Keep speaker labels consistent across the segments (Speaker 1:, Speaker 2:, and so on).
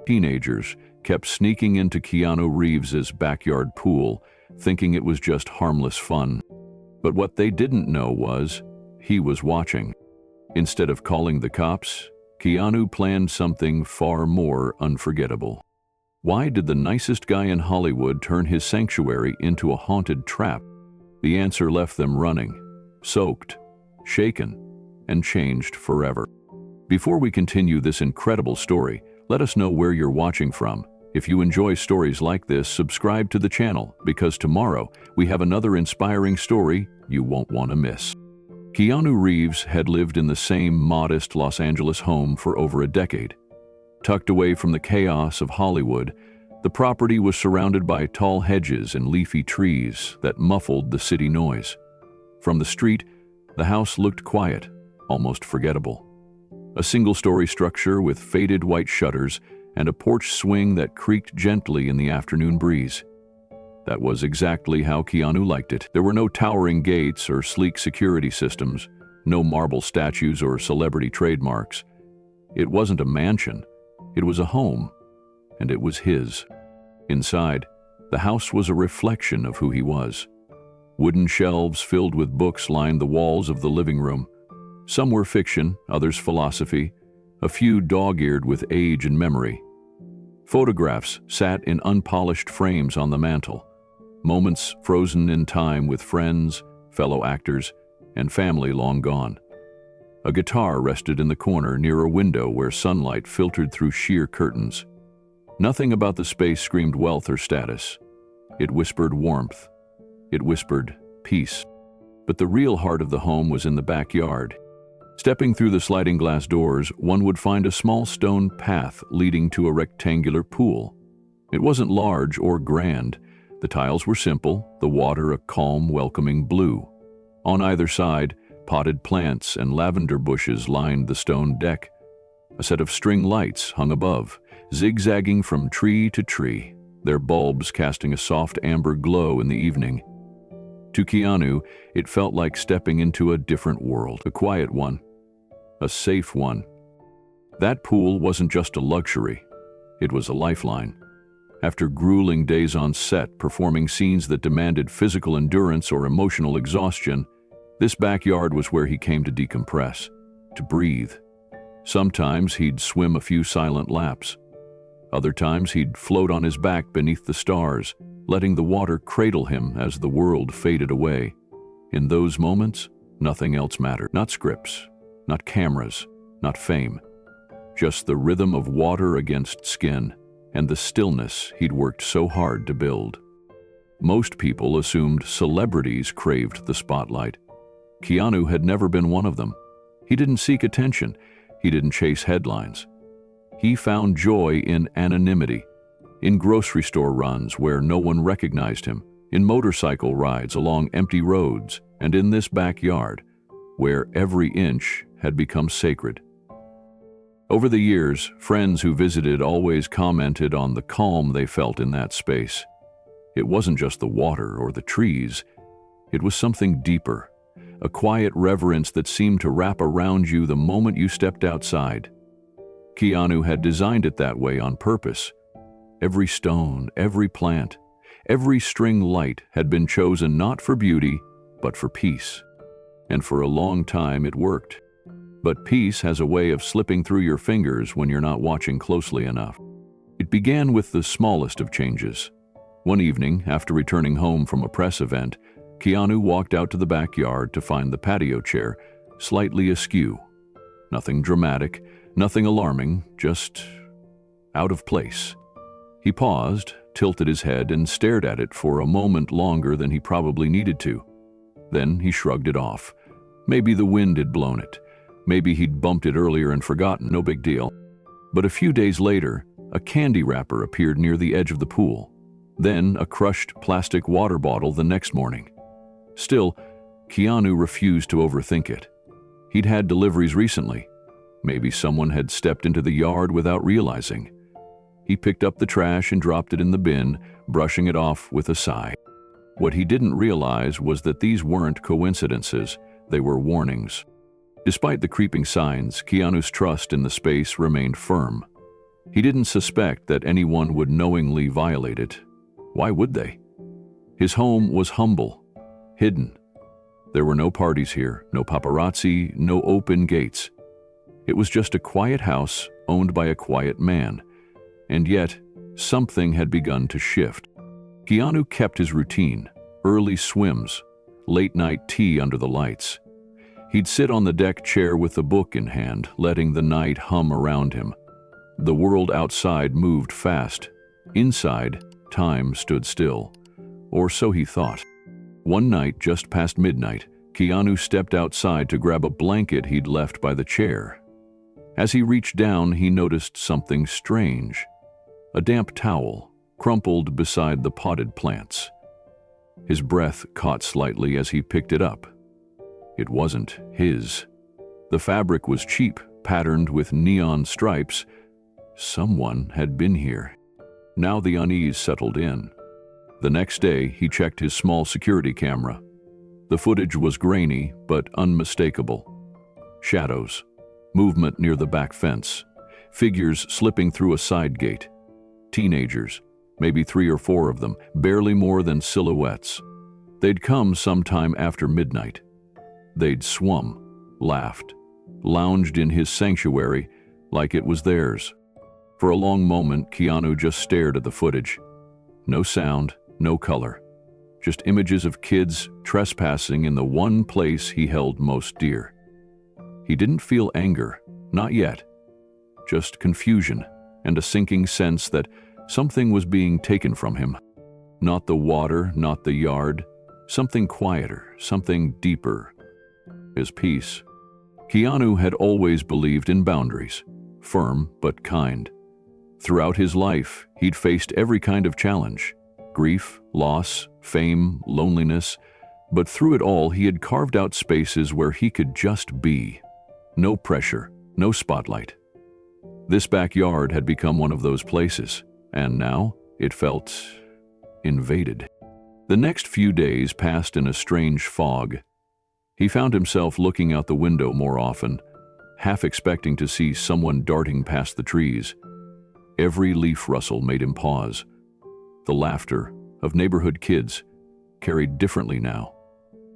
Speaker 1: Teenagers kept sneaking into Keanu Reeves's backyard pool, thinking it was just harmless fun. But what they didn't know was, he was watching. Instead of calling the cops, Keanu planned something far more unforgettable. Why did the nicest guy in Hollywood turn his sanctuary into a haunted trap? The answer left them running, soaked, shaken, and changed forever. Before we continue this incredible story, let us know where you're watching from. If you enjoy stories like this, subscribe to the channel, because tomorrow we have another inspiring story you won't want to miss. Keanu Reeves had lived in the same modest Los Angeles home for over a decade. Tucked away from the chaos of Hollywood, the property was surrounded by tall hedges and leafy trees that muffled the city noise. From the street, the house looked quiet, almost forgettable. A single-story structure with faded white shutters and a porch swing that creaked gently in the afternoon breeze. That was exactly how Keanu liked it. There were no towering gates or sleek security systems, no marble statues or celebrity trademarks. It wasn't a mansion, it was a home, and it was his. Inside, the house was a reflection of who he was. Wooden shelves filled with books lined the walls of the living room. Some were fiction, others philosophy, a few dog-eared with age and memory. Photographs sat in unpolished frames on the mantel, moments frozen in time with friends, fellow actors, and family long gone. A guitar rested in the corner near a window where sunlight filtered through sheer curtains. Nothing about the space screamed wealth or status. It whispered warmth. It whispered peace. But the real heart of the home was in the backyard. Stepping through the sliding glass doors, one would find a small stone path leading to a rectangular pool. It wasn't large or grand. The tiles were simple, the water a calm, welcoming blue. On either side, potted plants and lavender bushes lined the stone deck. A set of string lights hung above, zigzagging from tree to tree, their bulbs casting a soft amber glow in the evening. To Keanu, it felt like stepping into a different world, a quiet one, a safe one. That pool wasn't just a luxury, it was a lifeline. After grueling days on set performing scenes that demanded physical endurance or emotional exhaustion, this backyard was where he came to decompress, to breathe. Sometimes he'd swim a few silent laps. Other times he'd float on his back beneath the stars, letting the water cradle him as the world faded away. In those moments, nothing else mattered. Not scripts, not cameras, not fame. Just the rhythm of water against skin and the stillness he'd worked so hard to build. Most people assumed celebrities craved the spotlight. Keanu had never been one of them. He didn't seek attention. He didn't chase headlines. He found joy in anonymity, in grocery store runs where no one recognized him, in motorcycle rides along empty roads, and in this backyard, where every inch had become sacred. Over the years, friends who visited always commented on the calm they felt in that space. It wasn't just the water or the trees. It was something deeper, a quiet reverence that seemed to wrap around you the moment you stepped outside. Keanu had designed it that way on purpose. Every stone, every plant, every string light had been chosen not for beauty, but for peace. And for a long time it worked. But peace has a way of slipping through your fingers when you're not watching closely enough. It began with the smallest of changes. One evening, after returning home from a press event, Keanu walked out to the backyard to find the patio chair slightly askew. Nothing dramatic, nothing alarming, just out of place. He paused, tilted his head, and stared at it for a moment longer than he probably needed to. Then he shrugged it off. Maybe the wind had blown it. Maybe he'd bumped it earlier and forgotten, no big deal. But a few days later, a candy wrapper appeared near the edge of the pool. Then a crushed plastic water bottle the next morning. Still, Keanu refused to overthink it. He'd had deliveries recently. Maybe someone had stepped into the yard without realizing. He picked up the trash and dropped it in the bin, brushing it off with a sigh. What he didn't realize was that these weren't coincidences, they were warnings. Despite the creeping signs, Keanu's trust in the space remained firm. He didn't suspect that anyone would knowingly violate it. Why would they? His home was humble, hidden. There were no parties here, no paparazzi, no open gates. It was just a quiet house owned by a quiet man. And yet, something had begun to shift. Keanu kept his routine: early swims, late-night tea under the lights. He'd sit on the deck chair with a book in hand, letting the night hum around him. The world outside moved fast. Inside, time stood still. Or so he thought. One night, just past midnight, Keanu stepped outside to grab a blanket he'd left by the chair. As he reached down, he noticed something strange. A damp towel, crumpled beside the potted plants. His breath caught slightly as he picked it up. It wasn't his. The fabric was cheap, patterned with neon stripes. Someone had been here. Now the unease settled in. The next day, he checked his small security camera. The footage was grainy, but unmistakable. Shadows, movement near the back fence, figures slipping through a side gate. Teenagers, maybe 3 or 4 of them, barely more than silhouettes. They'd come sometime after midnight. They'd swum, laughed, lounged in his sanctuary like it was theirs. For a long moment, Keanu just stared at the footage. No sound, no color. Just images of kids trespassing in the one place he held most dear. He didn't feel anger, not yet. Just confusion and a sinking sense that something was being taken from him. Not the water, not the yard. Something quieter, something deeper. His peace. Keanu had always believed in boundaries, firm but kind. Throughout his life, he'd faced every kind of challenge: grief, loss, fame, loneliness. But through it all, he had carved out spaces where he could just be. No pressure, no spotlight. This backyard had become one of those places, and now it felt invaded. The next few days passed in a strange fog. He found himself looking out the window more often, half expecting to see someone darting past the trees. Every leaf rustle made him pause. The laughter of neighborhood kids carried differently now,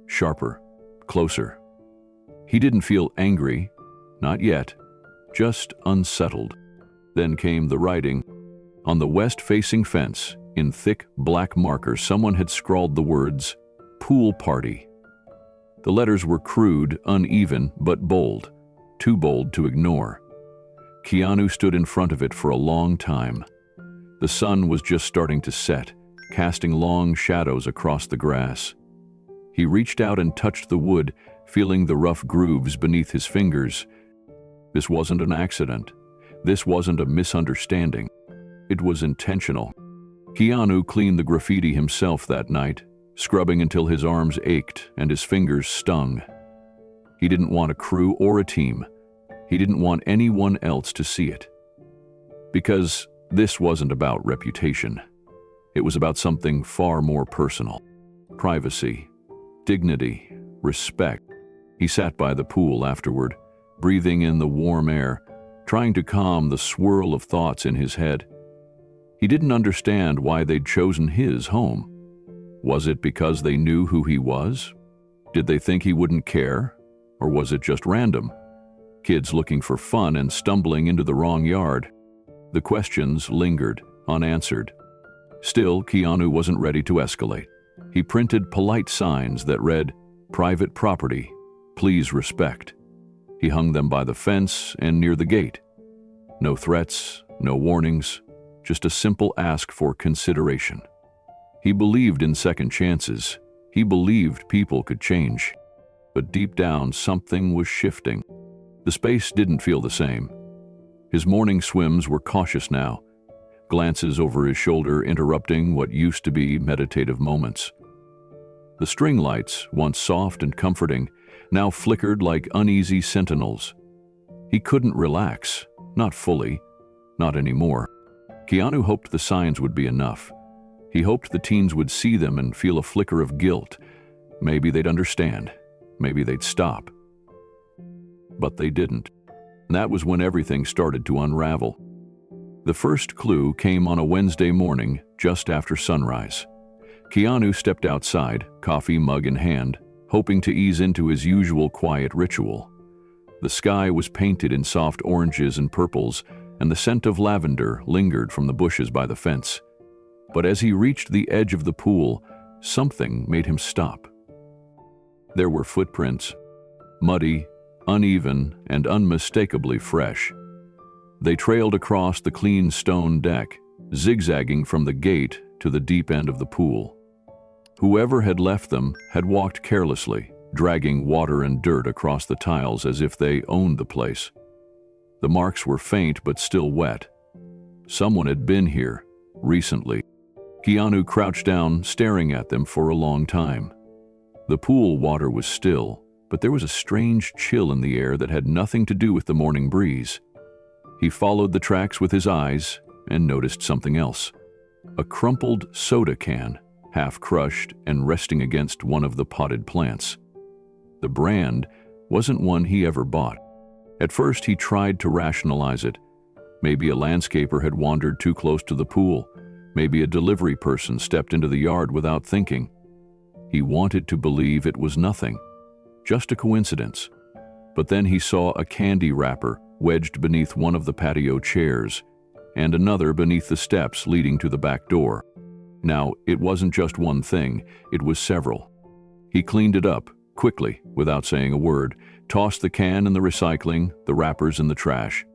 Speaker 1: sharper, closer. He didn't feel angry, not yet, just unsettled. Then came the writing. On the west-facing fence, in thick black marker, someone had scrawled the words, "Pool Party." The letters were crude, uneven, but bold, too bold to ignore. Keanu stood in front of it for a long time. The sun was just starting to set, casting long shadows across the grass. He reached out and touched the wood, feeling the rough grooves beneath his fingers. This wasn't an accident. This wasn't a misunderstanding. It was intentional. Keanu cleaned the graffiti himself that night, scrubbing until his arms ached and his fingers stung. He didn't want a crew or a team. He didn't want anyone else to see it. Because this wasn't about reputation. It was about something far more personal. Privacy, dignity, respect. He sat by the pool afterward, breathing in the warm air, trying to calm the swirl of thoughts in his head. He didn't understand why they'd chosen his home. Was it because they knew who he was? Did they think he wouldn't care? Or was it just random? Kids looking for fun and stumbling into the wrong yard. The questions lingered, unanswered. Still, Keanu wasn't ready to escalate. He printed polite signs that read, "Private property, please respect." He hung them by the fence and near the gate. No threats, no warnings, just a simple ask for consideration. He believed in second chances. He believed people could change. But deep down, something was shifting. The space didn't feel the same. His morning swims were cautious now, glances over his shoulder interrupting what used to be meditative moments. The string lights, once soft and comforting, now flickered like uneasy sentinels. He couldn't relax, not fully, not anymore. Keanu hoped the signs would be enough. He hoped the teens would see them and feel a flicker of guilt. Maybe they'd understand. Maybe they'd stop. But they didn't. And that was when everything started to unravel. The first clue came on a Wednesday morning just after sunrise. Keanu stepped outside, coffee mug in hand, hoping to ease into his usual quiet ritual. The sky was painted in soft oranges and purples, and the scent of lavender lingered from the bushes by the fence. But as he reached the edge of the pool, something made him stop. There were footprints, muddy, uneven, and unmistakably fresh. They trailed across the clean stone deck, zigzagging from the gate to the deep end of the pool. Whoever had left them had walked carelessly, dragging water and dirt across the tiles as if they owned the place. The marks were faint but still wet. Someone had been here, recently. Keanu crouched down, staring at them for a long time. The pool water was still, but there was a strange chill in the air that had nothing to do with the morning breeze. He followed the tracks with his eyes and noticed something else. A crumpled soda can, half crushed and resting against one of the potted plants. The brand wasn't one he ever bought. At first he tried to rationalize it. Maybe a landscaper had wandered too close to the pool. Maybe a delivery person stepped into the yard without thinking. He wanted to believe it was nothing, just a coincidence. But then he saw a candy wrapper wedged beneath one of the patio chairs, and another beneath the steps leading to the back door. Now, it wasn't just one thing, it was several. He cleaned it up, quickly, without saying a word, tossed the can in the recycling, the wrappers in the trash.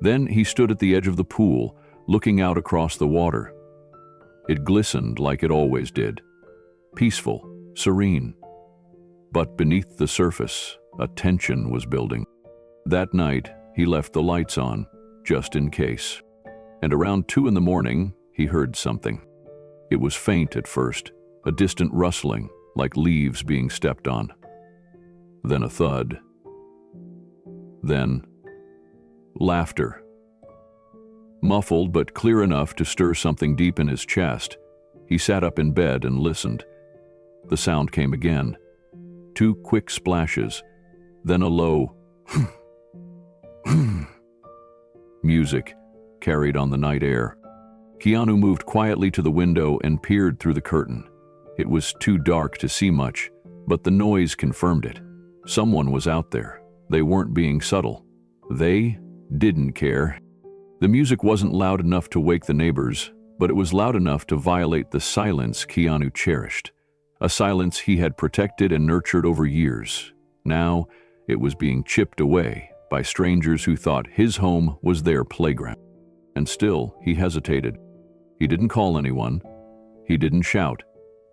Speaker 1: Then he stood at the edge of the pool, looking out across the water. It glistened like it always did. Peaceful, serene. But beneath the surface, a tension was building. That night, he left the lights on, just in case. And around 2 in the morning, he heard something. It was faint at first, a distant rustling, like leaves being stepped on. Then a thud. Then laughter. Muffled but clear enough to stir something deep in his chest, he sat up in bed and listened. The sound came again. 2 quick splashes, then a low music carried on the night air. Keanu moved quietly to the window and peered through the curtain. It was too dark to see much, but the noise confirmed it. Someone was out there. They weren't being subtle. They didn't care. The music wasn't loud enough to wake the neighbors, but it was loud enough to violate the silence Keanu cherished. A silence he had protected and nurtured over years. Now, it was being chipped away by strangers who thought his home was their playground. And still, he hesitated. He didn't call anyone. He didn't shout.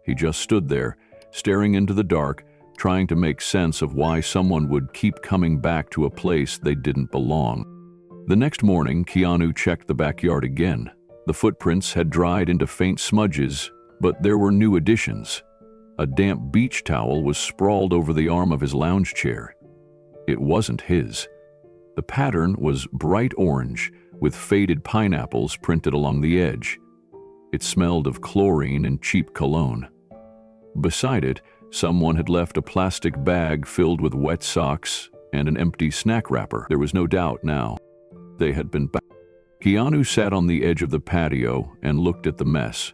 Speaker 1: He just stood there, staring into the dark, trying to make sense of why someone would keep coming back to a place they didn't belong. The next morning, Keanu checked the backyard again. The footprints had dried into faint smudges, but there were new additions. A damp beach towel was sprawled over the arm of his lounge chair. It wasn't his. The pattern was bright orange, with faded pineapples printed along the edge. It smelled of chlorine and cheap cologne. Beside it, someone had left a plastic bag filled with wet socks and an empty snack wrapper. There was no doubt now. They had been back. Keanu sat on the edge of the patio and looked at the mess.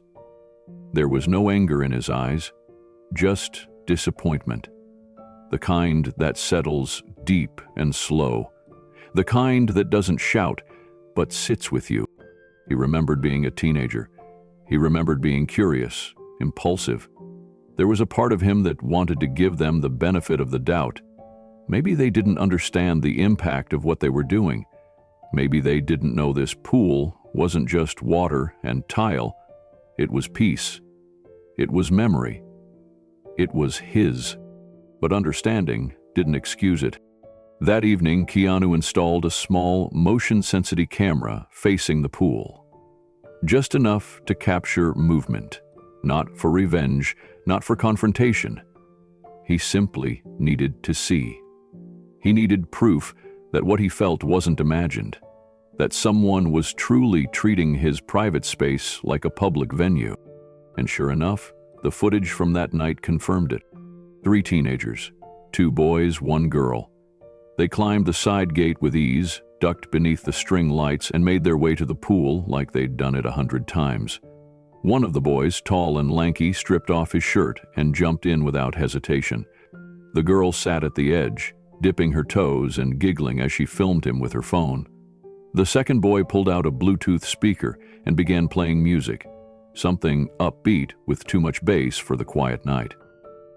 Speaker 1: There was no anger in his eyes, just disappointment. The kind that settles deep and slow. The kind that doesn't shout, but sits with you. He remembered being a teenager. He remembered being curious, impulsive. There was a part of him that wanted to give them the benefit of the doubt. Maybe they didn't understand the impact of what they were doing. Maybe they didn't know this pool wasn't just water and tile. It was peace. It was memory. It was his. But understanding didn't excuse it. That evening, Keanu installed a small, motion-sensitive camera facing the pool. Just enough to capture movement. Not for revenge, not for confrontation. He simply needed to see. He needed proof that what he felt wasn't imagined, that someone was truly treating his private space like a public venue. And sure enough, the footage from that night confirmed it. 3 teenagers, 2 boys, 1 girl. They climbed the side gate with ease, ducked beneath the string lights, and made their way to the pool like they'd done it 100 times. One of the boys, tall and lanky, stripped off his shirt and jumped in without hesitation. The girl sat at the edge, dipping her toes and giggling as she filmed him with her phone. The second boy pulled out a Bluetooth speaker and began playing music, something upbeat with too much bass for the quiet night.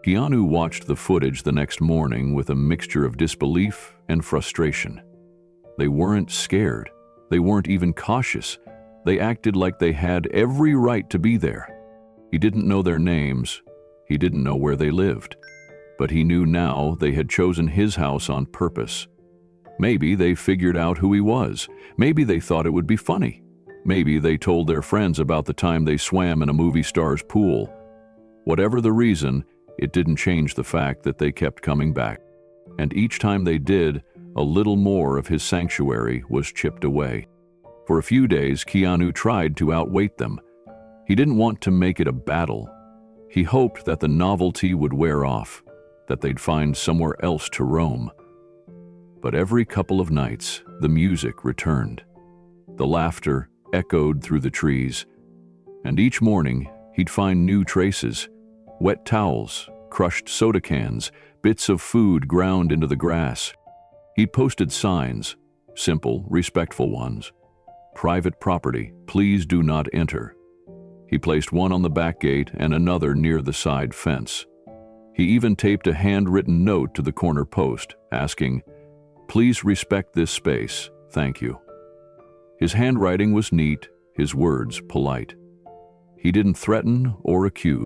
Speaker 1: Keanu watched the footage the next morning with a mixture of disbelief and frustration. They weren't scared. They weren't even cautious. They acted like they had every right to be there. He didn't know their names. He didn't know where they lived. But he knew now they had chosen his house on purpose. Maybe they figured out who he was. Maybe they thought it would be funny. Maybe they told their friends about the time they swam in a movie star's pool. Whatever the reason, it didn't change the fact that they kept coming back. And each time they did, a little more of his sanctuary was chipped away. For a few days, Keanu tried to outweight them. He didn't want to make it a battle. He hoped that the novelty would wear off, that they'd find somewhere else to roam. But every couple of nights, the music returned. The laughter echoed through the trees. And each morning, he'd find new traces: wet towels, crushed soda cans, bits of food ground into the grass. He'd posted signs, simple, respectful ones. Private property, please do not enter. He placed one on the back gate and another near the side fence. He even taped a handwritten note to the corner post, asking, "Please respect this space, thank you." His handwriting was neat, his words polite. He didn't threaten or accuse,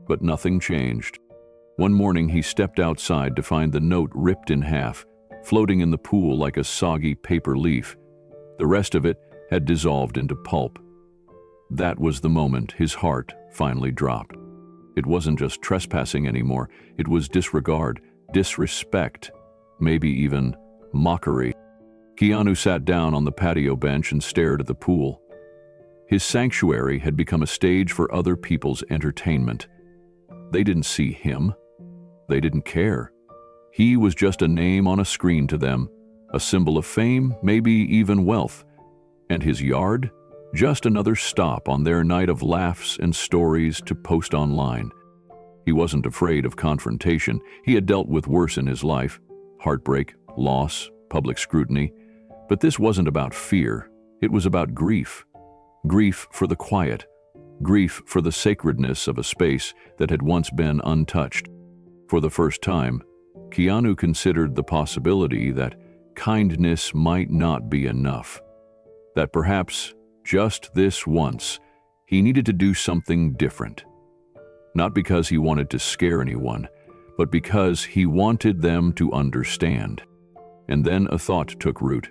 Speaker 1: but nothing changed. One morning he stepped outside to find the note ripped in half, floating in the pool like a soggy paper leaf. The rest of it had dissolved into pulp. That was the moment his heart finally dropped. It wasn't just trespassing anymore, it was disregard, disrespect, maybe even mockery. Keanu sat down on the patio bench and stared at the pool. His sanctuary had become a stage for other people's entertainment. They didn't see him. They didn't care. He was just a name on a screen to them, a symbol of fame, maybe even wealth. And his yard? Just another stop on their night of laughs and stories to post online. He wasn't afraid of confrontation. He had dealt with worse in his life: heartbreak, loss, public scrutiny. But this wasn't about fear. It was about grief. Grief for the quiet. Grief for the sacredness of a space that had once been untouched. For the first time, Keanu considered the possibility that kindness might not be enough. That perhaps, just this once, he needed to do something different. Not because he wanted to scare anyone, but because he wanted them to understand. And then a thought took root.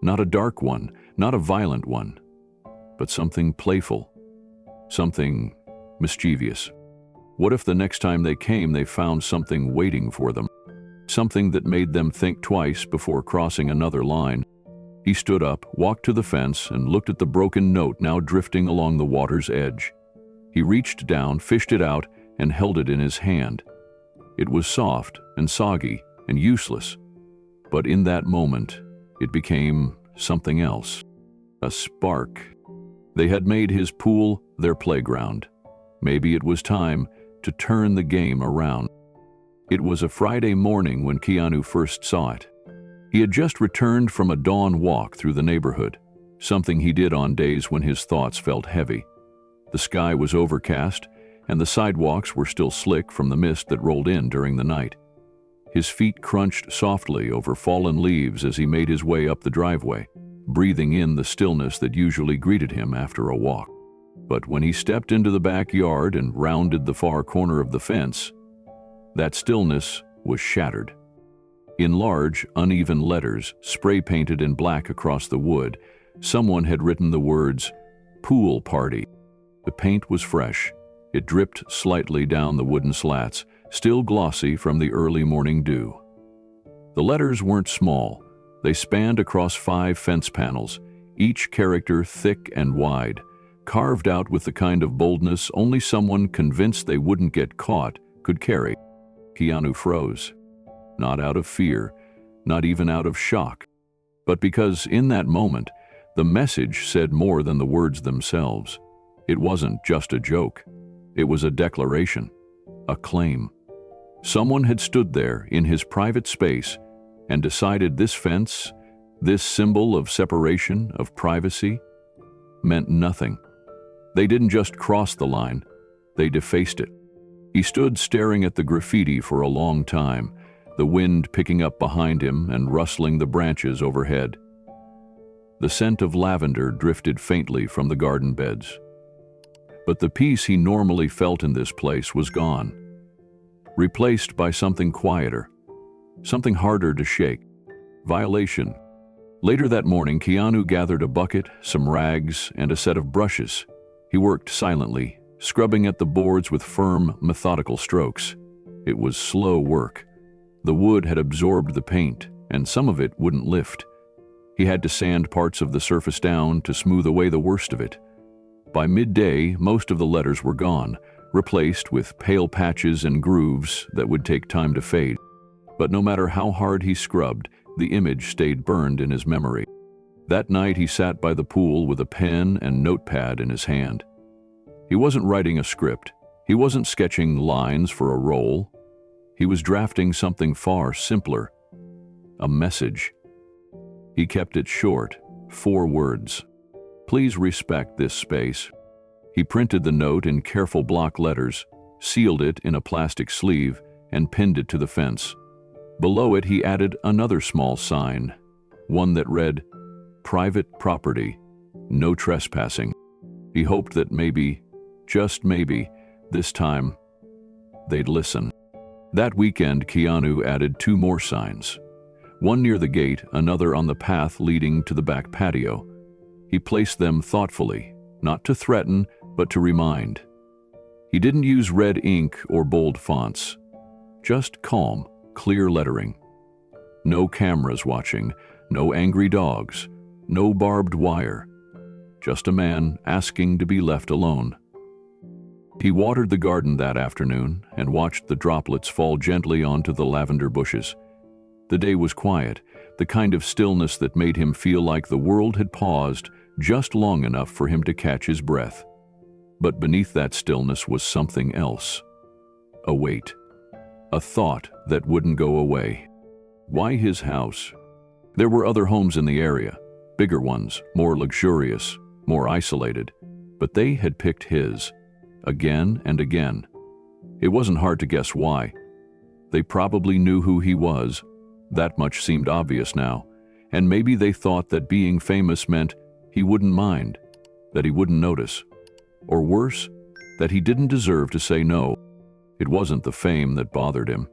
Speaker 1: Not a dark one, not a violent one, but something playful, something mischievous. What if the next time they came, they found something waiting for them? Something that made them think twice before crossing another line. He stood up, walked to the fence, and looked at the broken note now drifting along the water's edge. He reached down, fished it out, and held it in his hand. It was soft and soggy and useless, but in that moment, it became something else. A spark. They had made his pool their playground. Maybe it was time to turn the game around. It was a Friday morning when Keanu first saw it. He had just returned from a dawn walk through the neighborhood, something he did on days when his thoughts felt heavy. The sky was overcast, and the sidewalks were still slick from the mist that rolled in during the night. His feet crunched softly over fallen leaves as he made his way up the driveway, breathing in the stillness that usually greeted him after a walk. But when he stepped into the backyard and rounded the far corner of the fence, that stillness was shattered. In large, uneven letters, spray-painted in black across the wood, someone had written the words, "Pool Party." The paint was fresh. It dripped slightly down the wooden slats, still glossy from the early morning dew. The letters weren't small. They spanned across 5 fence panels, each character thick and wide, carved out with the kind of boldness only someone convinced they wouldn't get caught could carry. Keanu froze. Not out of fear, not even out of shock, but because in that moment, the message said more than the words themselves. It wasn't just a joke. It was a declaration, a claim. Someone had stood there in his private space and decided this fence, this symbol of separation, of privacy, meant nothing. They didn't just cross the line, they defaced it. He stood staring at the graffiti for a long time, the wind picking up behind him and rustling the branches overhead. The scent of lavender drifted faintly from the garden beds. But the peace he normally felt in this place was gone, replaced by something quieter, something harder to shake. Violation. Later that morning, Keanu gathered a bucket, some rags, and a set of brushes. He worked silently, scrubbing at the boards with firm, methodical strokes. It was slow work. The wood had absorbed the paint, and some of it wouldn't lift. He had to sand parts of the surface down to smooth away the worst of it. By midday, most of the letters were gone, replaced with pale patches and grooves that would take time to fade. But no matter how hard he scrubbed, the image stayed burned in his memory. That night he sat by the pool with a pen and notepad in his hand. He wasn't writing a script. He wasn't sketching lines for a role. He was drafting something far simpler, a message. He kept it short, 4 words. Please respect this space. He printed the note in careful block letters, sealed it in a plastic sleeve, and pinned it to the fence. Below it he added another small sign, one that read, "Private property, no trespassing." He hoped that maybe, just maybe, this time, they'd listen. That weekend, Keanu added 2 more signs. One near the gate, another on the path leading to the back patio. He placed them thoughtfully, not to threaten, but to remind. He didn't use red ink or bold fonts, just calm, clear lettering. No cameras watching, no angry dogs, no barbed wire. Just a man asking to be left alone. He watered the garden that afternoon and watched the droplets fall gently onto the lavender bushes. The day was quiet, the kind of stillness that made him feel like the world had paused just long enough for him to catch his breath. But beneath that stillness was something else. A weight. A thought that wouldn't go away. Why his house? There were other homes in the area, bigger ones, more luxurious, more isolated, but they had picked his, again and again. It wasn't hard to guess why. They probably knew who he was. That much seemed obvious now, and maybe they thought that being famous meant he wouldn't mind, that he wouldn't notice, or worse, that he didn't deserve to say no. It wasn't the fame that bothered him.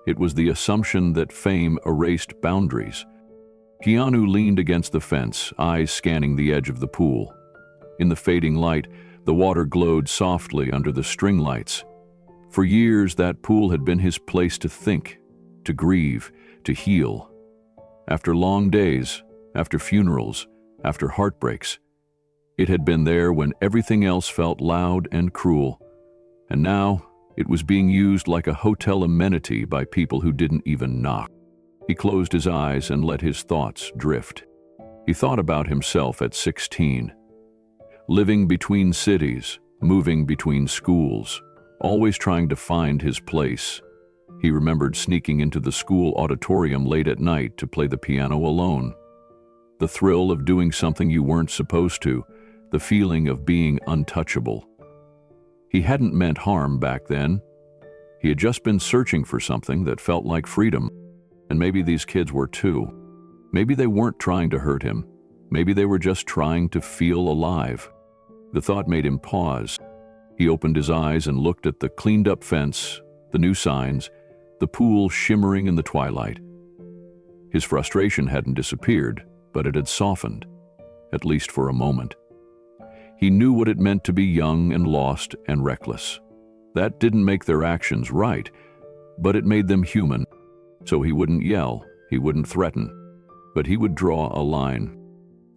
Speaker 1: It was the assumption that fame erased boundaries. Keanu leaned against the fence, eyes scanning the edge of the pool. In the fading light, the water glowed softly under the string lights. For years, that pool had been his place to think, to grieve, to heal. After long days, after funerals, after heartbreaks, it had been there when everything else felt loud and cruel. And now, it was being used like a hotel amenity by people who didn't even knock. He closed his eyes and let his thoughts drift. He thought about himself at 16. Living between cities, moving between schools, always trying to find his place. He remembered sneaking into the school auditorium late at night to play the piano alone. The thrill of doing something you weren't supposed to, the feeling of being untouchable. He hadn't meant harm back then. He had just been searching for something that felt like freedom. And maybe these kids were too. Maybe they weren't trying to hurt him. Maybe they were just trying to feel alive. The thought made him pause. He opened his eyes and looked at the cleaned-up fence, the new signs, the pool shimmering in the twilight. His frustration hadn't disappeared, but it had softened, at least for a moment. He knew what it meant to be young and lost and reckless. That didn't make their actions right, but it made them human. So he wouldn't yell, he wouldn't threaten, but he would draw a line.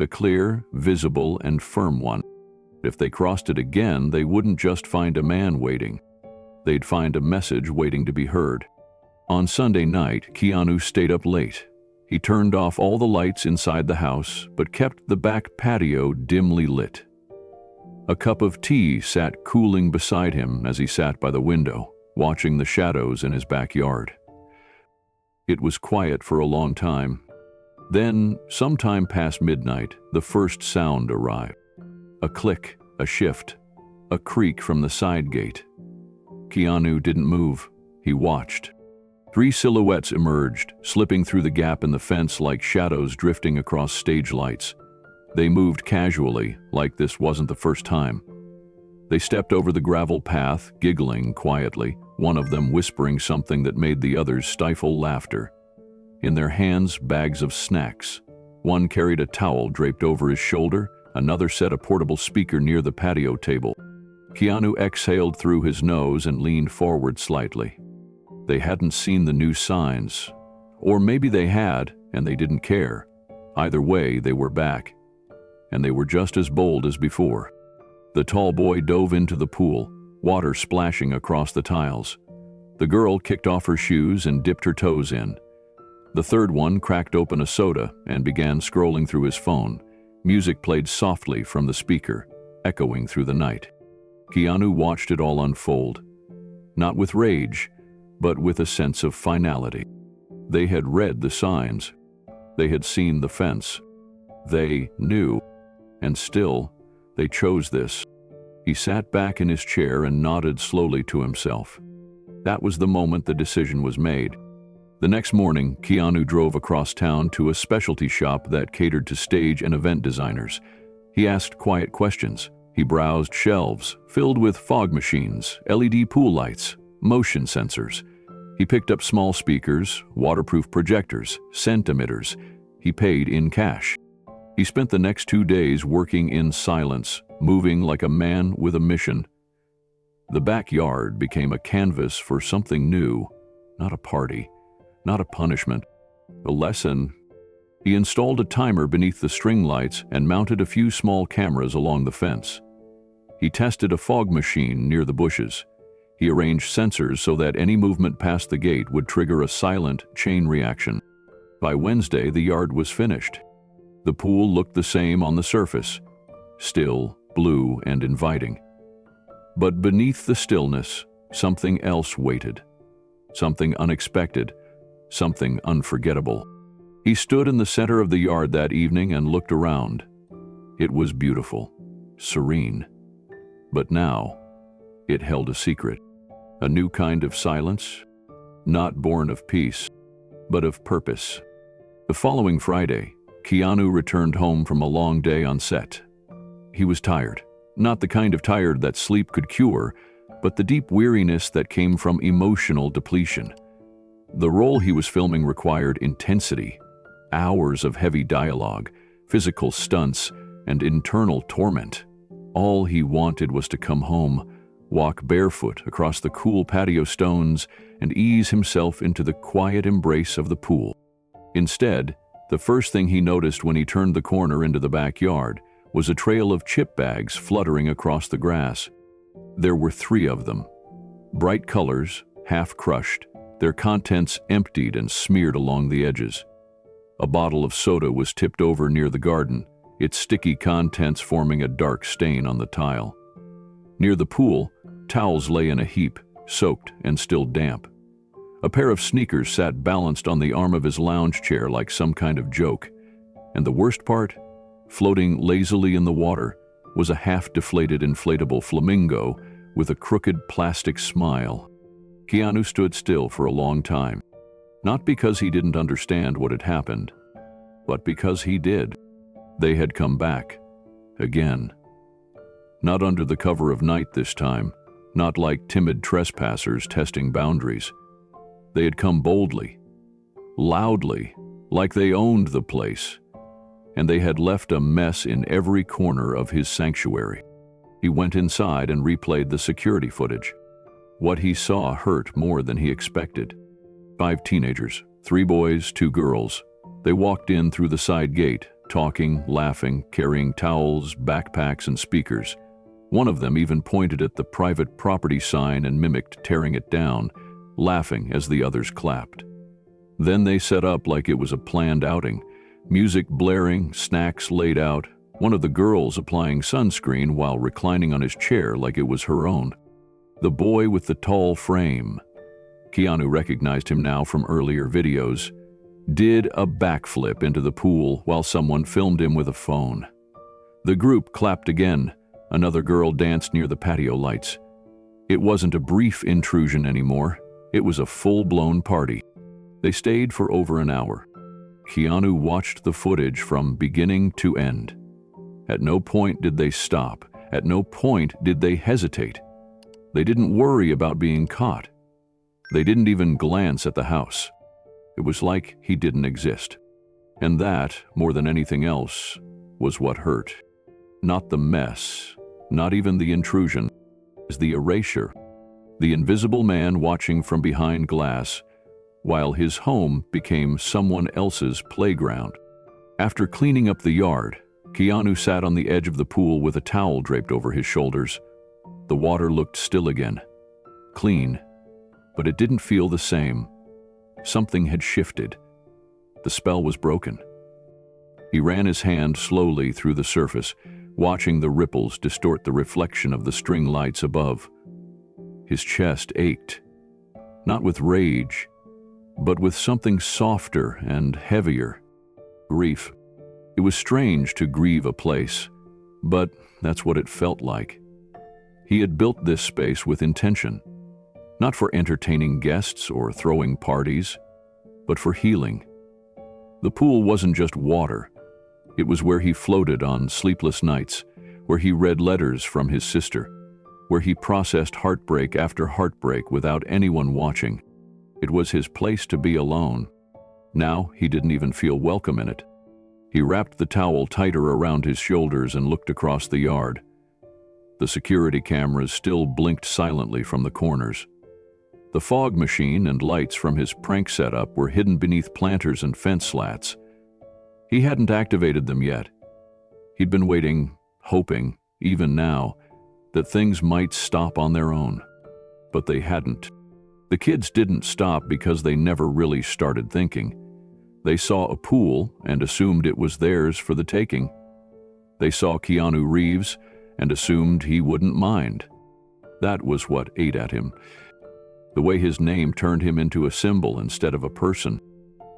Speaker 1: A clear, visible, and firm one. If they crossed it again, they wouldn't just find a man waiting. They'd find a message waiting to be heard. On Sunday night, Keanu stayed up late. He turned off all the lights inside the house, but kept the back patio dimly lit. A cup of tea sat cooling beside him as he sat by the window, watching the shadows in his backyard. It was quiet for a long time. Then, sometime past midnight, the first sound arrived. A click, a shift, a creak from the side gate. Keanu didn't move. He watched. 3 silhouettes emerged, slipping through the gap in the fence like shadows drifting across stage lights. They moved casually, like this wasn't the first time. They stepped over the gravel path, giggling quietly, one of them whispering something that made the others stifle laughter. In their hands, bags of snacks. One carried a towel draped over his shoulder, another set a portable speaker near the patio table. Keanu exhaled through his nose and leaned forward slightly. They hadn't seen the new signs. Or maybe they had, and they didn't care. Either way, they were back. And they were just as bold as before. The tall boy dove into the pool, water splashing across the tiles. The girl kicked off her shoes and dipped her toes in. The third one cracked open a soda and began scrolling through his phone. Music played softly from the speaker, echoing through the night. Keanu watched it all unfold. Not with rage, but with a sense of finality. They had read the signs. They had seen the fence. They knew. And still, they chose this. He sat back in his chair and nodded slowly to himself. That was the moment the decision was made. The next morning, Keanu drove across town to a specialty shop that catered to stage and event designers. He asked quiet questions. He browsed shelves filled with fog machines, LED pool lights, motion sensors. He picked up small speakers, waterproof projectors, scent emitters. He paid in cash. He spent the next 2 days working in silence, moving like a man with a mission. The backyard became a canvas for something new, not a party, not a punishment, a lesson. He installed a timer beneath the string lights and mounted a few small cameras along the fence. He tested a fog machine near the bushes. He arranged sensors so that any movement past the gate would trigger a silent chain reaction. By Wednesday, the yard was finished. The pool looked the same on the surface, still, blue, and inviting. But beneath the stillness, something else waited. Something unexpected, something unforgettable. He stood in the center of the yard that evening and looked around. It was beautiful, serene. But now, it held a secret. A new kind of silence, not born of peace, but of purpose. The following Friday, Keanu returned home from a long day on set. He was tired, not the kind of tired that sleep could cure, but the deep weariness that came from emotional depletion. The role he was filming required intensity, hours of heavy dialogue, physical stunts, and internal torment. All he wanted was to come home, walk barefoot across the cool patio stones, and ease himself into the quiet embrace of the pool. Instead, the first thing he noticed when he turned the corner into the backyard was a trail of chip bags fluttering across the grass. There were 3 of them. Bright colors, half crushed, their contents emptied and smeared along the edges. A bottle of soda was tipped over near the garden, its sticky contents forming a dark stain on the tile. Near the pool, towels lay in a heap, soaked and still damp. A pair of sneakers sat balanced on the arm of his lounge chair like some kind of joke. And the worst part, floating lazily in the water, was a half-deflated inflatable flamingo with a crooked plastic smile. Keanu stood still for a long time, not because he didn't understand what had happened, but because he did. They had come back, again. Not under the cover of night this time, not like timid trespassers testing boundaries. They had come boldly, loudly, like they owned the place, and they had left a mess in every corner of his sanctuary. He went inside and replayed the security footage. What he saw hurt more than he expected. 5 teenagers, 3 boys, 2 girls. They walked in through the side gate, talking, laughing, carrying towels, backpacks, and speakers. One of them even pointed at the private property sign and mimicked tearing it down, laughing as the others clapped. Then they set up like it was a planned outing. Music blaring, snacks laid out, one of the girls applying sunscreen while reclining on his chair like it was her own. The boy with the tall frame, Keanu recognized him now from earlier videos, did a backflip into the pool while someone filmed him with a phone. The group clapped again. Another girl danced near the patio lights. It wasn't a brief intrusion anymore. It was a full-blown party. They stayed for over an hour. Keanu watched the footage from beginning to end. At no point did they stop. At no point did they hesitate. They didn't worry about being caught. They didn't even glance at the house. It was like he didn't exist. And that, more than anything else, was what hurt. Not the mess, not even the intrusion, is the erasure. The invisible man watching from behind glass, while his home became someone else's playground. After cleaning up the yard, Keanu sat on the edge of the pool with a towel draped over his shoulders. The water looked still again, clean, but it didn't feel the same. Something had shifted. The spell was broken. He ran his hand slowly through the surface, watching the ripples distort the reflection of the string lights above. His chest ached, not with rage, but with something softer and heavier. Grief. It was strange to grieve a place, but that's what it felt like. He had built this space with intention, not for entertaining guests or throwing parties, but for healing. The pool wasn't just water. It was where he floated on sleepless nights, where he read letters from his sister, where he processed heartbreak after heartbreak without anyone watching. It was his place to be alone. Now he didn't even feel welcome in it. He wrapped the towel tighter around his shoulders and looked across the yard. The security cameras still blinked silently from the corners. The fog machine and lights from his prank setup were hidden beneath planters and fence slats. He hadn't activated them yet. He'd been waiting, hoping, even now, that things might stop on their own. But they hadn't. The kids didn't stop because they never really started thinking. They saw a pool and assumed it was theirs for the taking. They saw Keanu Reeves and assumed he wouldn't mind. That was what ate at him. The way his name turned him into a symbol instead of a person.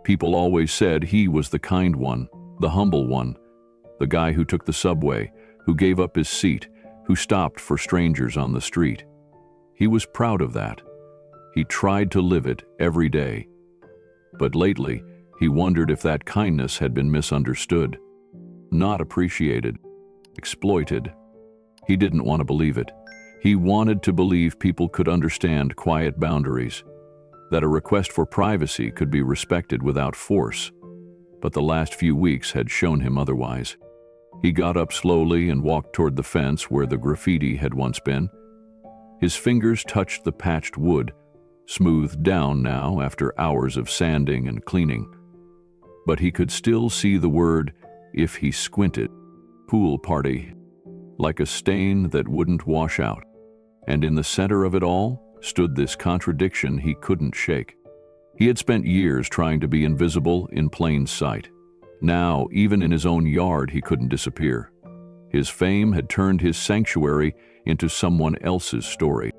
Speaker 1: People always said he was the kind one, the humble one, the guy who took the subway, who gave up his seat, who stopped for strangers on the street. He was proud of that. He tried to live it every day. But lately, he wondered if that kindness had been misunderstood, not appreciated, exploited. He didn't want to believe it. He wanted to believe people could understand quiet boundaries, that a request for privacy could be respected without force. But the last few weeks had shown him otherwise. He got up slowly and walked toward the fence where the graffiti had once been. His fingers touched the patched wood, smoothed down now after hours of sanding and cleaning. But he could still see the word, if he squinted, pool party, like a stain that wouldn't wash out. And in the center of it all stood this contradiction he couldn't shake. He had spent years trying to be invisible in plain sight. Now, even in his own yard, he couldn't disappear. His fame had turned his sanctuary into someone else's story,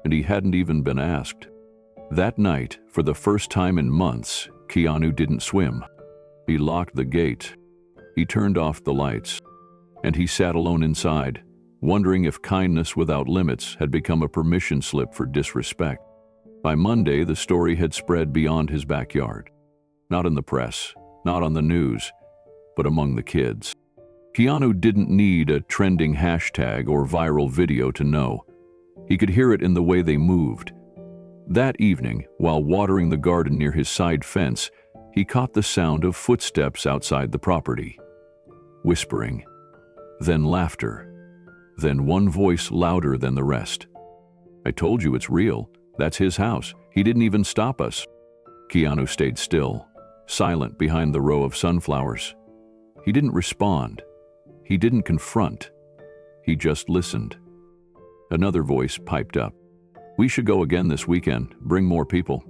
Speaker 1: and he hadn't even been asked. That night, for the first time in months, Keanu didn't swim. He locked the gate. He turned off the lights, and he sat alone inside, wondering if kindness without limits had become a permission slip for disrespect. By Monday, the story had spread beyond his backyard. Not in the press, not on the news, but among the kids. Keanu didn't need a trending hashtag or viral video to know. He could hear it in the way they moved. That evening, while watering the garden near his side fence, he caught the sound of footsteps outside the property. Whispering, then laughter, then one voice louder than the rest. "I told you it's real. That's his house. He didn't even stop us." Keanu stayed still, silent behind the row of sunflowers. He didn't respond. He didn't confront. He just listened. Another voice piped up. "We should go again this weekend. Bring more people."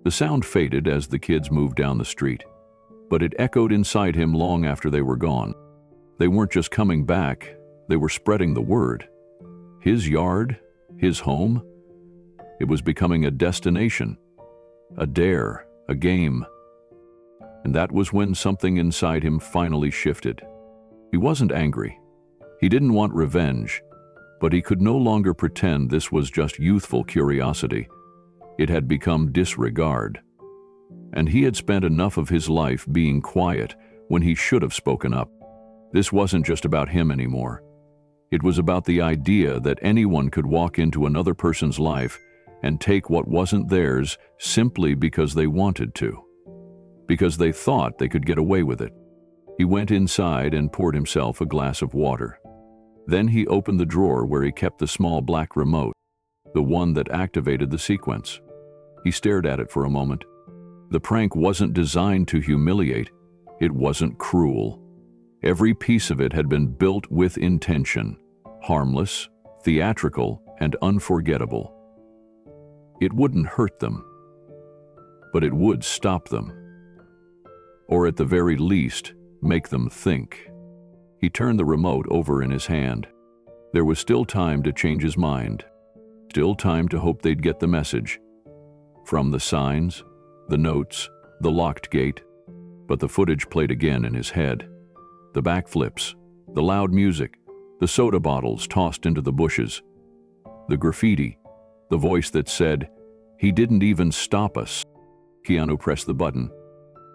Speaker 1: The sound faded as the kids moved down the street, but it echoed inside him long after they were gone. They weren't just coming back, they were spreading the word. His yard, his home, it was becoming a destination, a dare, a game. And that was when something inside him finally shifted. He wasn't angry. He didn't want revenge, but he could no longer pretend this was just youthful curiosity. It had become disregard. And he had spent enough of his life being quiet when he should have spoken up. This wasn't just about him anymore. It was about the idea that anyone could walk into another person's life and take what wasn't theirs simply because they wanted to, because they thought they could get away with it. He went inside and poured himself a glass of water. Then he opened the drawer where he kept the small black remote, the one that activated the sequence. He stared at it for a moment. The prank wasn't designed to humiliate. It wasn't cruel. Every piece of it had been built with intention, harmless, theatrical, and unforgettable. It wouldn't hurt them, but it would stop them. Or at the very least, make them think. He turned the remote over in his hand. There was still time to change his mind. Still time to hope they'd get the message. From the signs, the notes, the locked gate. But the footage played again in his head. The backflips, the loud music, the soda bottles tossed into the bushes. The graffiti, the voice that said, "He didn't even stop us." Keanu pressed the button.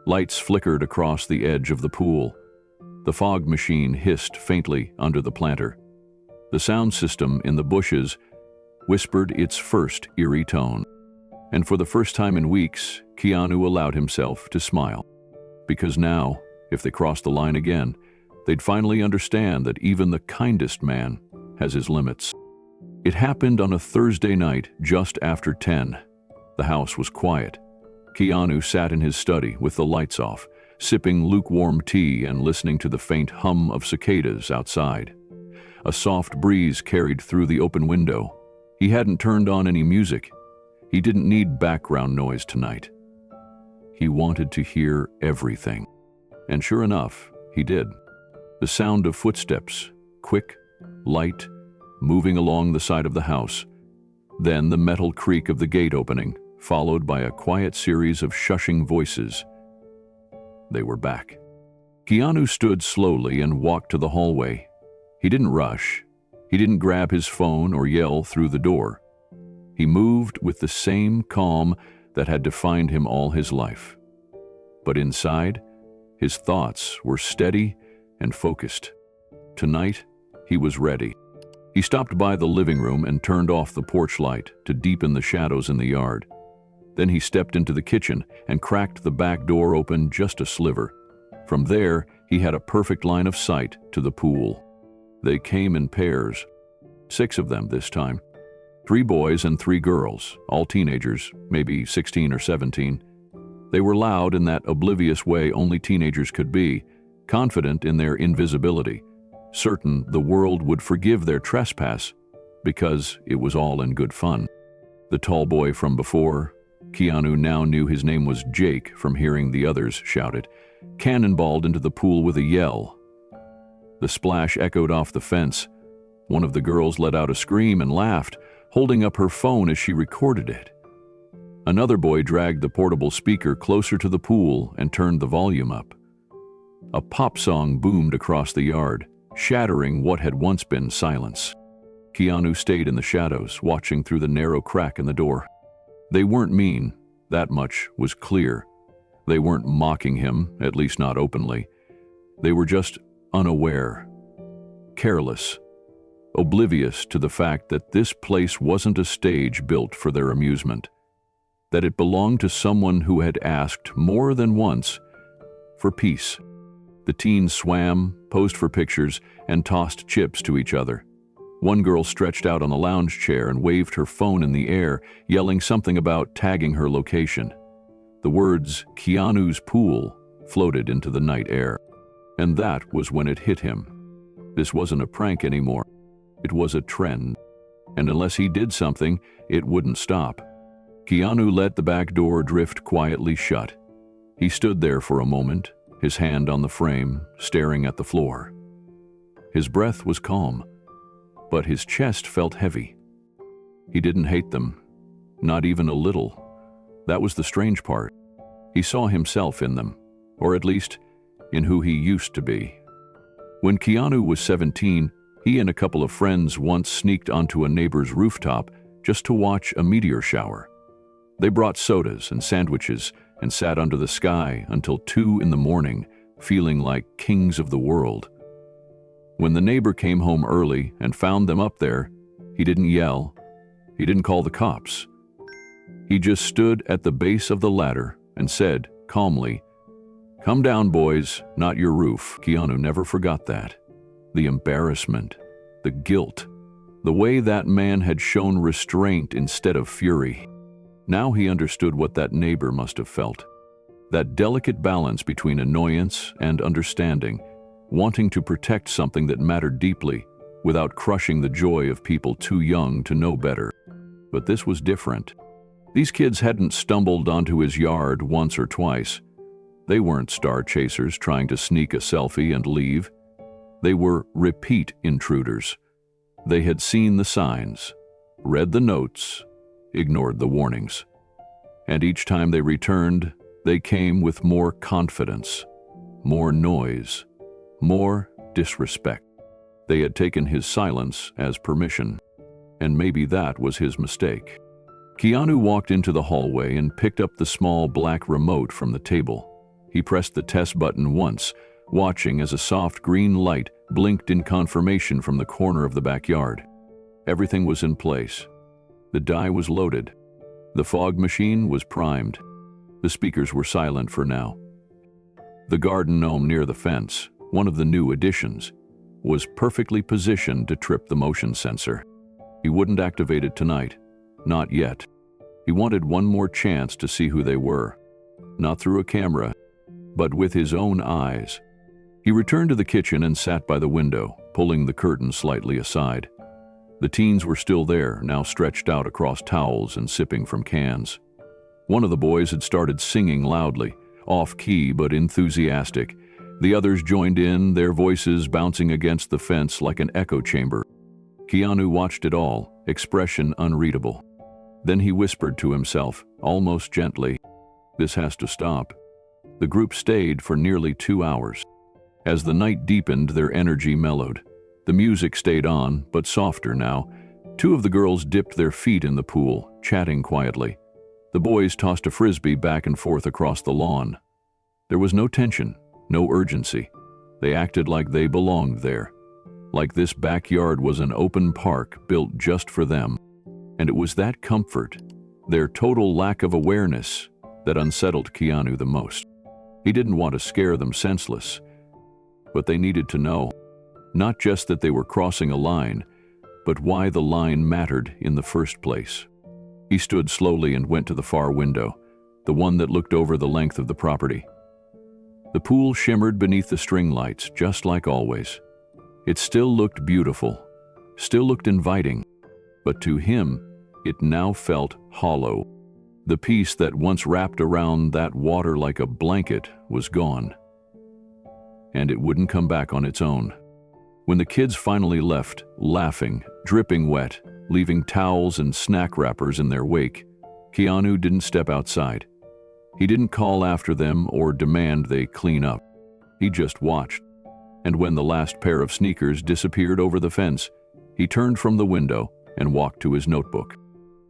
Speaker 1: Lights flickered across the edge of the pool. The fog machine hissed faintly under the planter. The sound system in the bushes whispered its first eerie tone. And for the first time in weeks, Keanu allowed himself to smile. Because now, if they crossed the line again, they'd finally understand that even the kindest man has his limits. It happened on a Thursday night just after 10. The house was quiet. Keanu sat in his study with the lights off, sipping lukewarm tea and listening to the faint hum of cicadas outside. A soft breeze carried through the open window. He hadn't turned on any music. He didn't need background noise tonight. He wanted to hear everything. And sure enough, he did. The sound of footsteps, quick, light, moving along the side of the house. Then the metal creak of the gate opening, followed by a quiet series of shushing voices. They were back. Keanu stood slowly and walked to the hallway. He didn't rush. He didn't grab his phone or yell through the door. He moved with the same calm that had defined him all his life. But inside, his thoughts were steady and focused. Tonight, he was ready. He stopped by the living room and turned off the porch light to deepen the shadows in the yard. Then he stepped into the kitchen and cracked the back door open just a sliver. From there, he had a perfect line of sight to the pool. They came in pairs, 6 of them this time. 3 boys and 3 girls, all teenagers, maybe 16 or 17. They were loud in that oblivious way only teenagers could be, confident in their invisibility, certain the world would forgive their trespass because it was all in good fun. The tall boy from before, Keanu now knew his name was Jake from hearing the others shout it, cannonballed into the pool with a yell. The splash echoed off the fence. One of the girls let out a scream and laughed, holding up her phone as she recorded it. Another boy dragged the portable speaker closer to the pool and turned the volume up. A pop song boomed across the yard, shattering what had once been silence. Keanu stayed in the shadows, watching through the narrow crack in the door. They weren't mean, that much was clear. They weren't mocking him, at least not openly. They were just unaware, careless, oblivious to the fact that this place wasn't a stage built for their amusement, that it belonged to someone who had asked more than once for peace. The teens swam, posed for pictures, and tossed chips to each other. One girl stretched out on the lounge chair and waved her phone in the air, yelling something about tagging her location. The words "Keanu's pool" floated into the night air. And that was when it hit him. This wasn't a prank anymore. It was a trend. And unless he did something, it wouldn't stop. Keanu let the back door drift quietly shut. He stood there for a moment, his hand on the frame, staring at the floor. His breath was calm, but his chest felt heavy. He didn't hate them, not even a little. That was the strange part. He saw himself in them, or at least in who he used to be. When Keanu was 17, he and a couple of friends once sneaked onto a neighbor's rooftop just to watch a meteor shower. They brought sodas and sandwiches and sat under the sky until 2 a.m, feeling like kings of the world. When the neighbor came home early and found them up there, he didn't yell. He didn't call the cops. He just stood at the base of the ladder and said, calmly, "Come down, boys, not your roof." Keanu never forgot that. The embarrassment, the guilt, the way that man had shown restraint instead of fury. Now he understood what that neighbor must have felt. That delicate balance between annoyance and understanding, wanting to protect something that mattered deeply without crushing the joy of people too young to know better. But this was different. These kids hadn't stumbled onto his yard once or twice. They weren't star chasers trying to sneak a selfie and leave. They were repeat intruders. They had seen the signs, read the notes, ignored the warnings. And each time they returned, they came with more confidence, more noise, more disrespect. They had taken his silence as permission, and maybe that was his mistake. Keanu walked into the hallway and picked up the small black remote from the table. He pressed the test button once, watching as a soft green light blinked in confirmation from the corner of the backyard. Everything was in place. The die was loaded. The fog machine was primed. The speakers were silent for now. The garden gnome near the fence, one of the new additions, was perfectly positioned to trip the motion sensor. He wouldn't activate it tonight. Not yet. He wanted one more chance to see who they were. Not through a camera, but with his own eyes. He returned to the kitchen and sat by the window, pulling the curtain slightly aside. The teens were still there, now stretched out across towels and sipping from cans. One of the boys had started singing loudly, off-key but enthusiastic. The others joined in, their voices bouncing against the fence like an echo chamber. Keanu watched it all, expression unreadable. Then he whispered to himself, almost gently, "This has to stop." The group stayed for nearly 2 hours. As the night deepened, their energy mellowed. The music stayed on, but softer now. 2 of the girls dipped their feet in the pool, chatting quietly. The boys tossed a frisbee back and forth across the lawn. There was no tension, no urgency. They acted like they belonged there, like this backyard was an open park built just for them. And it was that comfort, their total lack of awareness, that unsettled Keanu the most. He didn't want to scare them senseless, but they needed to know, not just that they were crossing a line, but why the line mattered in the first place. He stood slowly and went to the far window, the one that looked over the length of the property. The pool shimmered beneath the string lights, just like always. It still looked beautiful, still looked inviting, but to him, it now felt hollow. The peace that once wrapped around that water like a blanket was gone. And it wouldn't come back on its own. When the kids finally left, laughing, dripping wet, leaving towels and snack wrappers in their wake, Keanu didn't step outside. He didn't call after them or demand they clean up. He just watched. And when the last pair of sneakers disappeared over the fence, he turned from the window and walked to his notebook.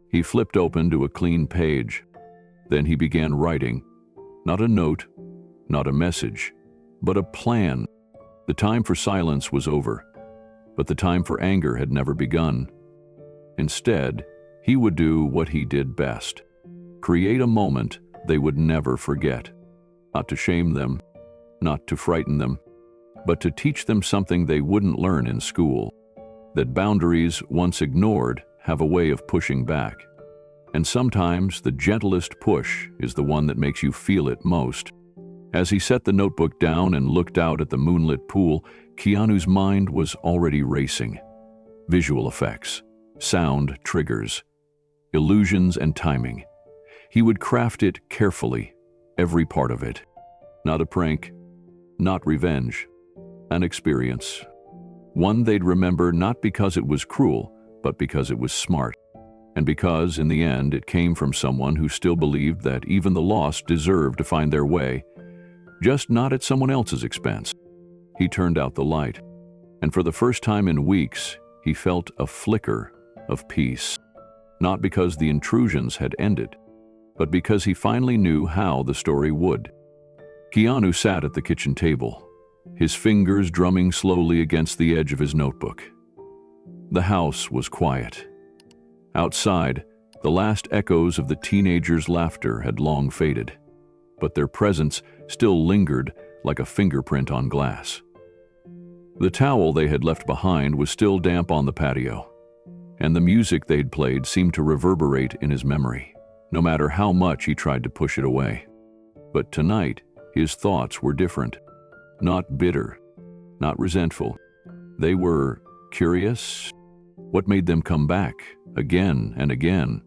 Speaker 1: He flipped open to a clean page. Then he began writing, not a note, not a message, but a plan. The time for silence was over, but the time for anger had never begun. Instead, he would do what he did best: create a moment they would never forget. Not to shame them, not to frighten them, but to teach them something they wouldn't learn in school: that boundaries once ignored have a way of pushing back. And sometimes the gentlest push is the one that makes you feel it most. As he set the notebook down and looked out at the moonlit pool, Keanu's mind was already racing. Visual effects, sound triggers, illusions and timing. He would craft it carefully, every part of it. Not a prank, not revenge, an experience. One they'd remember not because it was cruel, but because it was smart. And because, in the end, it came from someone who still believed that even the lost deserved to find their way, just not at someone else's expense. He turned out the light, and for the first time in weeks, he felt a flicker of peace. Not because the intrusions had ended, but because he finally knew how the story would. Keanu sat at the kitchen table, his fingers drumming slowly against the edge of his notebook. The house was quiet. Outside, the last echoes of the teenagers' laughter had long faded, but their presence still lingered like a fingerprint on glass. The towel they had left behind was still damp on the patio, and the music they'd played seemed to reverberate in his memory, no matter how much he tried to push it away. But tonight, his thoughts were different. Not bitter, not resentful. They were curious. What made them come back, again and again?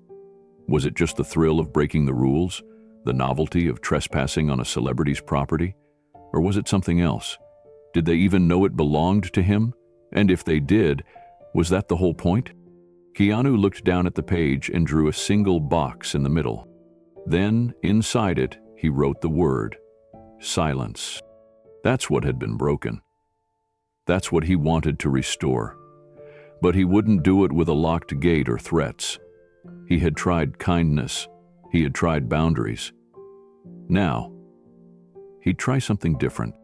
Speaker 1: Was it just the thrill of breaking the rules, the novelty of trespassing on a celebrity's property? Or was it something else? Did they even know it belonged to him? And if they did, was that the whole point? Keanu looked down at the page and drew a single box in the middle. Then, inside it, he wrote the word, silence. That's what had been broken. That's what he wanted to restore. But he wouldn't do it with a locked gate or threats. He had tried kindness. He had tried boundaries. Now, he'd try something different.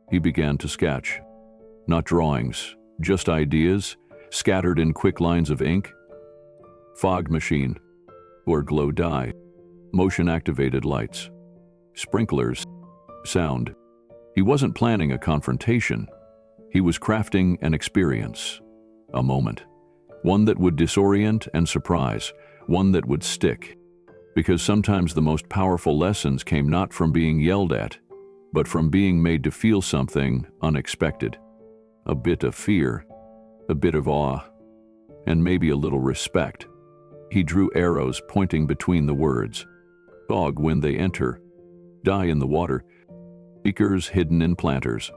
Speaker 1: He began to sketch. Not drawings, just ideas, scattered in quick lines of ink. Fog machine, or glow dye, motion-activated lights, sprinklers, sound. He wasn't planning a confrontation. He was crafting an experience, a moment, one that would disorient and surprise, one that would stick. Because sometimes the most powerful lessons came not from being yelled at, but from being made to feel something unexpected. A bit of fear, a bit of awe, and maybe a little respect. He drew arrows pointing between the words. Fog when they enter, dye in the water, speakers hidden in planters,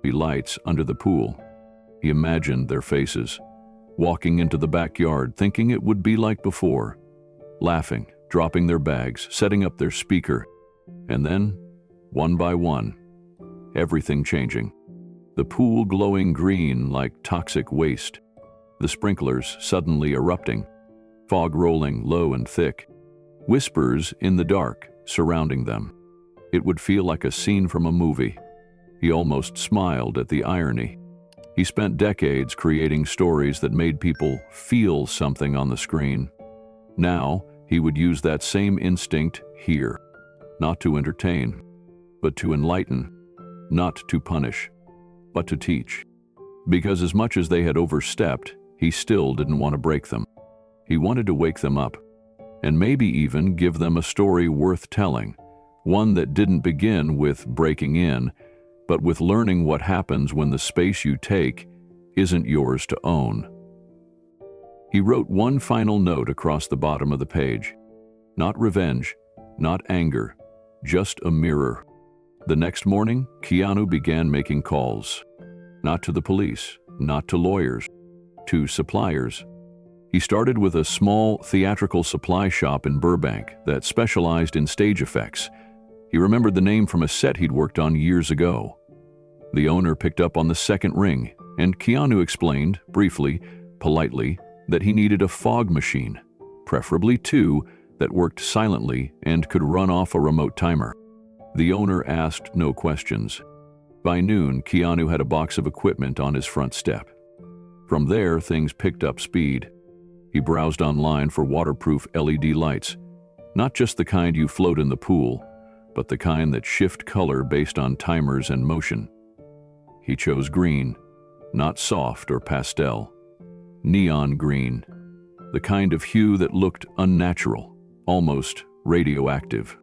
Speaker 1: be lights under the pool. He imagined their faces, walking into the backyard thinking it would be like before, laughing, dropping their bags, setting up their speaker, and then, one by one, everything changing. The pool glowing green like toxic waste, the sprinklers suddenly erupting, fog rolling low and thick, whispers in the dark surrounding them. It would feel like a scene from a movie. He almost smiled at the irony. He spent decades creating stories that made people feel something on the screen. Now, he would use that same instinct here, not to entertain, but to enlighten, not to punish, but to teach. Because as much as they had overstepped, he still didn't want to break them. He wanted to wake them up, and maybe even give them a story worth telling, one that didn't begin with breaking in, but with learning what happens when the space you take isn't yours to own. He wrote one final note across the bottom of the page. Not revenge, not anger, just a mirror. The next morning, Keanu began making calls. Not to the police, not to lawyers, to suppliers. He started with a small theatrical supply shop in Burbank that specialized in stage effects. He remembered the name from a set he'd worked on years ago. The owner picked up on the second ring, and Keanu explained, briefly, politely, that he needed a fog machine, preferably two, that worked silently and could run off a remote timer. The owner asked no questions. By noon, Keanu had a box of equipment on his front step. From there, things picked up speed. He browsed online for waterproof LED lights, not just the kind you float in the pool, but the kind that shift color based on timers and motion. He chose green, not soft or pastel. Neon green, the kind of hue that looked unnatural, almost radioactive.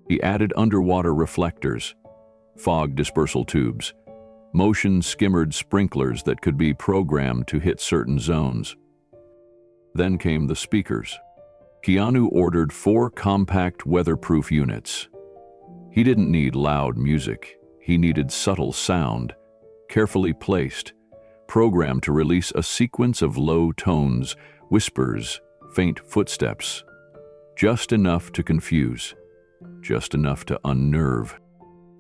Speaker 1: He added underwater reflectors, fog dispersal tubes, motion skimmered sprinklers that could be programmed to hit certain zones. Then came the speakers. Keanu ordered 4 compact weatherproof units. He didn't need loud music. He needed subtle sound, carefully placed, programmed to release a sequence of low tones, whispers, faint footsteps. Just enough to confuse, just enough to unnerve.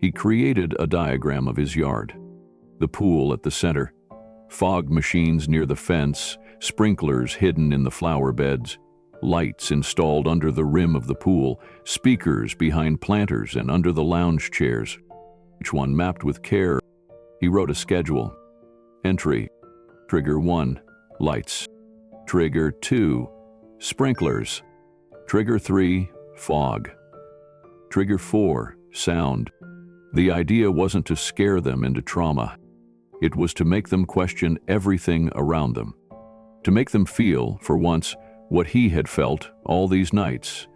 Speaker 1: He created a diagram of his yard. The pool at the center, fog machines near the fence, sprinklers hidden in the flower beds, lights installed under the rim of the pool, speakers behind planters and under the lounge chairs. Each one mapped with care. He wrote a schedule. Entry: Trigger 1, lights. Trigger 2, sprinklers. Trigger 3, fog. Trigger 4, sound. The idea wasn't to scare them into trauma. It was to make them question everything around them. To make them feel, for once, what he had felt all these nights.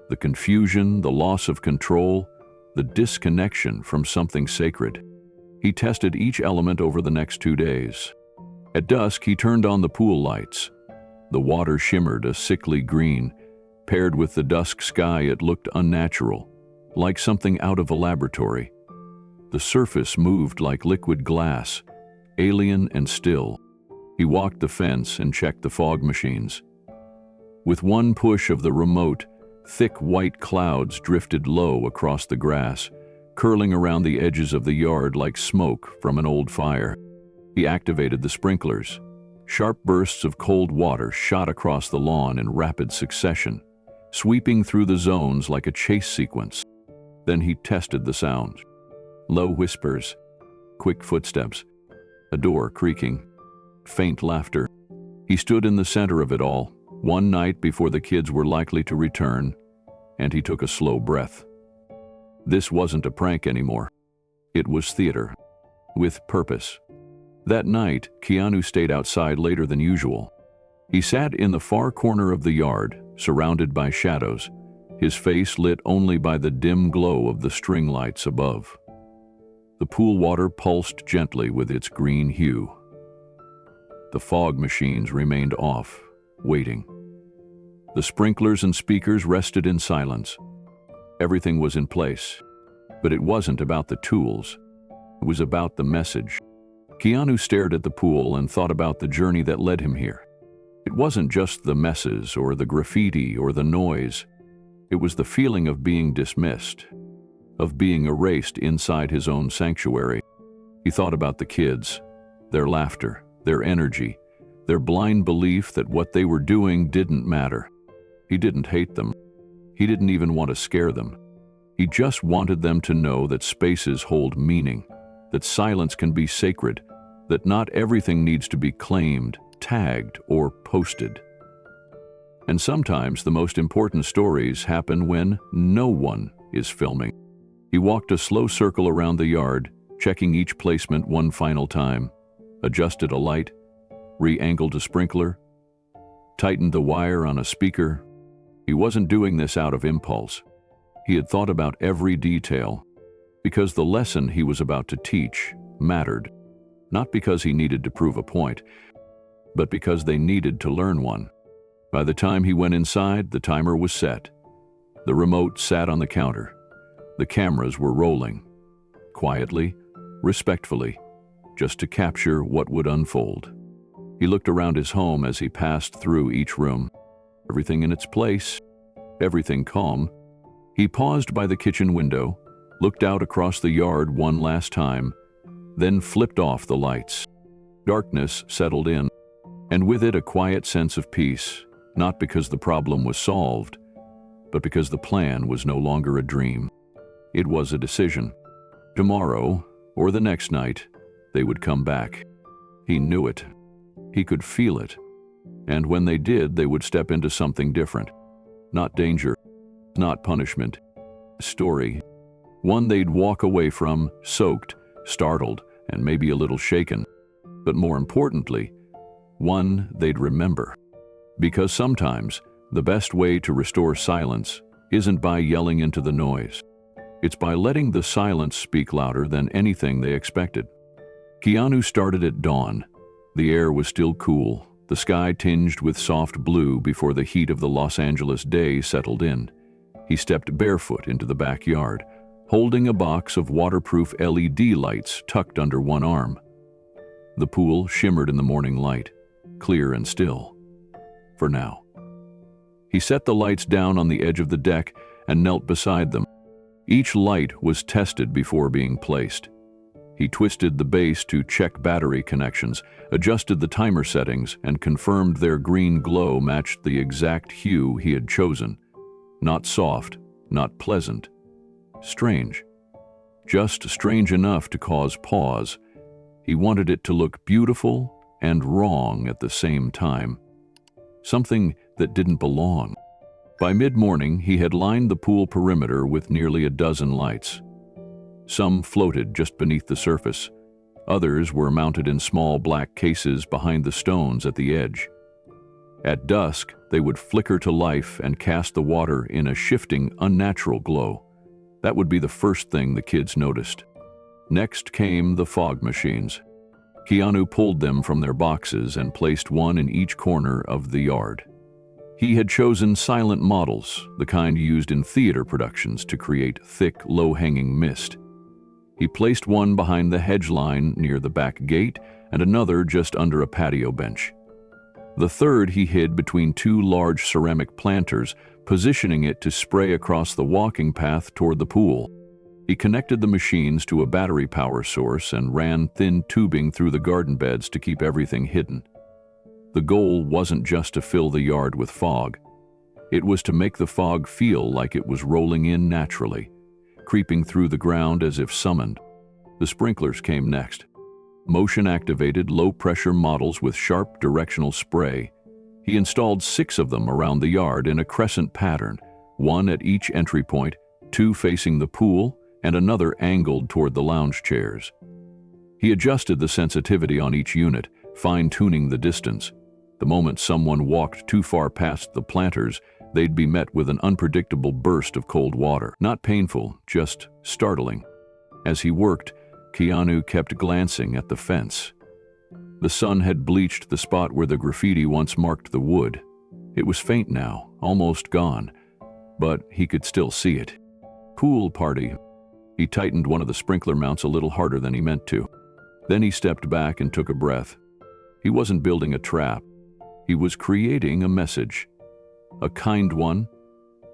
Speaker 1: The confusion, the loss of control, the disconnection from something sacred. He tested each element over the next 2 days. At dusk, he turned on the pool lights. The water shimmered a sickly green. Paired with the dusk sky, it looked unnatural, like something out of a laboratory. The surface moved like liquid glass, alien and still. He walked the fence and checked the fog machines. With one push of the remote, thick white clouds drifted low across the grass, curling around the edges of the yard like smoke from an old fire. He activated the sprinklers. Sharp bursts of cold water shot across the lawn in rapid succession, sweeping through the zones like a chase sequence. Then he tested the sounds. Low whispers, quick footsteps, a door creaking, faint laughter. He stood in the center of it all, one night before the kids were likely to return, and he took a slow breath. This wasn't a prank anymore. It was theater, with purpose. That night, Keanu stayed outside later than usual. He sat in the far corner of the yard, surrounded by shadows, his face lit only by the dim glow of the string lights above. The pool water pulsed gently with its green hue. The fog machines remained off, waiting. The sprinklers and speakers rested in silence. Everything was in place, but it wasn't about the tools. It was about the message. Keanu stared at the pool and thought about the journey that led him here. It wasn't just the messes or the graffiti or the noise. It was the feeling of being dismissed, of being erased inside his own sanctuary. He thought about the kids, their laughter, their energy, their blind belief that what they were doing didn't matter. He didn't hate them. He didn't even want to scare them. He just wanted them to know that spaces hold meaning, that silence can be sacred, that not everything needs to be claimed, tagged, or posted. And sometimes the most important stories happen when no one is filming. He walked a slow circle around the yard, checking each placement one final time, adjusted a light, re-angled a sprinkler, tightened the wire on a speaker. He wasn't doing this out of impulse. He had thought about every detail, because the lesson he was about to teach mattered, not because he needed to prove a point, but because they needed to learn one. By the time he went inside, the timer was set. The remote sat on the counter. The cameras were rolling, quietly, respectfully, just to capture what would unfold. He looked around his home as he passed through each room. Everything in its place, everything calm. He paused by the kitchen window, looked out across the yard one last time, then flipped off the lights. Darkness settled in, and with it a quiet sense of peace, not because the problem was solved, but because the plan was no longer a dream. It was a decision. Tomorrow, or the next night, they would come back. He knew it. He could feel it. And when they did, they would step into something different. Not danger, not punishment. A story. One they'd walk away from, soaked, startled, and maybe a little shaken. But more importantly, one they'd remember. Because sometimes, the best way to restore silence isn't by yelling into the noise. It's by letting the silence speak louder than anything they expected. Keanu started at dawn. The air was still cool, the sky tinged with soft blue before the heat of the Los Angeles day settled in. He stepped barefoot into the backyard, holding a box of waterproof LED lights tucked under one arm. The pool shimmered in the morning light, clear and still. For now. He set the lights down on the edge of the deck and knelt beside them. Each light was tested before being placed. He twisted the base to check battery connections, adjusted the timer settings, and confirmed their green glow matched the exact hue he had chosen. Not soft, not pleasant. Strange. Just strange enough to cause pause. He wanted it to look beautiful and wrong at the same time. Something that didn't belong. By mid-morning, he had lined the pool perimeter with nearly a dozen lights. Some floated just beneath the surface. Others were mounted in small black cases behind the stones at the edge. At dusk, they would flicker to life and cast the water in a shifting, unnatural glow. That would be the first thing the kids noticed. Next came the fog machines. Keanu pulled them from their boxes and placed one in each corner of the yard. He had chosen silent models, the kind used in theater productions to create thick, low-hanging mist. He placed one behind the hedge line near the back gate and another just under a patio bench. The third he hid between two large ceramic planters, positioning it to spray across the walking path toward the pool. He connected the machines to a battery power source and ran thin tubing through the garden beds to keep everything hidden. The goal wasn't just to fill the yard with fog. It was to make the fog feel like it was rolling in naturally, creeping through the ground as if summoned. The sprinklers came next. Motion-activated, low-pressure models with sharp directional spray. He installed 6 of them around the yard in a crescent pattern, one at each entry point, 2 facing the pool, and another angled toward the lounge chairs. He adjusted the sensitivity on each unit, fine-tuning the distance. The moment someone walked too far past the planters, they'd be met with an unpredictable burst of cold water. Not painful, just startling. As he worked, Keanu kept glancing at the fence. The sun had bleached the spot where the graffiti once marked the wood. It was faint now, almost gone, but he could still see it. Pool party. He tightened one of the sprinkler mounts a little harder than he meant to. Then he stepped back and took a breath. He wasn't building a trap. He was creating a message. A kind one,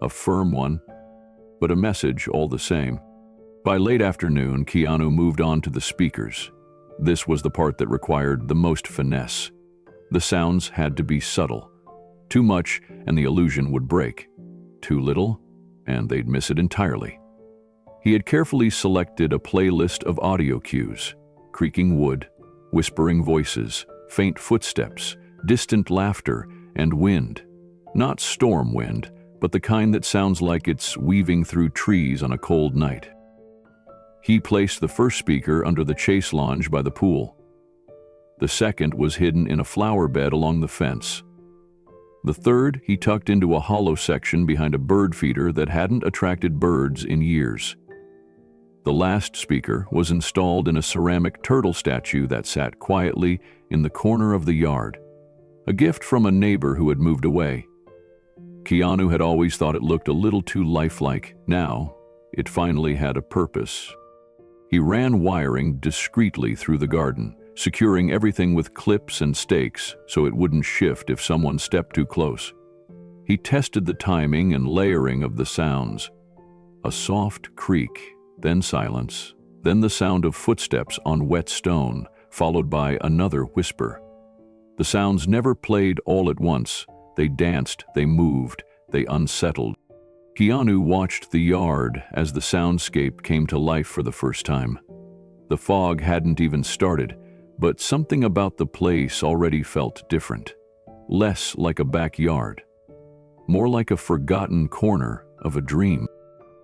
Speaker 1: a firm one, but a message all the same. By late afternoon, Keanu moved on to the speakers. This was the part that required the most finesse. The sounds had to be subtle. Too much, and the illusion would break. Too little, and they'd miss it entirely. He had carefully selected a playlist of audio cues: creaking wood, whispering voices, faint footsteps, distant laughter, and wind. Not storm wind, but the kind that sounds like it's weaving through trees on a cold night. He placed the first speaker under the chase lounge by the pool. The second was hidden in a flower bed along the fence. The third he tucked into a hollow section behind a bird feeder that hadn't attracted birds in years. The last speaker was installed in a ceramic turtle statue that sat quietly in the corner of the yard, a gift from a neighbor who had moved away. Keanu had always thought it looked a little too lifelike. Now, it finally had a purpose. He ran wiring discreetly through the garden, securing everything with clips and stakes so it wouldn't shift if someone stepped too close. He tested the timing and layering of the sounds. A soft creak, then silence, then the sound of footsteps on wet stone, followed by another whisper. The sounds never played all at once. They danced, they moved, they unsettled. Keanu watched the yard as the soundscape came to life for the first time. The fog hadn't even started, but something about the place already felt different. Less like a backyard. More like a forgotten corner of a dream.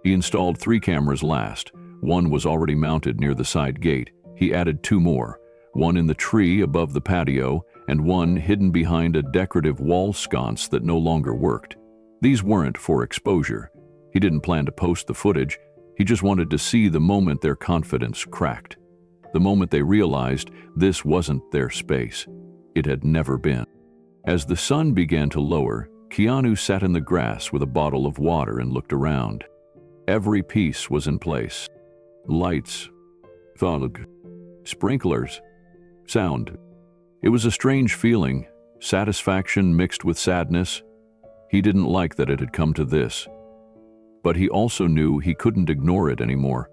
Speaker 1: He installed 3 cameras last. One was already mounted near the side gate. He added 2 more, one in the tree above the patio and one hidden behind a decorative wall sconce that no longer worked. These weren't for exposure. He didn't plan to post the footage. He just wanted to see the moment their confidence cracked. The moment they realized this wasn't their space. It had never been. As the sun began to lower, Keanu sat in the grass with a bottle of water and looked around. Every piece was in place. Lights, fog, sprinklers, sound. It was a strange feeling, satisfaction mixed with sadness. He didn't like that it had come to this. But he also knew he couldn't ignore it anymore.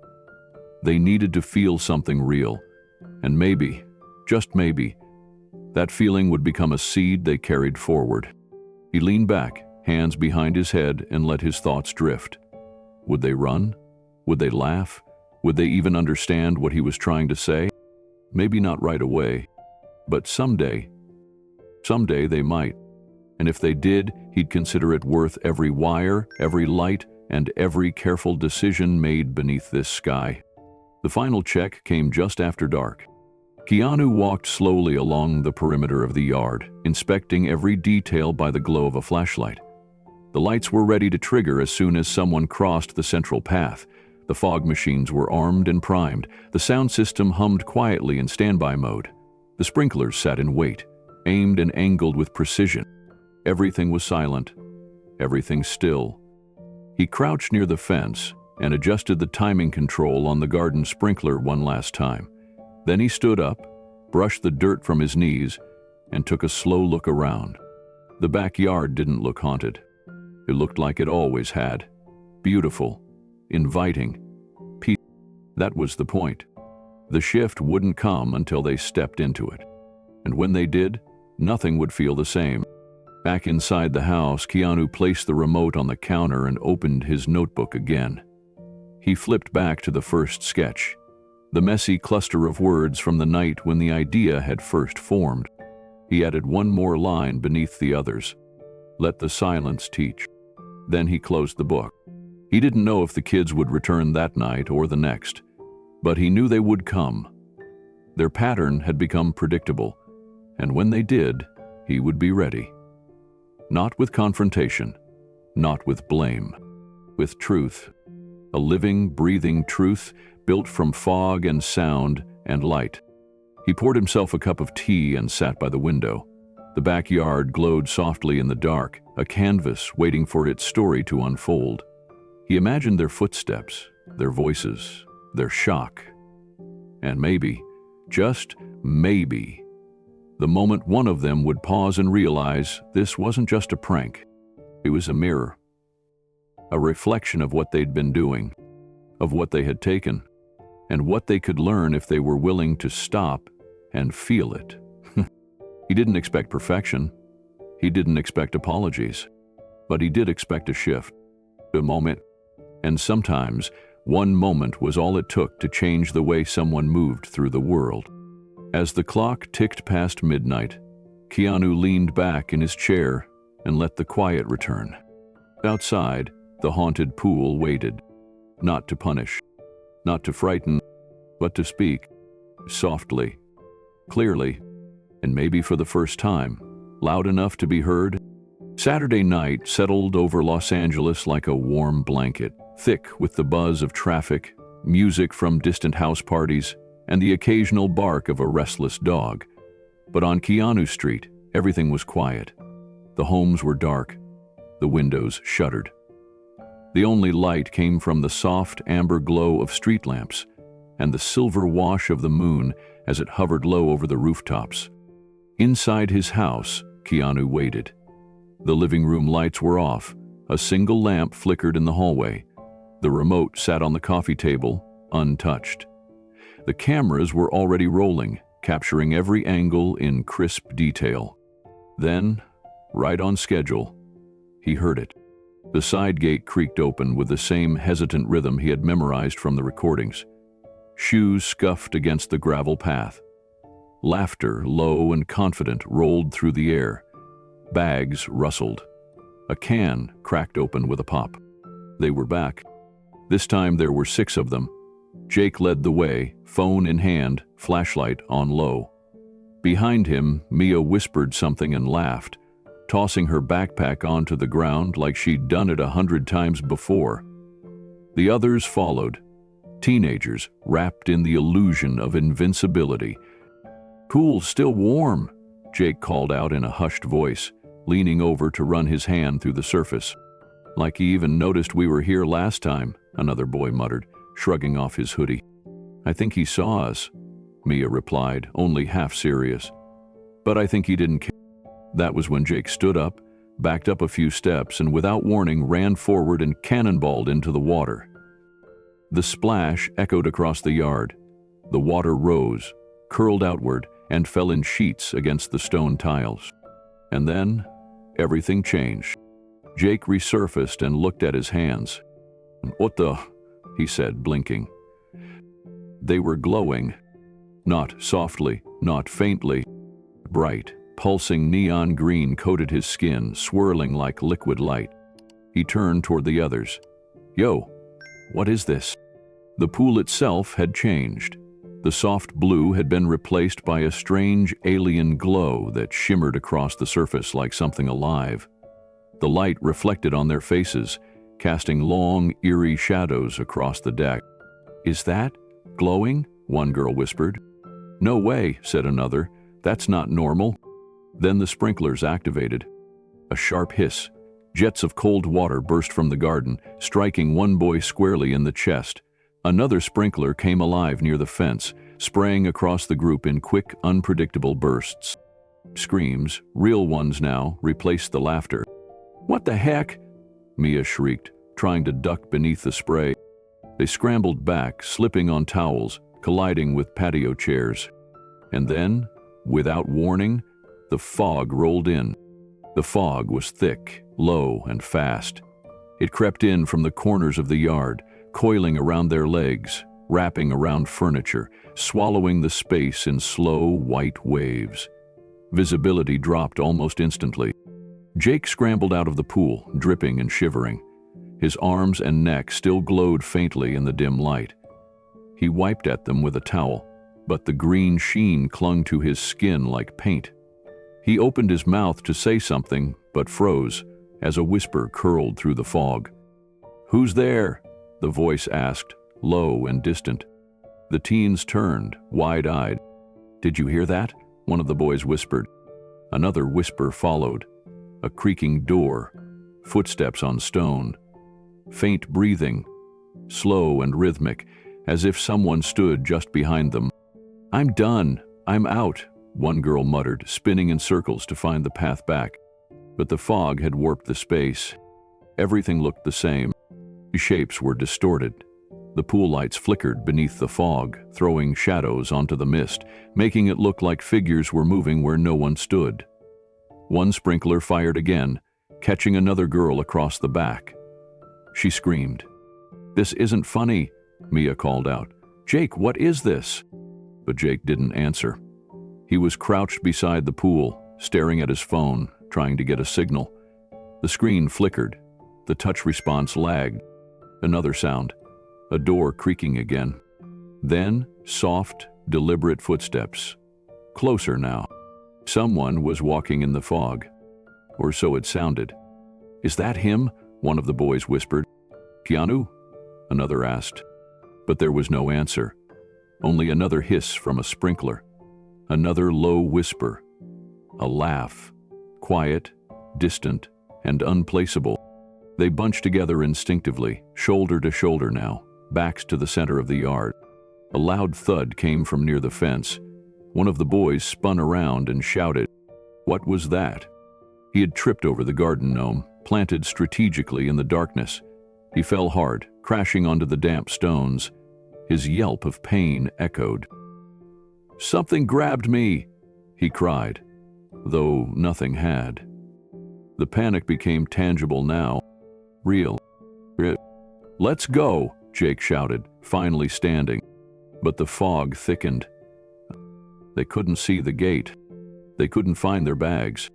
Speaker 1: They needed to feel something real. And maybe, just maybe, that feeling would become a seed they carried forward. He leaned back, hands behind his head, and let his thoughts drift. Would they run? Would they laugh? Would they even understand what he was trying to say? Maybe not right away, but someday they might. And if they did, he'd consider it worth every wire, every light, and every careful decision made beneath this sky. The final check came just after dark. Keanu walked slowly along the perimeter of the yard, inspecting every detail by the glow of a flashlight. The lights were ready to trigger as soon as someone crossed the central path. The fog machines were armed and primed. The sound system hummed quietly in standby mode. The sprinklers sat in wait, aimed and angled with precision. Everything was silent, everything still. He crouched near the fence and adjusted the timing control on the garden sprinkler one last time. Then he stood up, brushed the dirt from his knees, and took a slow look around. The backyard didn't look haunted. It looked like it always had. Beautiful, inviting, peaceful. That was the point. The shift wouldn't come until they stepped into it. And when they did, nothing would feel the same. Back inside the house, Keanu placed the remote on the counter and opened his notebook again. He flipped back to the first sketch, the messy cluster of words from the night when the idea had first formed. He added one more line beneath the others. Let the silence teach. Then he closed the book. He didn't know if the kids would return that night or the next, but he knew they would come. Their pattern had become predictable, and when they did, he would be ready. Not with confrontation, not with blame, with truth. A living, breathing truth built from fog and sound and light. He poured himself a cup of tea and sat by the window. The backyard glowed softly in the dark, a canvas waiting for its story to unfold. He imagined their footsteps, their voices, their shock. And maybe, just maybe, the moment one of them would pause and realize this wasn't just a prank. It was a mirror. A reflection of what they'd been doing, of what they had taken, and what they could learn if they were willing to stop and feel it. He didn't expect perfection. He didn't expect apologies. But he did expect a shift, a moment. And sometimes, one moment was all it took to change the way someone moved through the world. As the clock ticked past midnight, Keanu leaned back in his chair and let the quiet return. Outside, the haunted pool waited, not to punish, not to frighten, but to speak, softly, clearly, and maybe for the first time, loud enough to be heard. Saturday night settled over Los Angeles like a warm blanket, thick with the buzz of traffic, music from distant house parties, and the occasional bark of a restless dog. But on Keanu Street, everything was quiet. The homes were dark, the windows shuttered. The only light came from the soft amber glow of street lamps and the silver wash of the moon as it hovered low over the rooftops. Inside his house, Keanu waited. The living room lights were off. A single lamp flickered in the hallway. The remote sat on the coffee table, untouched. The cameras were already rolling, capturing every angle in crisp detail. Then, right on schedule, he heard it. The side gate creaked open with the same hesitant rhythm he had memorized from the recordings. Shoes scuffed against the gravel path. Laughter, low and confident, rolled through the air. Bags rustled. A can cracked open with a pop. They were back. This time there were 6 of them. Jake led the way, phone in hand, flashlight on low. Behind him, Mia whispered something and laughed, tossing her backpack onto the ground like she'd done it 100 times before. The others followed, teenagers wrapped in the illusion of invincibility. "Pool's still warm," Jake called out in a hushed voice, leaning over to run his hand through the surface. Like he even noticed we were here last time, another boy muttered, shrugging off his hoodie. I think he saw us, Mia replied, only half serious. But I think he didn't care. That was when Jake stood up, backed up a few steps, and without warning ran forward and cannonballed into the water. The splash echoed across the yard. The water rose, curled outward, and fell in sheets against the stone tiles. And then, everything changed. Jake resurfaced and looked at his hands. "What the?" he said, blinking. They were glowing. Not softly, not faintly. Bright, pulsing neon green coated his skin, swirling like liquid light. He turned toward the others. "Yo, what is this?" The pool itself had changed. The soft blue had been replaced by a strange alien glow that shimmered across the surface like something alive. The light reflected on their faces, casting long, eerie shadows across the deck. "Is that glowing?" one girl whispered. "No way," said another. "That's not normal." Then the sprinklers activated. A sharp hiss. Jets of cold water burst from the garden, striking one boy squarely in the chest. Another sprinkler came alive near the fence, spraying across the group in quick, unpredictable bursts. Screams, real ones now, replaced the laughter. "What the heck?" Mia shrieked, trying to duck beneath the spray. They scrambled back, slipping on towels, colliding with patio chairs. And then, without warning, the fog rolled in. The fog was thick, low, and fast. It crept in from the corners of the yard, coiling around their legs, wrapping around furniture, swallowing the space in slow, white waves. Visibility dropped almost instantly. Jake scrambled out of the pool, dripping and shivering. His arms and neck still glowed faintly in the dim light. He wiped at them with a towel, but the green sheen clung to his skin like paint. He opened his mouth to say something, but froze as a whisper curled through the fog. "Who's there?" the voice asked, low and distant. The teens turned, wide-eyed. "Did you hear that?" one of the boys whispered. Another whisper followed. A creaking door, footsteps on stone, faint breathing, slow and rhythmic, as if someone stood just behind them. "I'm done. I'm out," one girl muttered, spinning in circles to find the path back. But the fog had warped the space. Everything looked the same. The shapes were distorted. The pool lights flickered beneath the fog, throwing shadows onto the mist, making it look like figures were moving where no one stood. One sprinkler fired again, catching another girl across the back. She screamed. "This isn't funny," Mia called out. "Jake, what is this?" But Jake didn't answer. He was crouched beside the pool, staring at his phone, trying to get a signal. The screen flickered. The touch response lagged. Another sound. A door creaking again. Then, soft, deliberate footsteps. Closer now. Someone was walking in the fog. Or so it sounded. "Is that him?" one of the boys whispered. "Keanu?" another asked. But there was no answer. Only another hiss from a sprinkler. Another low whisper. A laugh. Quiet, distant, and unplaceable. They bunched together instinctively, shoulder to shoulder now, backs to the center of the yard. A loud thud came from near the fence. One of the boys spun around and shouted. What was that? He had tripped over the garden gnome, planted strategically in the darkness. He fell hard, crashing onto the damp stones. His yelp of pain echoed. "Something grabbed me," he cried, though nothing had. The panic became tangible now. Real. "Let's go," Jake shouted, finally standing. But the fog thickened. They couldn't see the gate. They couldn't find their bags.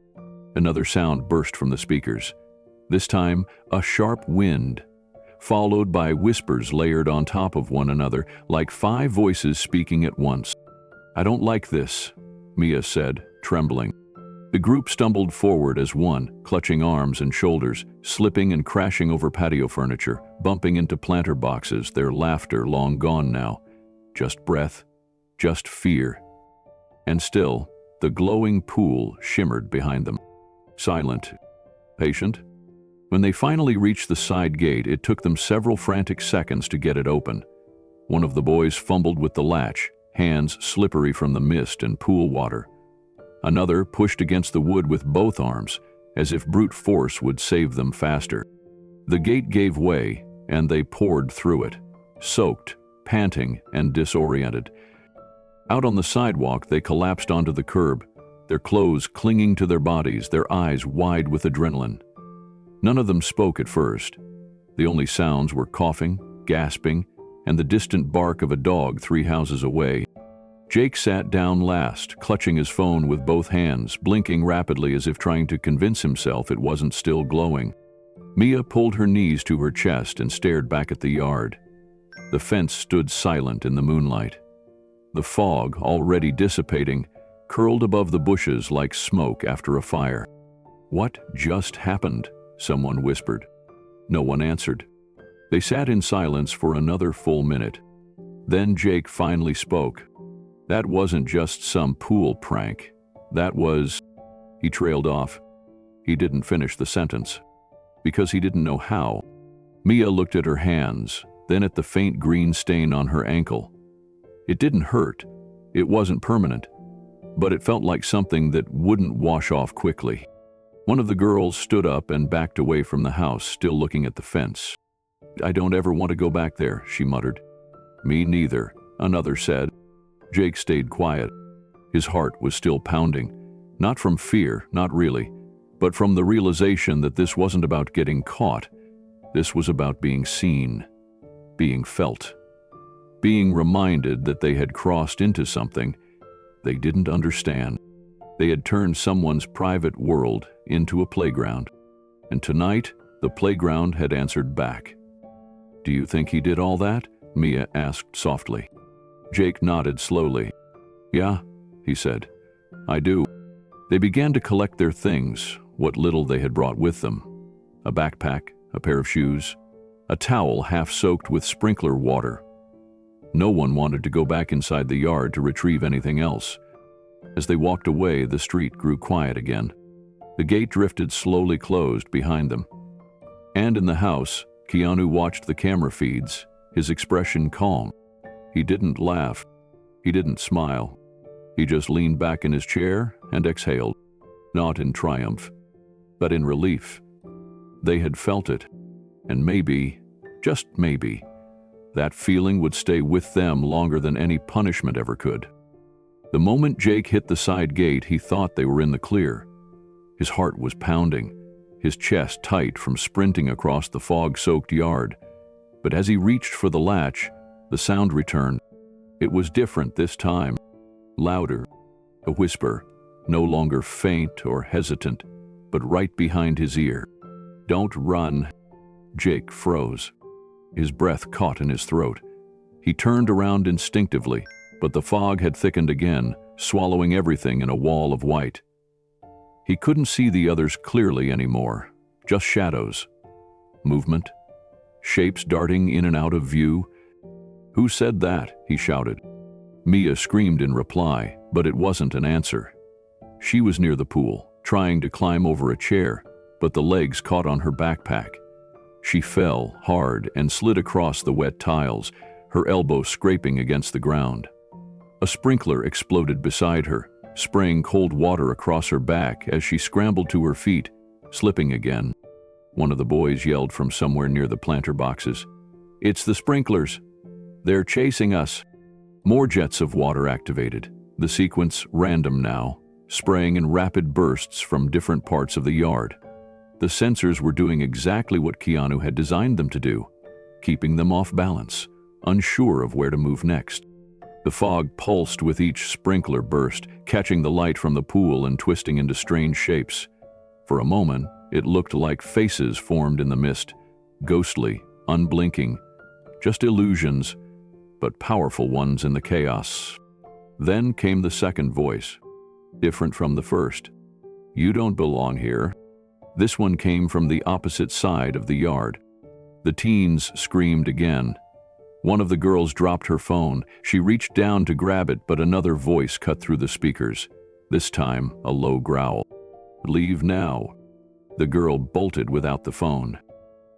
Speaker 1: Another sound burst from the speakers. This time, a sharp wind, followed by whispers layered on top of one another, like 5 voices speaking at once. "I don't like this," Mia said, trembling. The group stumbled forward as one, clutching arms and shoulders, slipping and crashing over patio furniture, bumping into planter boxes, their laughter long gone now. Just breath, just fear. And still, The glowing pool shimmered behind them. Silent, patient. When they finally reached the side gate, it took them several frantic seconds to get it open. One of the boys fumbled with the latch, hands slippery from the mist and pool water. Another pushed against the wood with both arms, as if brute force would save them faster. The gate gave way, and they poured through it, soaked, panting, and disoriented. Out on the sidewalk, they collapsed onto the curb, their clothes clinging to their bodies, their eyes wide with adrenaline. None of them spoke at first. The only sounds were coughing, gasping, and the distant bark of a dog 3 houses away. Jake sat down last, clutching his phone with both hands, blinking rapidly as if trying to convince himself it wasn't still glowing. Mia pulled her knees to her chest and stared back at the yard. The fence stood silent in the moonlight. The fog, already dissipating, curled above the bushes like smoke after a fire. "What just happened?" someone whispered. No one answered. They sat in silence for another full minute. Then Jake finally spoke. "That wasn't just some pool prank. That was..." He trailed off. He didn't finish the sentence, because he didn't know how. Mia looked at her hands, then at the faint green stain on her ankle. It didn't hurt. It wasn't permanent, but it felt like something that wouldn't wash off quickly. One of the girls stood up and backed away from the house, still looking at the fence. "I don't ever want to go back there," she muttered. "Me neither," another said. Jake stayed quiet. His heart was still pounding, not from fear, not really, but from the realization that this wasn't about getting caught. This was about being seen, being felt, being reminded that they had crossed into something they didn't understand. They had turned someone's private world into a playground, and tonight the playground had answered back. "Do you think he did all that?" Mia asked softly. Jake nodded slowly. "Yeah," he said, "I do." They began to collect their things, what little they had brought with them. A backpack, a pair of shoes, a towel half soaked with sprinkler water. No one wanted to go back inside the yard to retrieve anything else. As they walked away, the street grew quiet again. The gate drifted slowly closed behind them. And in the house, Keanu watched the camera feeds, his expression calm. He didn't laugh. He didn't smile. He just leaned back in his chair and exhaled, not in triumph, but in relief. They had felt it, and maybe, just maybe, that feeling would stay with them longer than any punishment ever could. The moment Jake hit the side gate, he thought they were in the clear. His heart was pounding, his chest tight from sprinting across the fog-soaked yard. But as he reached for the latch, the sound returned. It was different this time, louder, a whisper, no longer faint or hesitant, but right behind his ear. "Don't run." Jake froze. His breath caught in his throat. He turned around instinctively, but the fog had thickened again, swallowing everything in a wall of white. He couldn't see the others clearly anymore, just shadows. Movement. Shapes darting in and out of view. "Who said that?" he shouted. Mia screamed in reply, but it wasn't an answer. She was near the pool, trying to climb over a chair, but the legs caught on her backpack. She fell hard and slid across the wet tiles, her elbow scraping against the ground. A sprinkler exploded beside her, spraying cold water across her back as she scrambled to her feet, slipping again. One of the boys yelled from somewhere near the planter boxes. "It's the sprinklers! They're chasing us!" More jets of water activated, the sequence random now, spraying in rapid bursts from different parts of the yard. The sensors were doing exactly what Keanu had designed them to do, keeping them off balance, unsure of where to move next. The fog pulsed with each sprinkler burst, catching the light from the pool and twisting into strange shapes. For a moment, it looked like faces formed in the mist, ghostly, unblinking, just illusions, but powerful ones in the chaos. Then came the second voice, different from the first. "You don't belong here." This one came from the opposite side of the yard. The teens screamed again. One of the girls dropped her phone. She reached down to grab it, but another voice cut through the speakers. This time, a low growl. "Leave now." The girl bolted without the phone.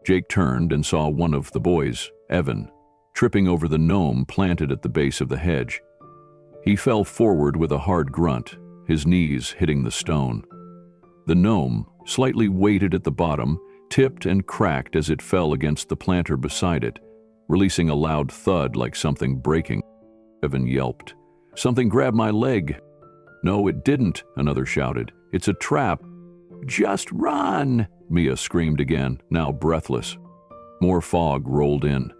Speaker 1: Jake turned and saw one of the boys, Evan, tripping over the gnome planted at the base of the hedge. He fell forward with a hard grunt, his knees hitting the stone. The gnome, slightly weighted at the bottom, tipped and cracked as it fell against the planter beside it, releasing a loud thud like something breaking. Evan yelped. "Something grabbed my leg." "No, it didn't," another shouted. "It's a trap." "Just run!" Mia screamed again, now breathless. More fog rolled in.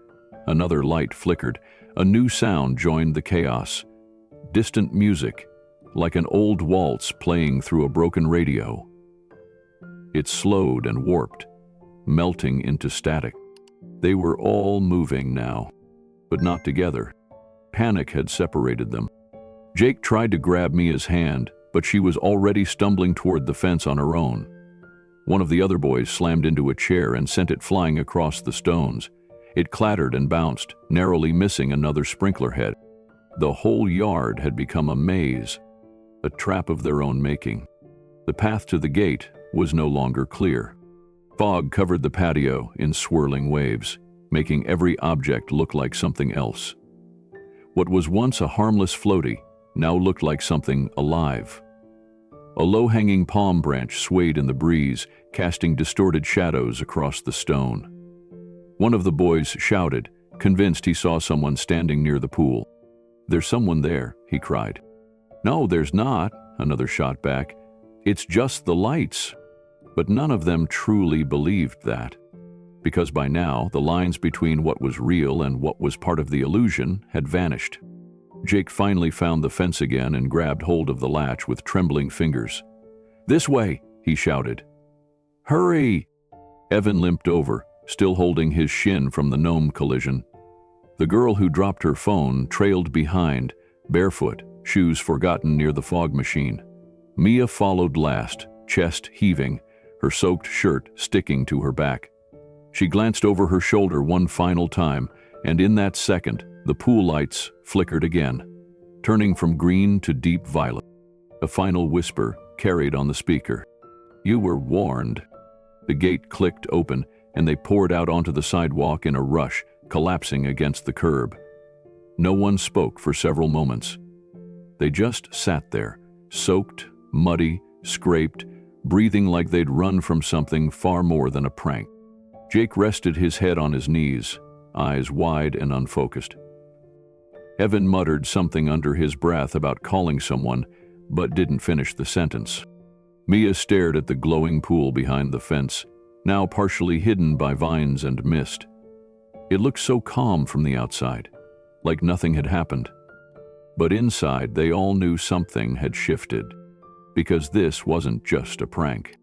Speaker 1: Another light flickered. A new sound joined the chaos. Distant music, like an old waltz playing through a broken radio. It slowed and warped, melting into static. They were all moving now, but not together. Panic had separated them. Jake tried to grab Mia's hand, but she was already stumbling toward the fence on her own. One of the other boys slammed into a chair and sent it flying across the stones. It clattered and bounced, narrowly missing another sprinkler head. The whole yard had become a maze, a trap of their own making. The path to the gate was no longer clear. Fog covered the patio in swirling waves, making every object look like something else. What was once a harmless floaty now looked like something alive. A low-hanging palm branch swayed in the breeze, casting distorted shadows across the stone. One of the boys shouted, convinced he saw someone standing near the pool. "There's someone there," he cried. "No, there's not," another shot back. "It's just the lights." But none of them truly believed that, because by now the lines between what was real and what was part of the illusion had vanished. Jake finally found the fence again and grabbed hold of the latch with trembling fingers. "This way," he shouted. "Hurry!" Evan limped over, still holding his shin from the gnome collision. The girl who dropped her phone trailed behind, barefoot, shoes forgotten near the fog machine. Mia followed last, chest heaving, her soaked shirt sticking to her back. She glanced over her shoulder one final time, and in that second, the pool lights flickered again, turning from green to deep violet. A final whisper carried on the speaker. "You were warned." The gate clicked open, and they poured out onto the sidewalk in a rush, collapsing against the curb. No one spoke for several moments. They just sat there, soaked, muddy, scraped, breathing like they'd run from something far more than a prank. Jake rested his head on his knees, eyes wide and unfocused. Evan muttered something under his breath about calling someone, but didn't finish the sentence. Mia stared at the glowing pool behind the fence, now partially hidden by vines and mist. It looked so calm from the outside, like nothing had happened. But inside, they all knew something had shifted, because this wasn't just a prank.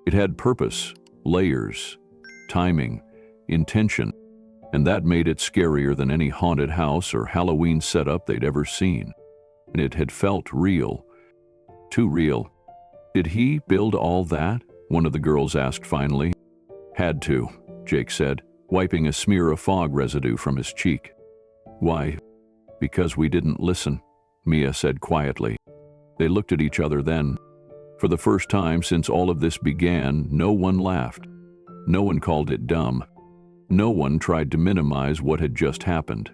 Speaker 1: It had purpose, layers, timing, intention, and that made it scarier than any haunted house or Halloween setup they'd ever seen. And it had felt real. Too real. "Did he build all that?" one of the girls asked finally. "Had to," Jake said, wiping a smear of fog residue from his cheek. "Why?" "Because we didn't listen," Mia said quietly. They looked at each other then. For the first time since all of this began, no one laughed. No one called it dumb. No one tried to minimize what had just happened.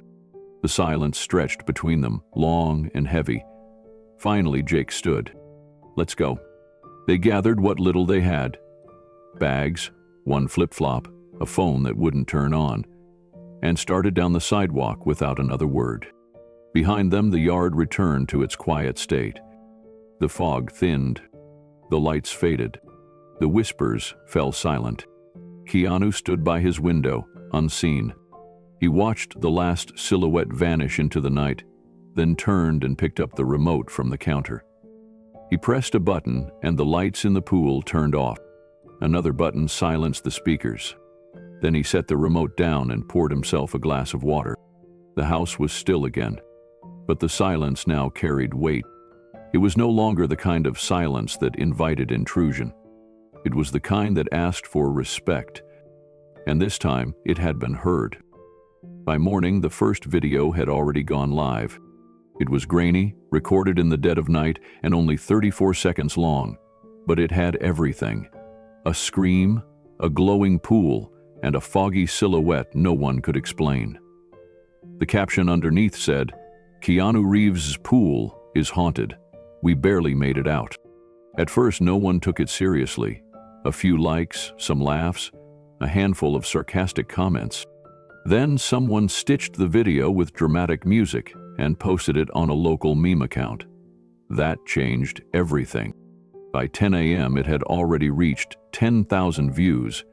Speaker 1: The silence stretched between them, long and heavy. Finally, Jake stood. "Let's go." They gathered what little they had. Bags, one flip-flop, a phone that wouldn't turn on, and started down the sidewalk without another word. Behind them, the yard returned to its quiet state. The fog thinned. The lights faded. The whispers fell silent. Keanu stood by his window, unseen. He watched the last silhouette vanish into the night, then turned and picked up the remote from the counter. He pressed a button, and the lights in the pool turned off. Another button silenced the speakers. Then he set the remote down and poured himself a glass of water. The house was still again, but the silence now carried weight. It was no longer the kind of silence that invited intrusion. It was the kind that asked for respect, and this time it had been heard. By morning, the first video had already gone live. It was grainy, recorded in the dead of night, and only 34 seconds long. But it had everything. A scream, a glowing pool, and a foggy silhouette no one could explain. The caption underneath said, "Keanu Reeves' pool is haunted. We barely made it out." At first, no one took it seriously. A few likes, some laughs, a handful of sarcastic comments. Then someone stitched the video with dramatic music and posted it on a local meme account. That changed everything. By 10 a.m., it had already reached 10,000 views.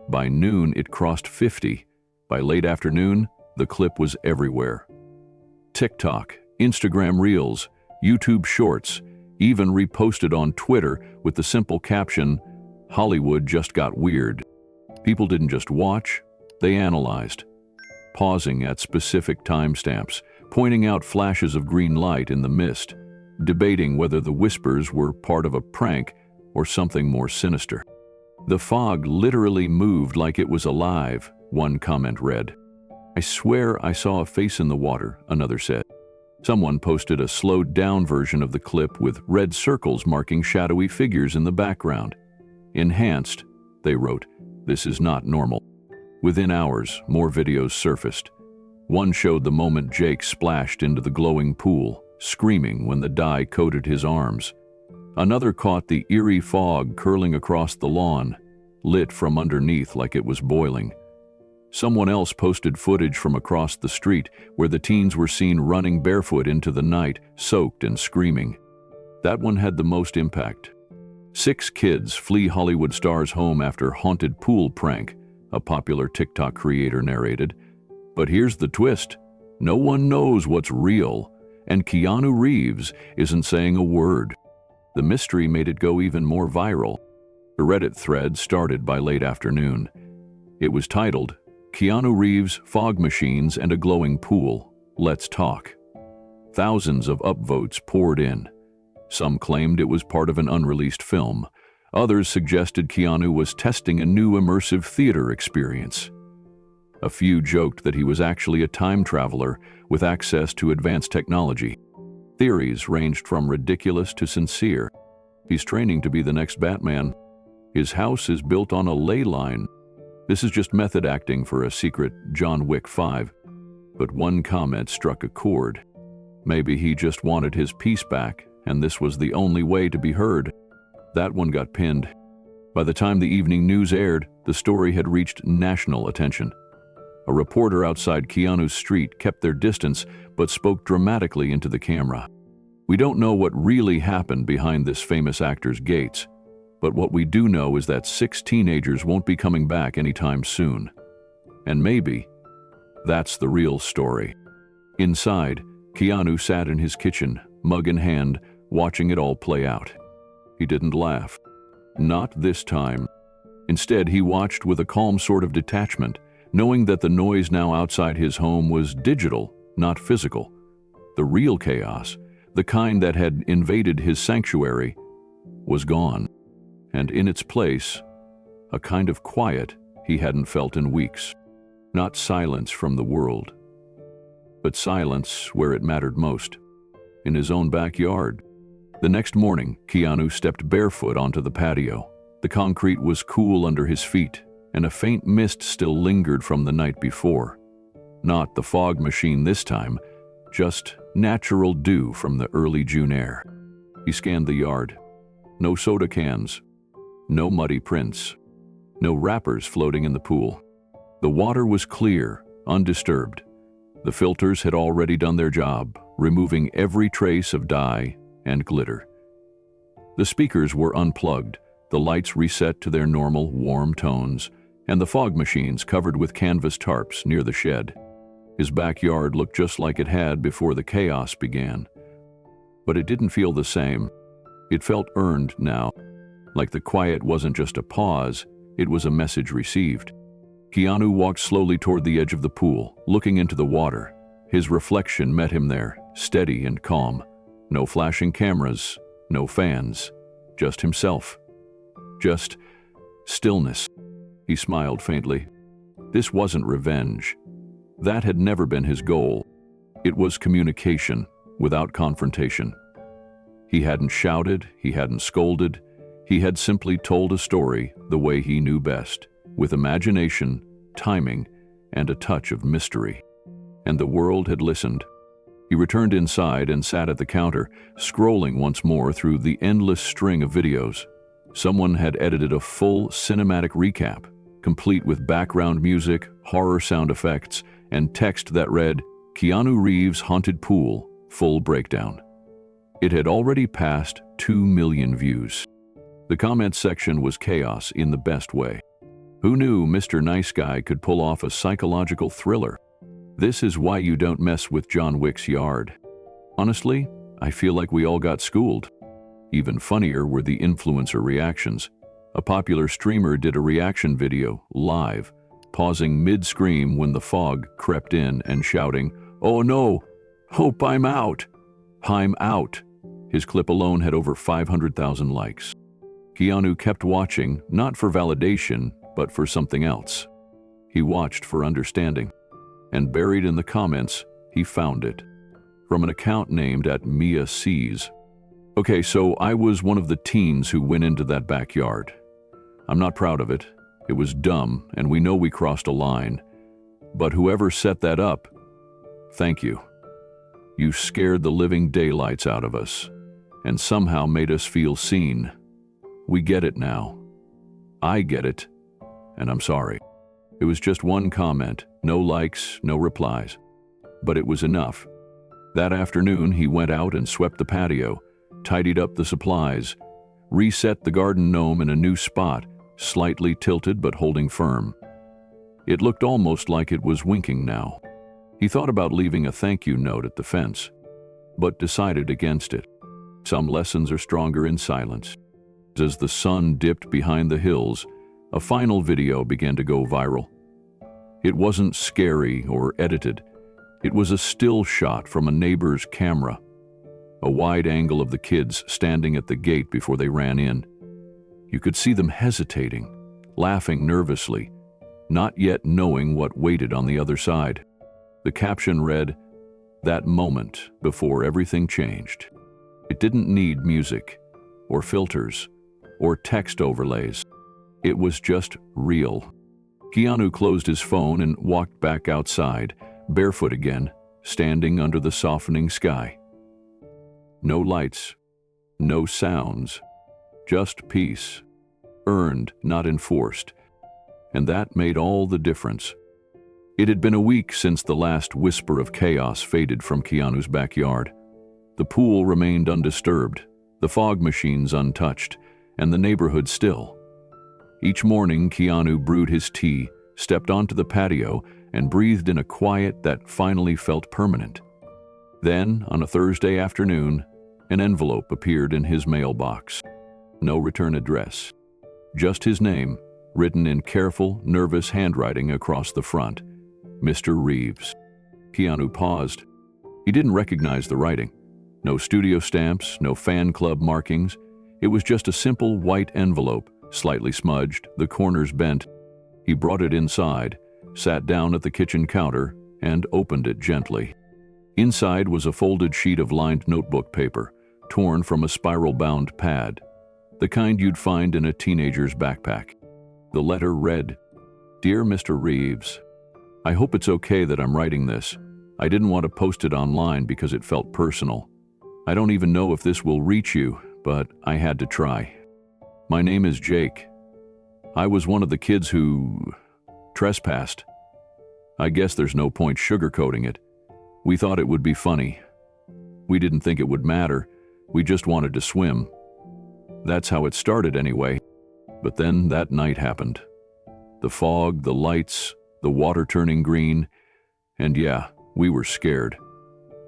Speaker 1: By noon, it crossed 50. By late afternoon, the clip was everywhere. TikTok, Instagram Reels, YouTube Shorts, even reposted on Twitter with the simple caption, "Hollywood just got weird." People didn't just watch, they analyzed, pausing at specific timestamps, pointing out flashes of green light in the mist, debating whether the whispers were part of a prank or something more sinister. "The fog literally moved like it was alive," one comment read. "I swear I saw a face in the water," another said. Someone posted a slowed-down version of the clip with red circles marking shadowy figures in the background. "Enhanced," they wrote, "this is not normal." Within hours, more videos surfaced. One showed the moment Jake splashed into the glowing pool, screaming when the dye coated his arms. Another caught the eerie fog curling across the lawn, lit from underneath like it was boiling. Someone else posted footage from across the street where the teens were seen running barefoot into the night, soaked and screaming. That one had the most impact. 6 kids flee Hollywood star's home after haunted pool prank, a popular TikTok creator narrated. But here's the twist. No one knows what's real, and Keanu Reeves isn't saying a word. The mystery made it go even more viral. The Reddit thread started by late afternoon. It was titled, "Keanu Reeves, Fog Machines, and a Glowing Pool. Let's Talk." Thousands of upvotes poured in. Some claimed it was part of an unreleased film. Others suggested Keanu was testing a new immersive theater experience. A few joked that he was actually a time traveler with access to advanced technology. Theories ranged from ridiculous to sincere. He's training to be the next Batman. His house is built on a ley line. This is just method acting for a secret John Wick 5. But one comment struck a chord. Maybe he just wanted his peace back, and this was the only way to be heard. That one got pinned. By the time the evening news aired, the story had reached national attention. A reporter outside Keanu's street kept their distance but spoke dramatically into the camera. "We don't know what really happened behind this famous actor's gates, but what we do know is that 6 teenagers won't be coming back anytime soon. And maybe that's the real story." Inside, Keanu sat in his kitchen, mug in hand, watching it all play out. He didn't laugh. Not this time. Instead, he watched with a calm sort of detachment, knowing that the noise now outside his home was digital, not physical. The real chaos, the kind that had invaded his sanctuary, was gone. And in its place, a kind of quiet he hadn't felt in weeks. Not silence from the world, but silence where it mattered most, in his own backyard. The next morning, Keanu stepped barefoot onto the patio. The concrete was cool under his feet, and a faint mist still lingered from the night before. Not the fog machine this time, just natural dew from the early June air. He scanned the yard. No soda cans, no muddy prints, no wrappers floating in the pool. The water was clear, undisturbed. The filters had already done their job, removing every trace of dye and glitter. The speakers were unplugged, the lights reset to their normal, warm tones, and the fog machines covered with canvas tarps near the shed. His backyard looked just like it had before the chaos began. But it didn't feel the same. It felt earned now, like the quiet wasn't just a pause, it was a message received. Keanu walked slowly toward the edge of the pool, looking into the water. His reflection met him there, steady and calm. No flashing cameras, no fans, just himself. Just stillness. He smiled faintly. This wasn't revenge. That had never been his goal. It was communication, without confrontation. He hadn't shouted, he hadn't scolded, he had simply told a story the way he knew best, with imagination, timing, and a touch of mystery. And the world had listened. He returned inside and sat at the counter, scrolling once more through the endless string of videos. Someone had edited a full cinematic recap, complete with background music, horror sound effects, and text that read, "Keanu Reeves haunted pool, full breakdown." It had already passed 2 million views. The comments section was chaos in the best way. Who knew Mr. Nice Guy could pull off a psychological thriller? This is why you don't mess with John Wick's yard. Honestly, I feel like we all got schooled. Even funnier were the influencer reactions. A popular streamer did a reaction video, live, pausing mid-scream when the fog crept in and shouting, "Oh no! Hope I'm out! I'm out!" His clip alone had over 500,000 likes. Keanu kept watching, not for validation, but for something else. He watched for understanding. And buried in the comments, he found it. From an account named @Mia Sees. "Okay, so I was one of the teens who went into that backyard. I'm not proud of it. It was dumb, and we know we crossed a line. But whoever set that up, thank you. You scared the living daylights out of us, and somehow made us feel seen. We get it now. I get it, and I'm sorry." It was just one comment, no likes, no replies. But it was enough. That afternoon, he went out and swept the patio, tidied up the supplies, reset the garden gnome in a new spot, slightly tilted but holding firm. It looked almost like it was winking now. He thought about leaving a thank you note at the fence, but decided against it. Some lessons are stronger in silence. As the sun dipped behind the hills, a final video began to go viral. It wasn't scary or edited. It was a still shot from a neighbor's camera, a wide angle of the kids standing at the gate before they ran in. You could see them hesitating, laughing nervously, not yet knowing what waited on the other side. The caption read, "That moment before everything changed." It didn't need music, or filters, or text overlays. It was just real. Keanu closed his phone and walked back outside, barefoot again, standing under the softening sky. No lights, no sounds, just peace, earned, not enforced. And that made all the difference. It had been a week since the last whisper of chaos faded from Keanu's backyard. The pool remained undisturbed, the fog machines untouched, and the neighborhood still. Each morning, Keanu brewed his tea, stepped onto the patio, and breathed in a quiet that finally felt permanent. Then, on a Thursday afternoon, an envelope appeared in his mailbox. No return address. Just his name, written in careful, nervous handwriting across the front. Mr. Reeves. Keanu paused. He didn't recognize the writing. No studio stamps, no fan club markings. It was just a simple white envelope, slightly smudged, the corners bent. He brought it inside, sat down at the kitchen counter, and opened it gently. Inside was a folded sheet of lined notebook paper, torn from a spiral-bound pad, the kind you'd find in a teenager's backpack. The letter read, "Dear Mr. Reeves, I hope it's okay that I'm writing this. I didn't want to post it online because it felt personal. I don't even know if this will reach you, but I had to try. My name is Jake. I was one of the kids who trespassed. I guess there's no point sugarcoating it. We thought it would be funny. We didn't think it would matter. We just wanted to swim. That's how it started anyway. But then that night happened. The fog, the lights, the water turning green, and yeah, we were scared.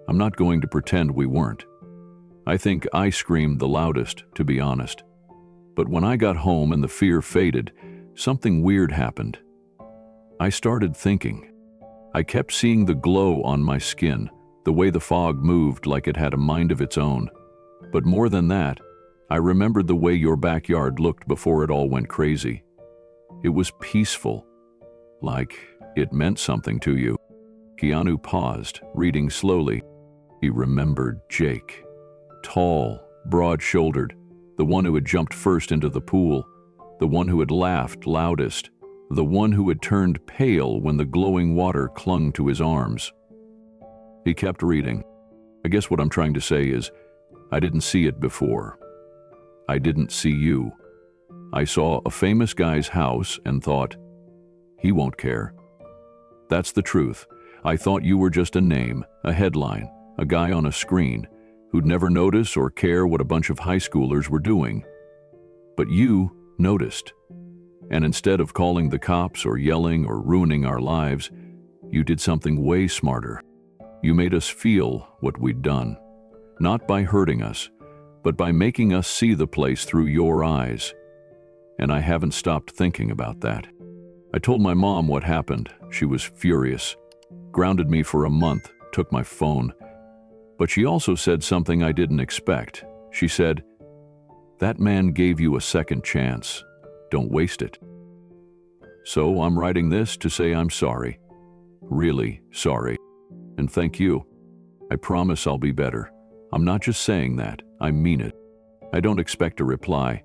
Speaker 1: I'm not going to pretend we weren't. I think I screamed the loudest, to be honest. But when I got home and the fear faded, something weird happened. I started thinking. I kept seeing the glow on my skin, the way the fog moved like it had a mind of its own. But more than that, I remembered the way your backyard looked before it all went crazy. It was peaceful, like it meant something to you." Keanu paused, reading slowly. He remembered Jake. Tall, broad-shouldered, the one who had jumped first into the pool, the one who had laughed loudest, the one who had turned pale when the glowing water clung to his arms. He kept reading. I guess what I'm trying to say is, I didn't see it before. I didn't see you. I saw a famous guy's house and thought, he won't care. That's the truth. I thought you were just a name, a headline, a guy on a screen who'd never notice or care what a bunch of high schoolers were doing. But you noticed. And instead of calling the cops or yelling or ruining our lives, you did something way smarter. You made us feel what we'd done, not by hurting us, but by making us see the place through your eyes. And I haven't stopped thinking about that. I told my mom what happened. She was furious, grounded me for a month, took my phone. But she also said something I didn't expect. She said, "That man gave you a second chance. Don't waste it." So I'm writing this to say I'm sorry. Really sorry. And thank you. I promise I'll be better. I'm not just saying that, I mean it. I don't expect a reply.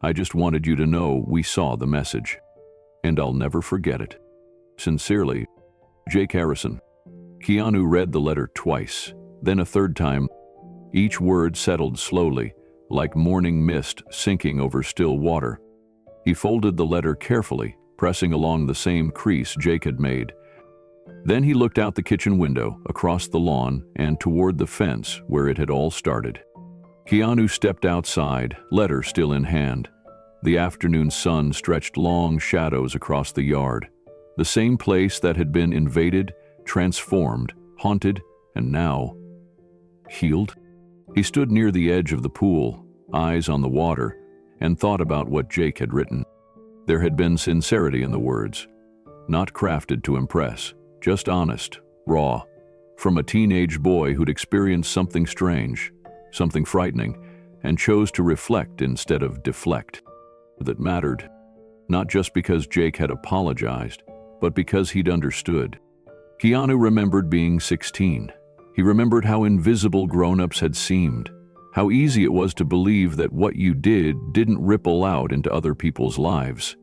Speaker 1: I just wanted you to know we saw the message. And I'll never forget it. Sincerely, Jake Harrison. Keanu read the letter twice, then a third time. Each word settled slowly, like morning mist sinking over still water. He folded the letter carefully, pressing along the same crease Jake had made. Then he looked out the kitchen window, across the lawn, and toward the fence where it had all started. Keanu stepped outside, letter still in hand. The afternoon sun stretched long shadows across the yard, the same place that had been invaded, transformed, haunted, and now healed. He stood near the edge of the pool, eyes on the water, and thought about what Jake had written. There had been sincerity in the words, not crafted to impress, just honest, raw, from a teenage boy who'd experienced something strange, something frightening, and chose to reflect instead of deflect. That mattered, not just because Jake had apologized, but because he'd understood. Keanu remembered being 16. He remembered how invisible grown-ups had seemed, how easy it was to believe that what you did didn't ripple out into other people's lives.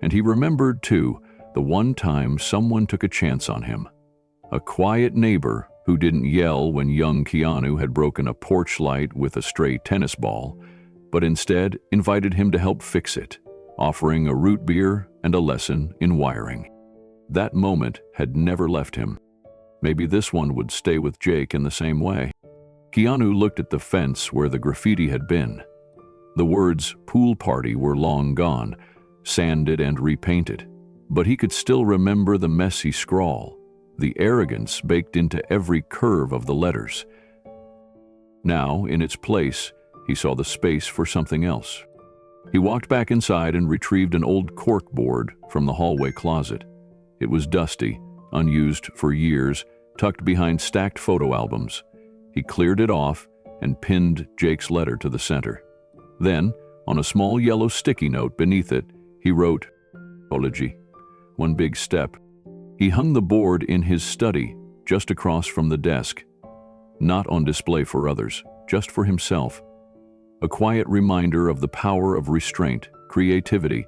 Speaker 1: And he remembered, too, the one time someone took a chance on him. A quiet neighbor who didn't yell when young Keanu had broken a porch light with a stray tennis ball, but instead invited him to help fix it, offering a root beer and a lesson in wiring. That moment had never left him. Maybe this one would stay with Jake in the same way. Keanu looked at the fence where the graffiti had been. The words "pool party" were long gone, sanded and repainted, but he could still remember the messy scrawl, the arrogance baked into every curve of the letters. Now, in its place, he saw the space for something else. He walked back inside and retrieved an old cork board from the hallway closet. It was dusty, unused for years, tucked behind stacked photo albums. He cleared it off and pinned Jake's letter to the center. Then, on a small yellow sticky note beneath it, he wrote, "Apology." One big step. He hung the board in his study, just across from the desk. Not on display for others, just for himself. A quiet reminder of the power of restraint, creativity,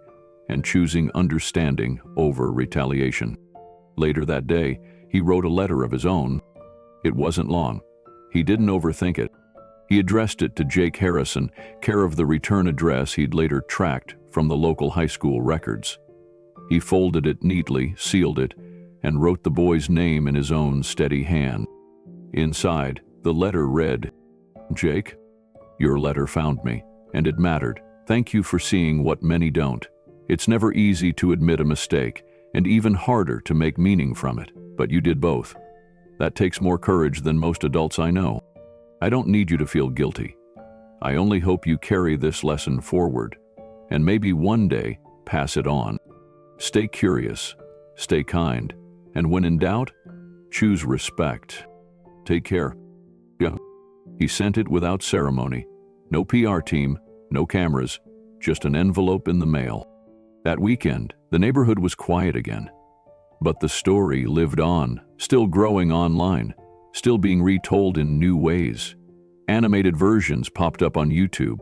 Speaker 1: and choosing understanding over retaliation. Later that day, he wrote a letter of his own. It wasn't long. He didn't overthink it. He addressed it to Jake Harrison, care of the return address he'd later tracked from the local high school records. He folded it neatly, sealed it, and wrote the boy's name in his own steady hand. Inside, the letter read, "Jake, your letter found me, and it mattered. Thank you for seeing what many don't. It's never easy to admit a mistake, and even harder to make meaning from it, but you did both. That takes more courage than most adults I know. I don't need you to feel guilty. I only hope you carry this lesson forward, and maybe one day pass it on. Stay curious, stay kind, and when in doubt, choose respect. Take care." Yeah. He sent it without ceremony. No PR team, no cameras, just an envelope in the mail. That weekend, the neighborhood was quiet again. But the story lived on, still growing online. still being retold in new ways. Animated versions popped up on YouTube.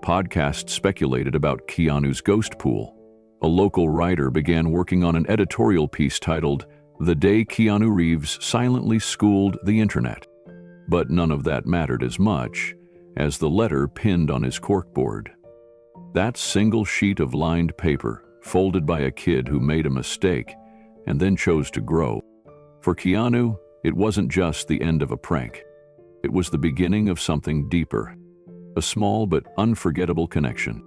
Speaker 1: Podcasts speculated about Keanu's ghost pool. A local writer began working on an editorial piece titled, "The Day Keanu Reeves Silently Schooled the Internet." But none of that mattered as much as the letter pinned on his corkboard. That single sheet of lined paper, folded by a kid who made a mistake and then chose to grow. For Keanu, it wasn't just the end of a prank. It was the beginning of something deeper. A small but unforgettable connection.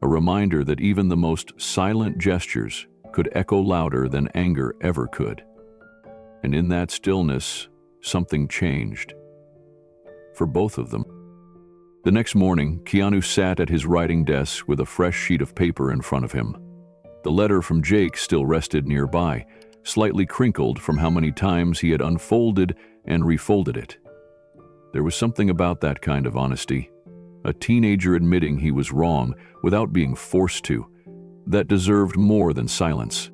Speaker 1: A reminder that even the most silent gestures could echo louder than anger ever could. And in that stillness, something changed. For both of them. The next morning, Keanu sat at his writing desk with a fresh sheet of paper in front of him. The letter from Jake still rested nearby, slightly crinkled from how many times he had unfolded and refolded it. There was something about that kind of honesty, a teenager admitting he was wrong without being forced to, that deserved more than silence.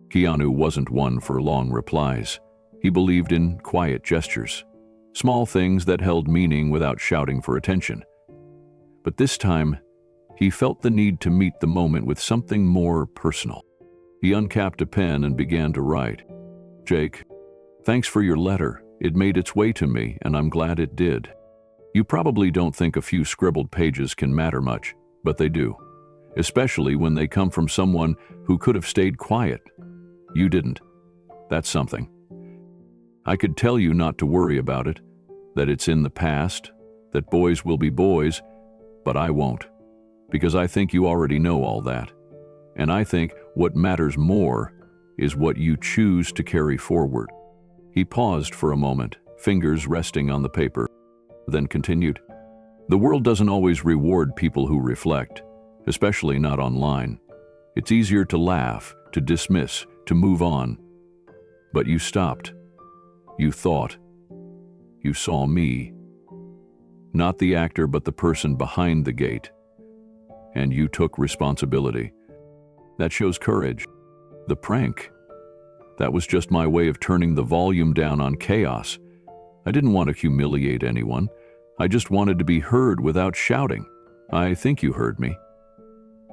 Speaker 1: Keanu wasn't one for long replies. He believed in quiet gestures, small things that held meaning without shouting for attention. But this time, he felt the need to meet the moment with something more personal. He uncapped a pen and began to write. "Jake, thanks for your letter. It made its way to me, and I'm glad it did. You probably don't think a few scribbled pages can matter much, but they do, especially when they come from someone who could have stayed quiet. You didn't. That's something. I could tell you not to worry about it, that it's in the past, that boys will be boys, but I won't, because I think you already know all that. And I think what matters more is what you choose to carry forward." He paused for a moment, fingers resting on the paper, then continued. "The world doesn't always reward people who reflect, especially not online. It's easier to laugh, to dismiss, to move on. But you stopped. You thought. You saw me. Not the actor, but the person behind the gate. And you took responsibility. That shows courage. The prank. That was just my way of turning the volume down on chaos. I didn't want to humiliate anyone. I just wanted to be heard without shouting. I think you heard me.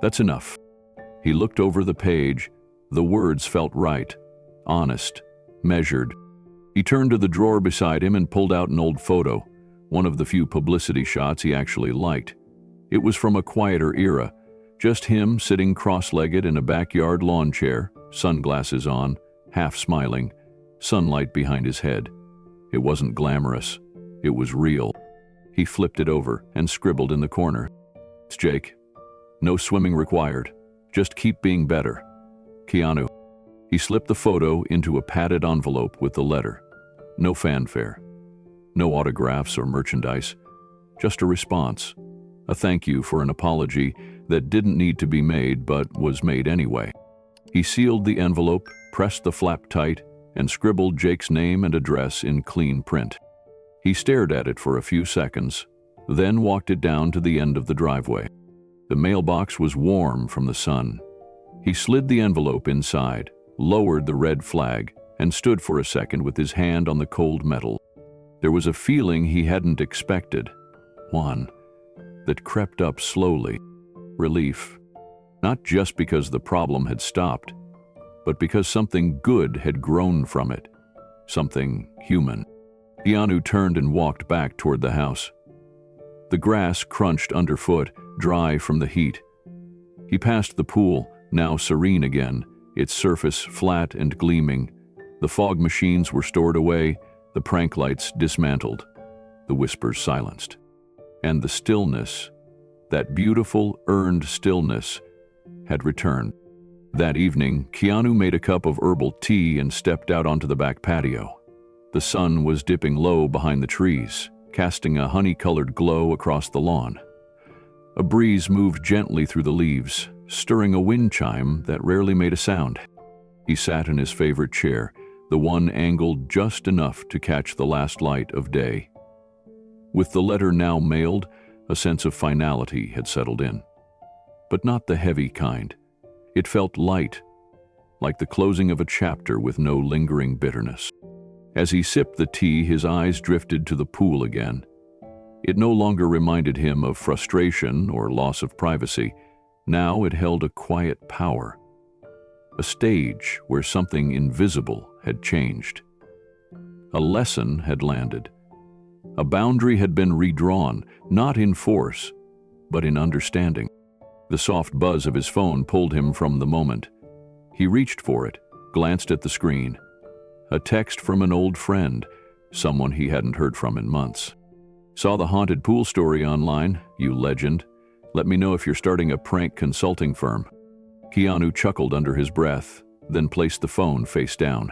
Speaker 1: That's enough." He looked over the page. The words felt right, honest, measured. He turned to the drawer beside him and pulled out an old photo, one of the few publicity shots he actually liked. It was from a quieter era, just him sitting cross-legged in a backyard lawn chair, sunglasses on, half smiling, sunlight behind his head. It wasn't glamorous. It was real. He flipped it over and scribbled in the corner. "It's Jake. No swimming required. Just keep being better. Keanu." He slipped the photo into a padded envelope with the letter. No fanfare. No autographs or merchandise. Just a response. A thank you for an apology that didn't need to be made but was made anyway. He sealed the envelope, pressed the flap tight, and scribbled Jake's name and address in clean print. He stared at it for a few seconds, then walked it down to the end of the driveway. The mailbox was warm from the sun. He slid the envelope inside, lowered the red flag, and stood for a second with his hand on the cold metal. There was a feeling he hadn't expected. One that crept up slowly. Relief. Not just because the problem had stopped, but because something good had grown from it. Something human. Keanu turned and walked back toward the house. The grass crunched underfoot, dry from the heat. He passed the pool, now serene again, its surface flat and gleaming. The fog machines were stored away, the prank lights dismantled, the whispers silenced. And the stillness, that beautiful, earned stillness, had returned. That evening, Keanu made a cup of herbal tea and stepped out onto the back patio. The sun was dipping low behind the trees, casting a honey-colored glow across the lawn. A breeze moved gently through the leaves, stirring a wind chime that rarely made a sound. He sat in his favorite chair, the one angled just enough to catch the last light of day. With the letter now mailed, a sense of finality had settled in. But not the heavy kind. It felt light, like the closing of a chapter with no lingering bitterness. As he sipped the tea, his eyes drifted to the pool again. It no longer reminded him of frustration or loss of privacy. Now it held a quiet power. A stage where something invisible had changed. A lesson had landed. A boundary had been redrawn, not in force, but in understanding. The soft buzz of his phone pulled him from the moment. He reached for it, glanced at the screen. A text from an old friend, someone he hadn't heard from in months. Saw the haunted pool story online, you legend. Let me know if you're starting a prank consulting firm. Keanu chuckled under his breath, then placed the phone face down.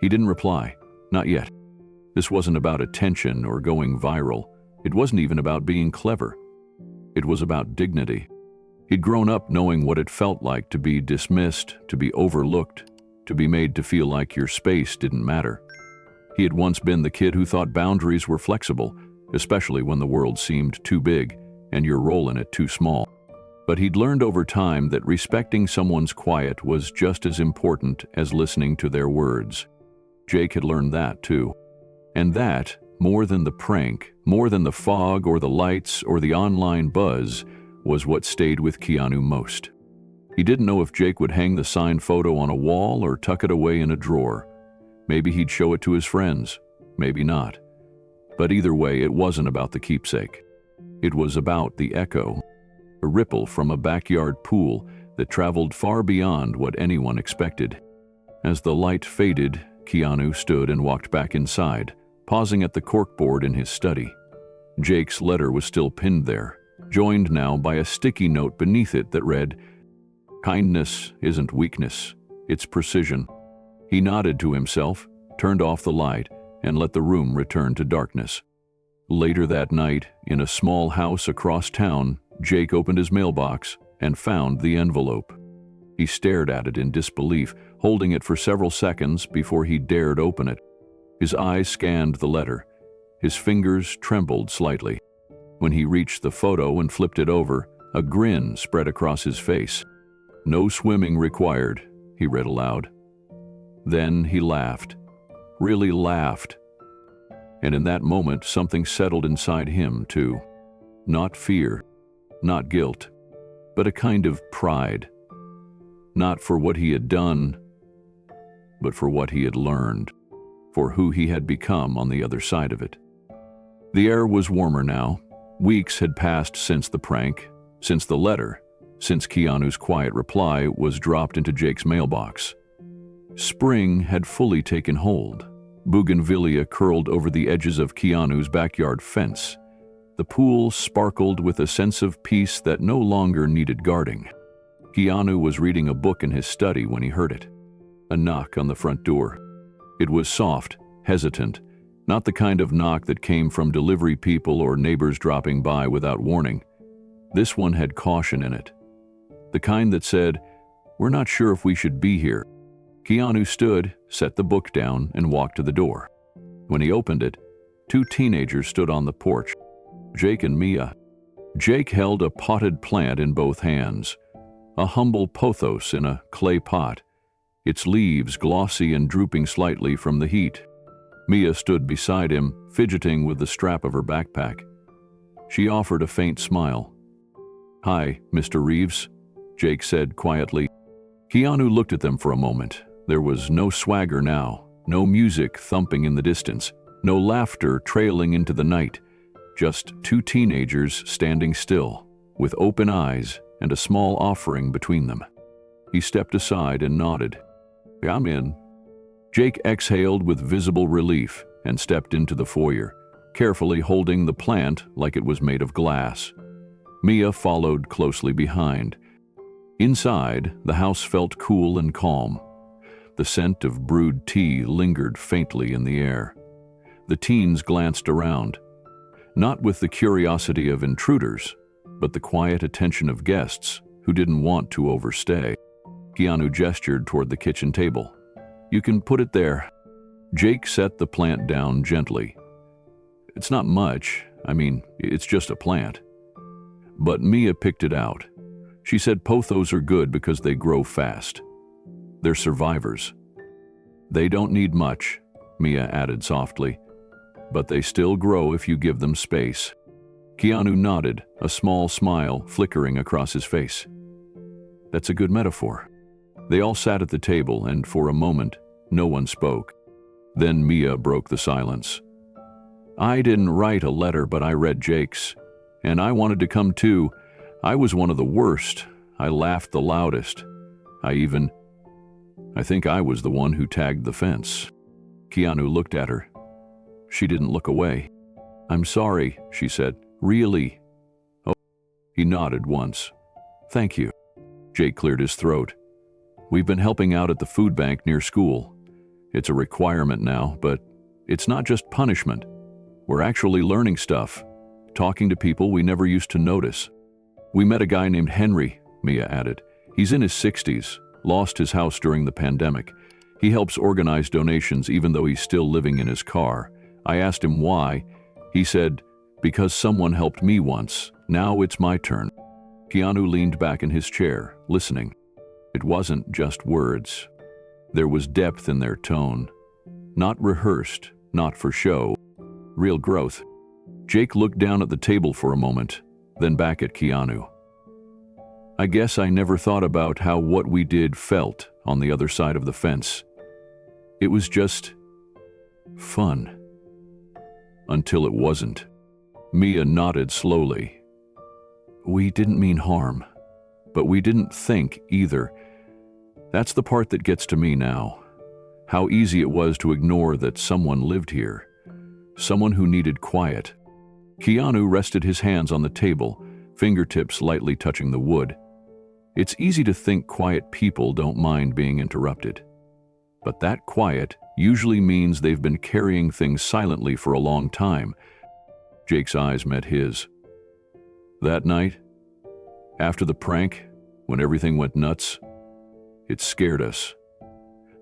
Speaker 1: He didn't reply, not yet. This wasn't about attention or going viral. It wasn't even about being clever. It was about dignity. He'd grown up knowing what it felt like to be dismissed, to be overlooked, to be made to feel like your space didn't matter. He had once been the kid who thought boundaries were flexible, especially when the world seemed too big and your role in it too small. But he'd learned over time that respecting someone's quiet was just as important as listening to their words. Jake had learned that too. And that, more than the prank, more than the fog or the lights or the online buzz, was what stayed with Keanu most. He didn't know if Jake would hang the signed photo on a wall or tuck it away in a drawer. Maybe he'd show it to his friends, maybe not. But either way, it wasn't about the keepsake. It was about the echo, a ripple from a backyard pool that traveled far beyond what anyone expected. As the light faded, Keanu stood and walked back inside, pausing at the corkboard in his study. Jake's letter was still pinned there, joined now by a sticky note beneath it that read, "Kindness isn't weakness, it's precision." He nodded to himself, turned off the light, and let the room return to darkness. Later that night, in a small house across town, Jake opened his mailbox and found the envelope. He stared at it in disbelief, holding it for several seconds before he dared open it. His eyes scanned the letter. His fingers trembled slightly. When he reached the photo and flipped it over, a grin spread across his face. "No swimming required," he read aloud. Then he laughed. Really laughed. And in that moment, something settled inside him, too. Not fear, not guilt, but a kind of pride. Not for what he had done, but for what he had learned, for who he had become on the other side of it. The air was warmer now. Weeks had passed since the prank, since the letter, since Keanu's quiet reply was dropped into Jake's mailbox. Spring had fully taken hold. Bougainvillea curled over the edges of Keanu's backyard fence. The pool sparkled with a sense of peace that no longer needed guarding. Keanu was reading a book in his study when he heard it. A knock on the front door. It was soft, hesitant, not the kind of knock that came from delivery people or neighbors dropping by without warning. This one had caution in it. The kind that said, "We're not sure if we should be here." Keanu stood, set the book down, and walked to the door. When he opened it, two teenagers stood on the porch, Jake and Mia. Jake held a potted plant in both hands, a humble pothos in a clay pot, its leaves glossy and drooping slightly from the heat. Mia stood beside him, fidgeting with the strap of her backpack. She offered a faint smile. "Hi, Mr. Reeves," Jake said quietly. Keanu looked at them for a moment. There was no swagger now, no music thumping in the distance, no laughter trailing into the night, just two teenagers standing still, with open eyes and a small offering between them. He stepped aside and nodded. "I'm in." Jake exhaled with visible relief and stepped into the foyer, carefully holding the plant like it was made of glass. Mia followed closely behind. Inside, the house felt cool and calm. The scent of brewed tea lingered faintly in the air. The teens glanced around, not with the curiosity of intruders, but the quiet attention of guests who didn't want to overstay. Keanu gestured toward the kitchen table. "You can put it there." Jake set the plant down gently. "It's not much. It's just a plant." But Mia picked it out. She said pothos are good because they grow fast. They're survivors. "They don't need much," Mia added softly. But they still grow if you give them space. Keanu nodded, a small smile flickering across his face. That's a good metaphor. They all sat at the table, and for a moment, no one spoke. Then Mia broke the silence. I didn't write a letter, but I read Jake's. And I wanted to come too. I was one of the worst. I laughed the loudest. I think I was the one who tagged the fence. Keanu looked at her. She didn't look away. I'm sorry, she said. Really? Oh, he nodded once. Thank you. Jake cleared his throat. We've been helping out at the food bank near school. It's a requirement now, but it's not just punishment. We're actually learning stuff, talking to people we never used to notice. We met a guy named Henry, Mia added. He's in his 60s, lost his house during the pandemic. He helps organize donations even though he's still living in his car. I asked him why. He said, because someone helped me once. Now it's my turn. Keanu leaned back in his chair, listening. It wasn't just words. There was depth in their tone. Not rehearsed, not for show. Real growth. Jake looked down at the table for a moment, then back at Keanu. I guess I never thought about how what we did felt on the other side of the fence. It was just fun. Until it wasn't. Mia nodded slowly. We didn't mean harm, but we didn't think either. That's the part that gets to me now. How easy it was to ignore that someone lived here. Someone who needed quiet. Keanu rested his hands on the table, fingertips lightly touching the wood. It's easy to think quiet people don't mind being interrupted. But that quiet usually means they've been carrying things silently for a long time. Jake's eyes met his. That night, after the prank, when everything went nuts, it scared us.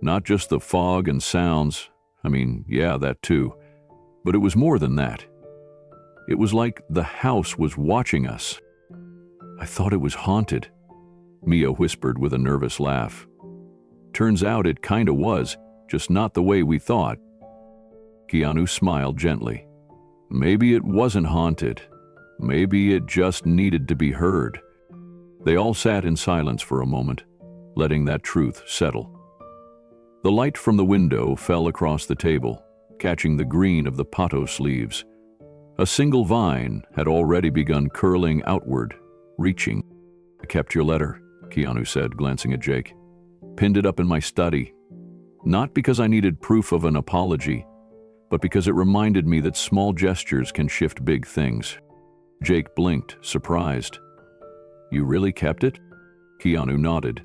Speaker 1: Not just the fog and sounds, yeah, that too, but it was more than that. It was like the house was watching us. I thought it was haunted, Mia whispered with a nervous laugh. Turns out it kinda was, just not the way we thought. Keanu smiled gently. Maybe it wasn't haunted. Maybe it just needed to be heard. They all sat in silence for a moment, letting that truth settle. The light from the window fell across the table, catching the green of the pothos leaves. A single vine had already begun curling outward, reaching. I kept your letter, Keanu said, glancing at Jake. Pinned it up in my study. Not because I needed proof of an apology, but because it reminded me that small gestures can shift big things. Jake blinked, surprised. You really kept it? Keanu nodded.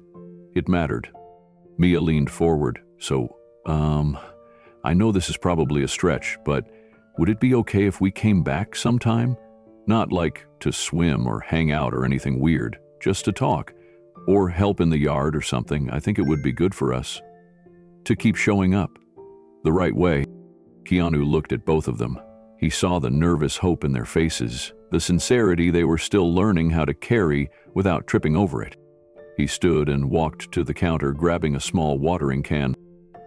Speaker 1: It mattered. Mia leaned forward. So, I know this is probably a stretch, but would it be okay if we came back sometime? Not like to swim or hang out or anything weird, just to talk. Or help in the yard or something. I think it would be good for us. To keep showing up. The right way. Keanu looked at both of them. He saw the nervous hope in their faces, the sincerity they were still learning how to carry without tripping over it. He stood and walked to the counter, grabbing a small watering can.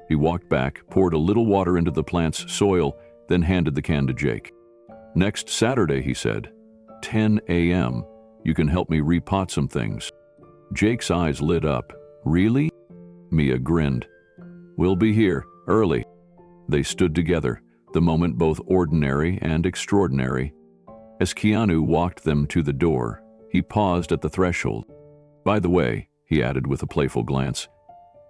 Speaker 1: He walked back, poured a little water into the plant's soil, then handed the can to Jake. Next Saturday, he said, 10 a.m., you can help me repot some things. Jake's eyes lit up. Really? Mia grinned. We'll be here, early. They stood together, the moment both ordinary and extraordinary. As Keanu walked them to the door, he paused at the threshold. By the way, he added with a playful glance,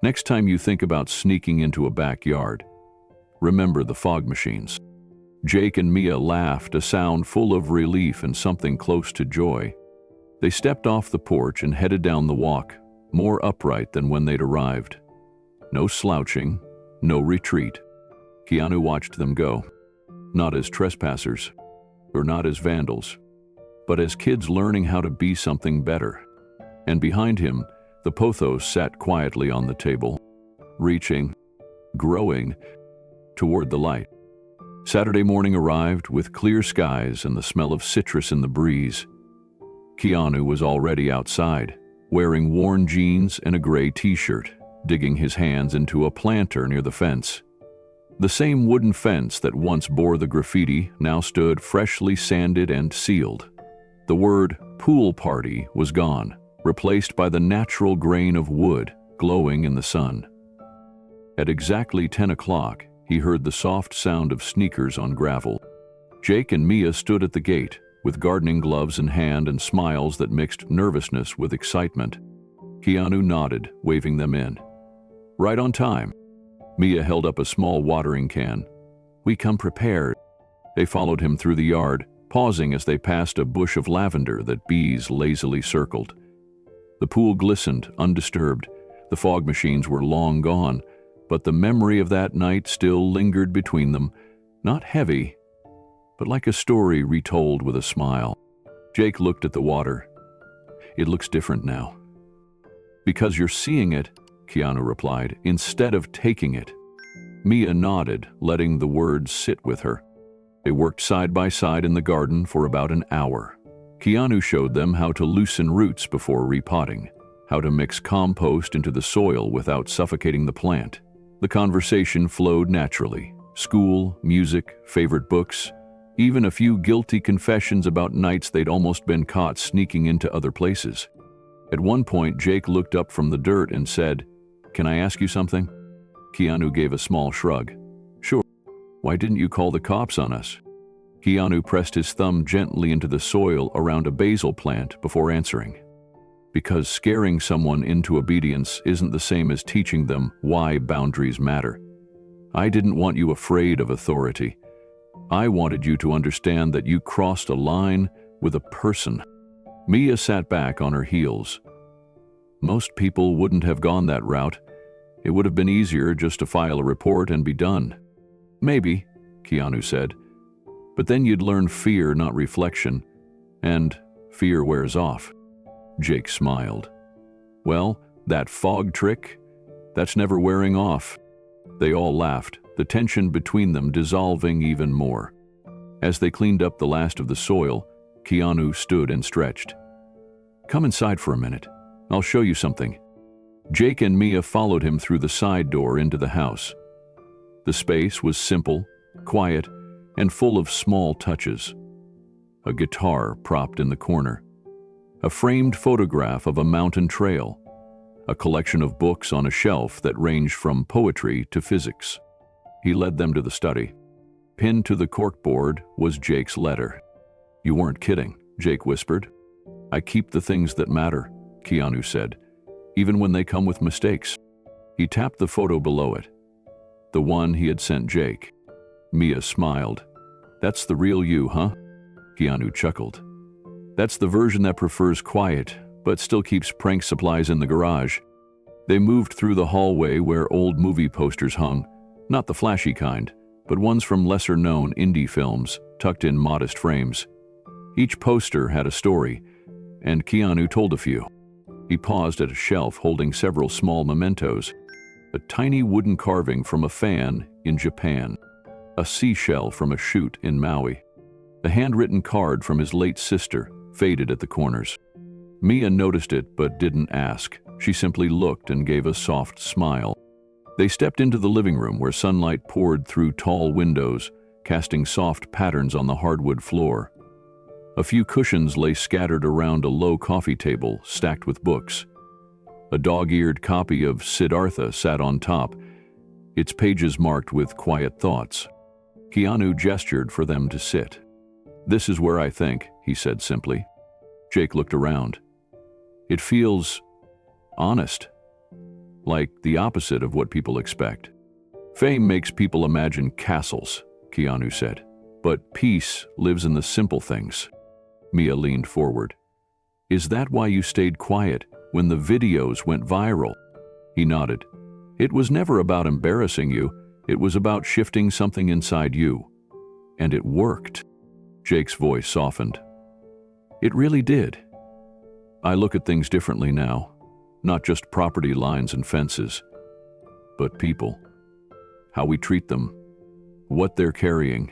Speaker 1: next time you think about sneaking into a backyard, remember the fog machines. Jake and Mia laughed, a sound full of relief and something close to joy. They stepped off the porch and headed down the walk, more upright than when they'd arrived. No slouching, no retreat. Keanu watched them go, not as trespassers, or not as vandals, but as kids learning how to be something better. And behind him, the pothos sat quietly on the table, reaching, growing, toward the light. Saturday morning arrived with clear skies and the smell of citrus in the breeze. Keanu was already outside, wearing worn jeans and a gray t-shirt, digging his hands into a planter near the fence. The same wooden fence that once bore the graffiti now stood freshly sanded and sealed. The word "pool party" was gone, replaced by the natural grain of wood glowing in the sun. At exactly 10 o'clock, he heard the soft sound of sneakers on gravel. Jake and Mia stood at the gate, with gardening gloves in hand and smiles that mixed nervousness with excitement. Keanu nodded, waving them in. "Right on time." Mia held up a small watering can. "We come prepared." They followed him through the yard, pausing as they passed a bush of lavender that bees lazily circled. The pool glistened, undisturbed. The fog machines were long gone, but the memory of that night still lingered between them, not heavy, but like a story retold with a smile. Jake looked at the water. "It looks different now." "Because you're seeing it," Keanu replied, "instead of taking it." Mia nodded, letting the words sit with her. They worked side by side in the garden for about an hour. Keanu showed them how to loosen roots before repotting, how to mix compost into the soil without suffocating the plant. The conversation flowed naturally. School, music, favorite books, even a few guilty confessions about nights they'd almost been caught sneaking into other places. At one point, Jake looked up from the dirt and said, "Can I ask you something?" Keanu gave a small shrug. "Sure. Why didn't you call the cops on us?" Keanu pressed his thumb gently into the soil around a basil plant before answering. "Because scaring someone into obedience isn't the same as teaching them why boundaries matter. I didn't want you afraid of authority. I wanted you to understand that you crossed a line with a person." Mia sat back on her heels. "Most people wouldn't have gone that route. It would have been easier just to file a report and be done." "Maybe," Keanu said. "But then you'd learn fear, not reflection. And fear wears off." Jake smiled. "Well, that fog trick, that's never wearing off." They all laughed, the tension between them dissolving even more. As they cleaned up the last of the soil, Keanu stood and stretched. "Come inside for a minute. I'll show you something." Jake and Mia followed him through the side door into the house. The space was simple, quiet, and full of small touches. A guitar propped in the corner, a framed photograph of a mountain trail, a collection of books on a shelf that ranged from poetry to physics. He led them to the study. Pinned to the corkboard was Jake's letter. "You weren't kidding," Jake whispered. "I keep the things that matter," Keanu said, "even when they come with mistakes." He tapped the photo below it, the one he had sent Jake. Mia smiled. "That's the real you, huh?" Keanu chuckled. "That's the version that prefers quiet, but still keeps prank supplies in the garage." They moved through the hallway where old movie posters hung, not the flashy kind, but ones from lesser-known indie films, tucked in modest frames. Each poster had a story, and Keanu told a few. He paused at a shelf holding several small mementos: a tiny wooden carving from a fan in Japan, a seashell from a shoot in Maui, a handwritten card from his late sister, faded at the corners. Mia noticed it but didn't ask. She simply looked and gave a soft smile. They stepped into the living room where sunlight poured through tall windows, casting soft patterns on the hardwood floor. A few cushions lay scattered around a low coffee table stacked with books. A dog-eared copy of Siddhartha sat on top, its pages marked with quiet thoughts. Keanu gestured for them to sit. "This is where I think," he said simply. Jake looked around. "It feels honest, like the opposite of what people expect." "Fame makes people imagine castles," Keanu said, "but peace lives in the simple things." Mia leaned forward. "Is that why you stayed quiet when the videos went viral?" He nodded. "It was never about embarrassing you. It was about shifting something inside you. And it worked." Jake's voice softened. "It really did. I look at things differently now, not just property lines and fences, but people. How we treat them, what they're carrying."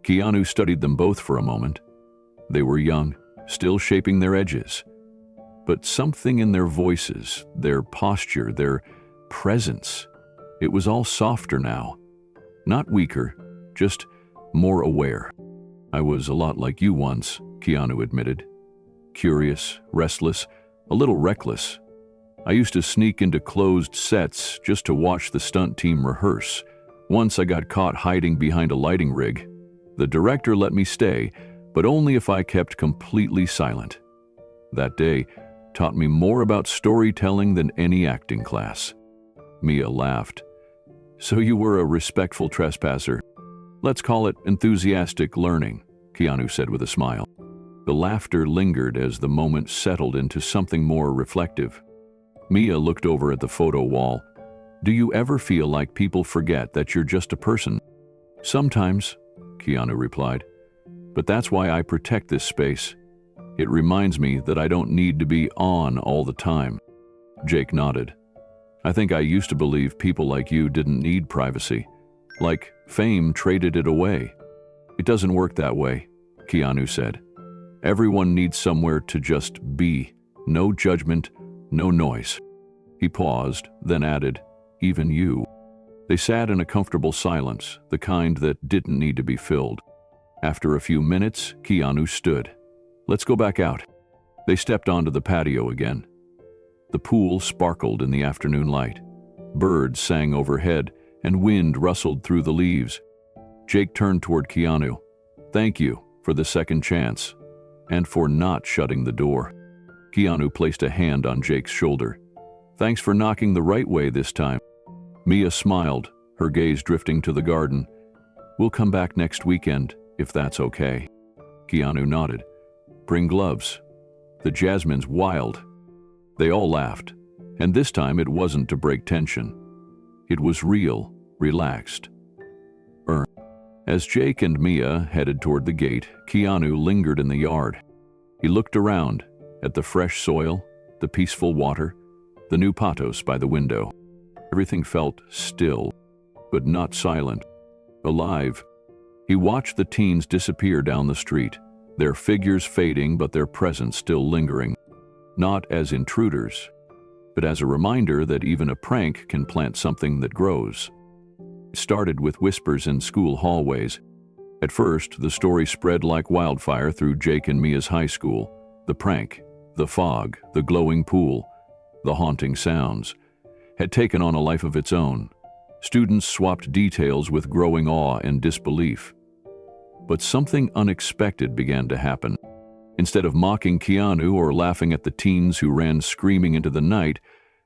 Speaker 1: Keanu studied them both for a moment. They were young, still shaping their edges. But something in their voices, their posture, their presence, it was all softer now. Not weaker, just more aware. I was a lot like you once, Keanu admitted. Curious, restless, a little reckless. I used to sneak into closed sets just to watch the stunt team rehearse. Once I got caught hiding behind a lighting rig. The director let me stay, but only if I kept completely silent. That day taught me more about storytelling than any acting class. Mia laughed. So you were a respectful trespasser. Let's call it enthusiastic learning, Keanu said with a smile. The laughter lingered as the moment settled into something more reflective. Mia looked over at the photo wall. Do you ever feel like people forget that you're just a person? Sometimes, Keanu replied. But that's why I protect this space. It reminds me that I don't need to be on all the time. Jake nodded. I think I used to believe people like you didn't need privacy. Like fame traded it away. It doesn't work that way, Keanu said. Everyone needs somewhere to just be. No judgment, no noise. He paused, then added, even you. They sat in a comfortable silence, the kind that didn't need to be filled. After a few minutes, Keanu stood. Let's go back out. They stepped onto the patio again. The pool sparkled in the afternoon light. Birds sang overhead, and wind rustled through the leaves. Jake turned toward Keanu. Thank you for the second chance, and for not shutting the door. Keanu placed a hand on Jake's shoulder. Thanks for knocking the right way this time. Mia smiled, her gaze drifting to the garden. We'll come back next weekend, if that's okay. Keanu nodded. Bring gloves. The jasmine's wild. They all laughed, and this time it wasn't to break tension. It was real, relaxed. As Jake and Mia headed toward the gate, Keanu lingered in the yard. He looked around, at the fresh soil, the peaceful water, the new patos by the window. Everything felt still, but not silent, alive. He watched the teens disappear down the street, their figures fading but their presence still lingering. Not as intruders, but as a reminder that even a prank can plant something that grows. It started with whispers in school hallways. At first, the story spread like wildfire through Jake and Mia's high school. The prank, the fog, the glowing pool, the haunting sounds, had taken on a life of its own. Students swapped details with growing awe and disbelief. But something unexpected began to happen. Instead of mocking Keanu or laughing at the teens who ran screaming into the night,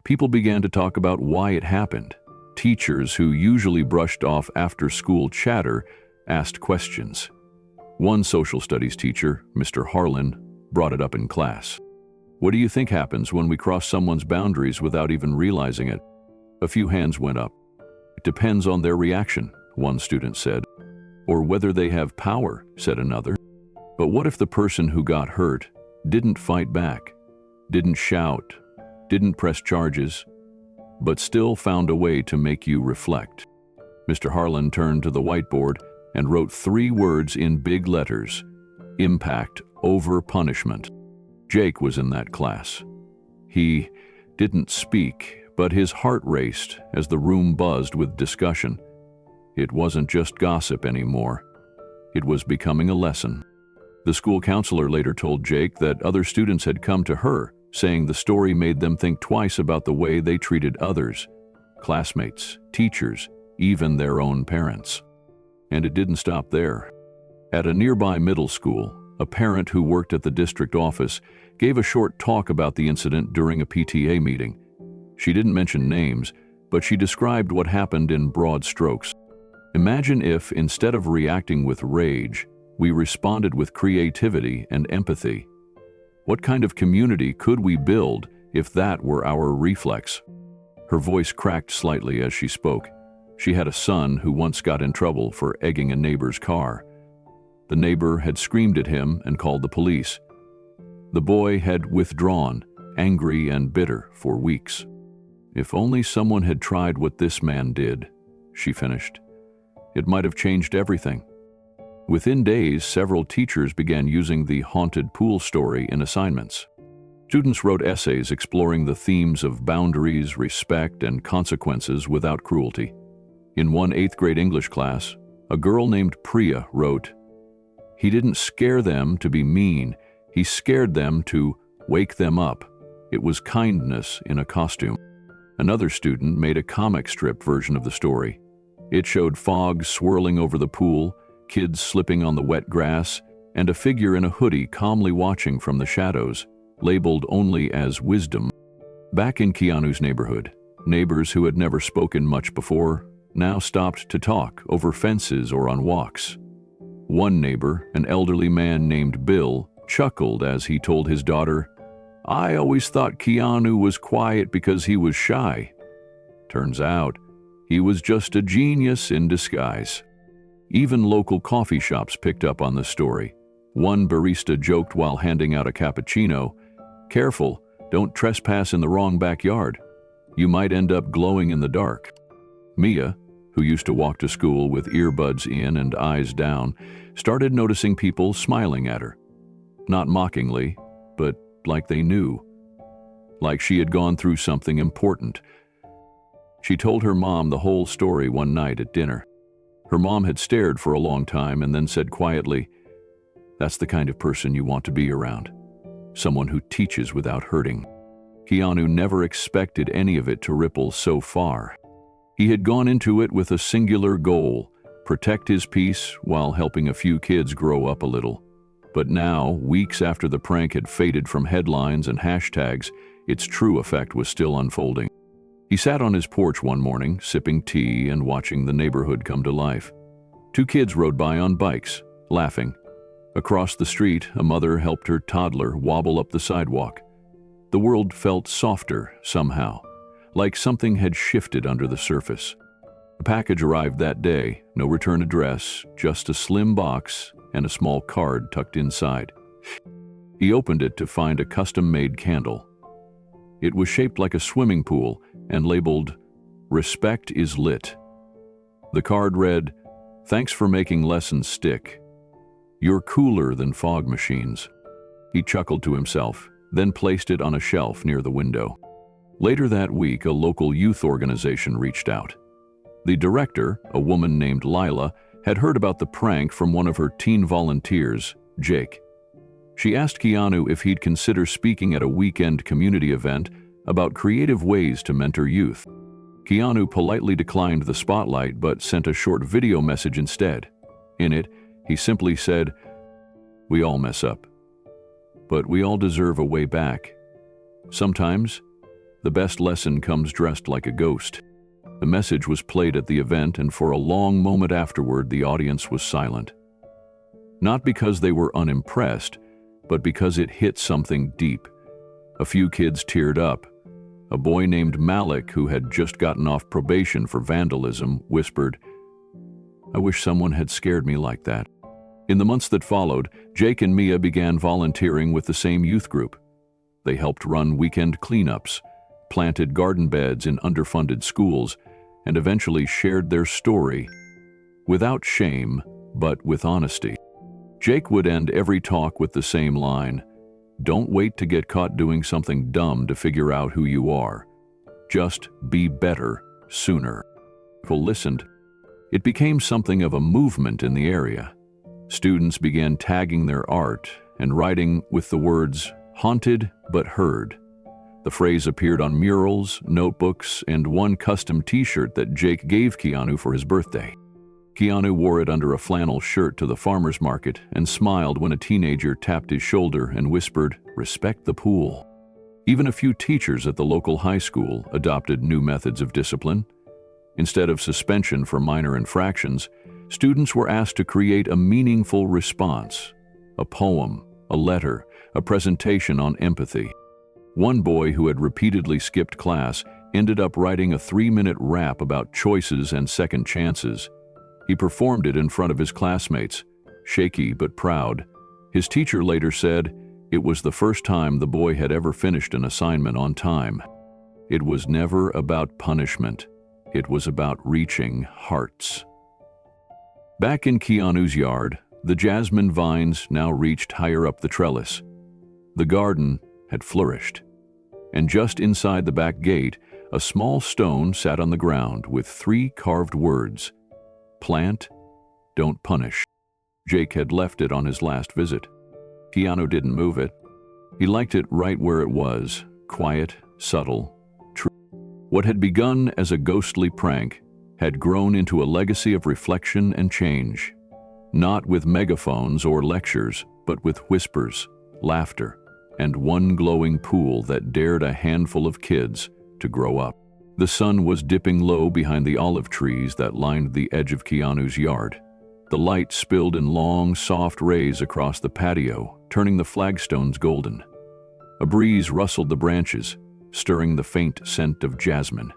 Speaker 1: people began to talk about why it happened. Teachers who usually brushed off after-school chatter asked questions. One social studies teacher, Mr. Harlan, brought it up in class. What do you think happens when we cross someone's boundaries without even realizing it? A few hands went up. It depends on their reaction, one student said. Or whether they have power, said another. But what if the person who got hurt didn't fight back, didn't shout, didn't press charges, but still found a way to make you reflect? Mr. Harlan turned to the whiteboard and wrote 3 words in big letters: impact over punishment. Jake was in that class. He didn't speak, but his heart raced as the room buzzed with discussion. It wasn't just gossip anymore. It was becoming a lesson. The school counselor later told Jake that other students had come to her, saying the story made them think twice about the way they treated others, classmates, teachers, even their own parents. And it didn't stop there. At a nearby middle school, a parent who worked at the district office gave a short talk about the incident during a PTA meeting. She didn't mention names, but she described what happened in broad strokes. Imagine if, instead of reacting with rage, we responded with creativity and empathy. What kind of community could we build if that were our reflex? Her voice cracked slightly as she spoke. She had a son who once got in trouble for egging a neighbor's car. The neighbor had screamed at him and called the police. The boy had withdrawn, angry and bitter, for weeks. If only someone had tried what this man did, she finished. It might have changed everything. Within days, several teachers began using the haunted pool story in assignments. Students wrote essays exploring the themes of boundaries, respect, and consequences without cruelty. In one 8th grade English class, a girl named Priya wrote, "He didn't scare them to be mean, he scared them to wake them up. It was kindness in a costume." Another student made a comic strip version of the story. It showed fog swirling over the pool, kids slipping on the wet grass, and a figure in a hoodie calmly watching from the shadows, labeled only as wisdom. Back in Keanu's neighborhood, neighbors who had never spoken much before now stopped to talk over fences or on walks. One neighbor, an elderly man named Bill, chuckled as he told his daughter, "I always thought Keanu was quiet because he was shy. Turns out, he was just a genius in disguise." Even local coffee shops picked up on the story. One barista joked while handing out a cappuccino, "Careful, don't trespass in the wrong backyard. You might end up glowing in the dark." Mia, who used to walk to school with earbuds in and eyes down, started noticing people smiling at her. Not mockingly, but like they knew. Like she had gone through something important. She told her mom the whole story one night at dinner. Her mom had stared for a long time and then said quietly, "That's the kind of person you want to be around. Someone who teaches without hurting." Keanu never expected any of it to ripple so far. He had gone into it with a singular goal, protect his peace while helping a few kids grow up a little. But now, weeks after the prank had faded from headlines and hashtags, its true effect was still unfolding. He sat on his porch one morning, sipping tea and watching the neighborhood come to life. 2 kids rode by on bikes, laughing. Across the street, a mother helped her toddler wobble up the sidewalk. The world felt softer somehow, like something had shifted under the surface. A package arrived that day, no return address, just a slim box and a small card tucked inside. He opened it to find a custom-made candle. It was shaped like a swimming pool and labeled, "Respect is lit." The card read, "Thanks for making lessons stick. You're cooler than fog machines." He chuckled to himself, then placed it on a shelf near the window. Later that week, a local youth organization reached out. The director, a woman named Lila, had heard about the prank from one of her teen volunteers, Jake. She asked Keanu if he'd consider speaking at a weekend community event about creative ways to mentor youth. Keanu politely declined the spotlight but sent a short video message instead. In it, he simply said, "We all mess up, but we all deserve a way back. Sometimes, the best lesson comes dressed like a ghost." The message was played at the event, and for a long moment afterward, the audience was silent. Not because they were unimpressed, but because it hit something deep. A few kids teared up. A boy named Malik, who had just gotten off probation for vandalism, whispered, "I wish someone had scared me like that." In the months that followed, Jake and Mia began volunteering with the same youth group. They helped run weekend cleanups, planted garden beds in underfunded schools, and eventually shared their story, without shame, but with honesty. Jake would end every talk with the same line, "Don't wait to get caught doing something dumb to figure out who you are. Just be better sooner." People listened. It became something of a movement in the area. Students began tagging their art and writing with the words, "Haunted but heard." The phrase appeared on murals, notebooks, and one custom t-shirt that Jake gave Keanu for his birthday. Keanu wore it under a flannel shirt to the farmer's market and smiled when a teenager tapped his shoulder and whispered, "Respect the pool." Even a few teachers at the local high school adopted new methods of discipline. Instead of suspension for minor infractions, students were asked to create a meaningful response, a poem, a letter, a presentation on empathy. One boy who had repeatedly skipped class ended up writing a 3-minute rap about choices and second chances. He performed it in front of his classmates, shaky but proud. His teacher later said it was the first time the boy had ever finished an assignment on time. It was never about punishment. It was about reaching hearts. Back in Keanu's yard, the jasmine vines now reached higher up the trellis. The garden had flourished. And just inside the back gate, A small stone sat on the ground with 3 carved words: "Plant, don't punish." Jake had left it on his last visit. Keanu didn't move it. He liked it right where it was, quiet, subtle, true. What had begun as a ghostly prank had grown into a legacy of reflection and change. Not with megaphones or lectures, but with whispers, laughter, and one glowing pool that dared a handful of kids to grow up. The sun was dipping low behind the olive trees that lined the edge of Keanu's yard. The light spilled in long, soft rays across the patio, turning the flagstones golden. A breeze rustled the branches, stirring the faint scent of jasmine.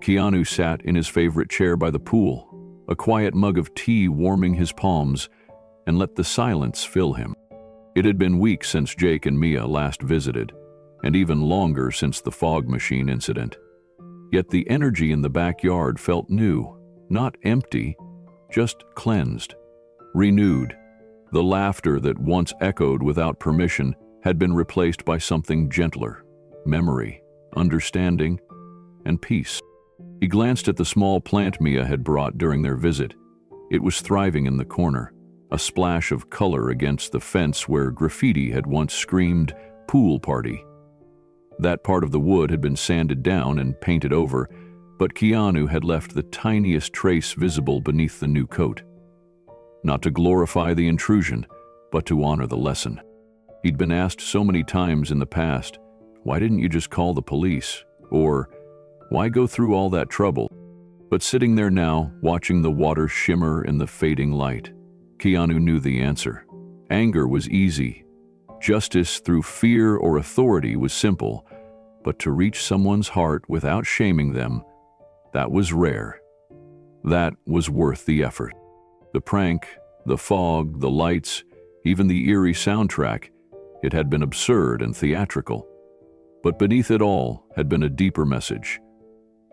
Speaker 1: Keanu sat in his favorite chair by the pool, a quiet mug of tea warming his palms, and let the silence fill him. It had been weeks since Jake and Mia last visited, and even longer since the fog machine incident. Yet the energy in the backyard felt new, not empty, just cleansed, renewed. The laughter that once echoed without permission had been replaced by something gentler: memory, understanding, and peace. He glanced at the small plant Mia had brought during their visit. It was thriving in the corner, a splash of color against the fence where graffiti had once screamed, "Pool party." That part of the wood had been sanded down and painted over, but Keanu had left the tiniest trace visible beneath the new coat. Not to glorify the intrusion, but to honor the lesson. He'd been asked so many times in the past, "Why didn't you just call the police?" Or, "Why go through all that trouble?" But sitting there now, watching the water shimmer in the fading light, Keanu knew the answer. Anger was easy. Justice through fear or authority was simple, but to reach someone's heart without shaming them, that was rare. That was worth the effort. The prank, the fog, the lights, even the eerie soundtrack, it had been absurd and theatrical. But beneath it all had been a deeper message.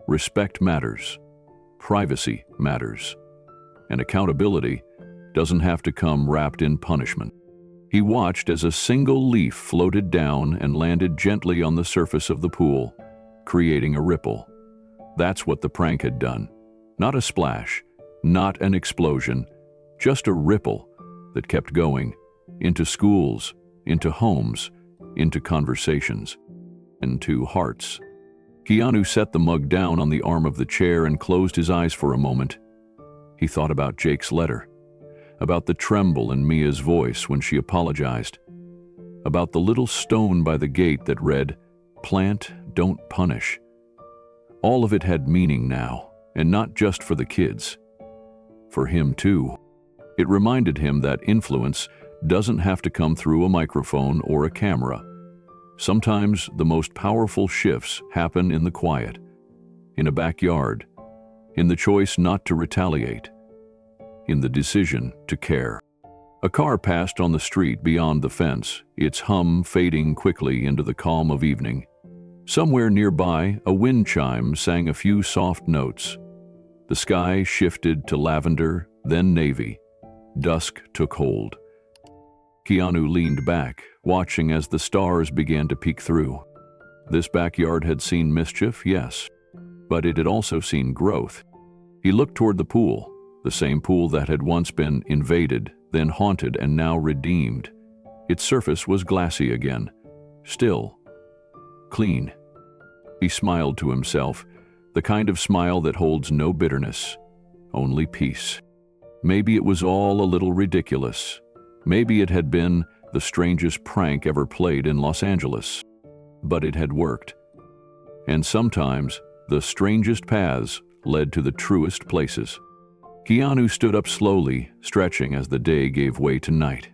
Speaker 1: Respect matters. Privacy matters. And accountability doesn't have to come wrapped in punishment. He watched as a single leaf floated down and landed gently on the surface of the pool, creating a ripple. That's what the prank had done. Not a splash, not an explosion, just a ripple that kept going, into schools, into homes, into conversations, into hearts. Keanu set the mug down on the arm of the chair and closed his eyes for a moment. He thought about Jake's letter, about the tremble in Mia's voice when she apologized, about the little stone by the gate that read, "Plant, don't punish." All of it had meaning now, and not just for the kids. For him too. It reminded him that influence doesn't have to come through a microphone or a camera. Sometimes the most powerful shifts happen in the quiet, in a backyard, in the choice not to retaliate, in the decision to care. A car passed on the street beyond the fence, its hum fading quickly into the calm of evening. Somewhere nearby, a wind chime sang a few soft notes. The sky shifted to lavender, then navy. Dusk took hold. Keanu leaned back, watching as the stars began to peek through. This backyard had seen mischief, yes, but it had also seen growth. He looked toward the pool, the same pool that had once been invaded, then haunted, and now redeemed. Its surface was glassy again, still, clean. He smiled to himself, the kind of smile that holds no bitterness, only peace. Maybe it was all a little ridiculous. Maybe it had been the strangest prank ever played in Los Angeles. But it had worked. And sometimes, the strangest paths led to the truest places. Keanu stood up slowly, stretching as the day gave way to night.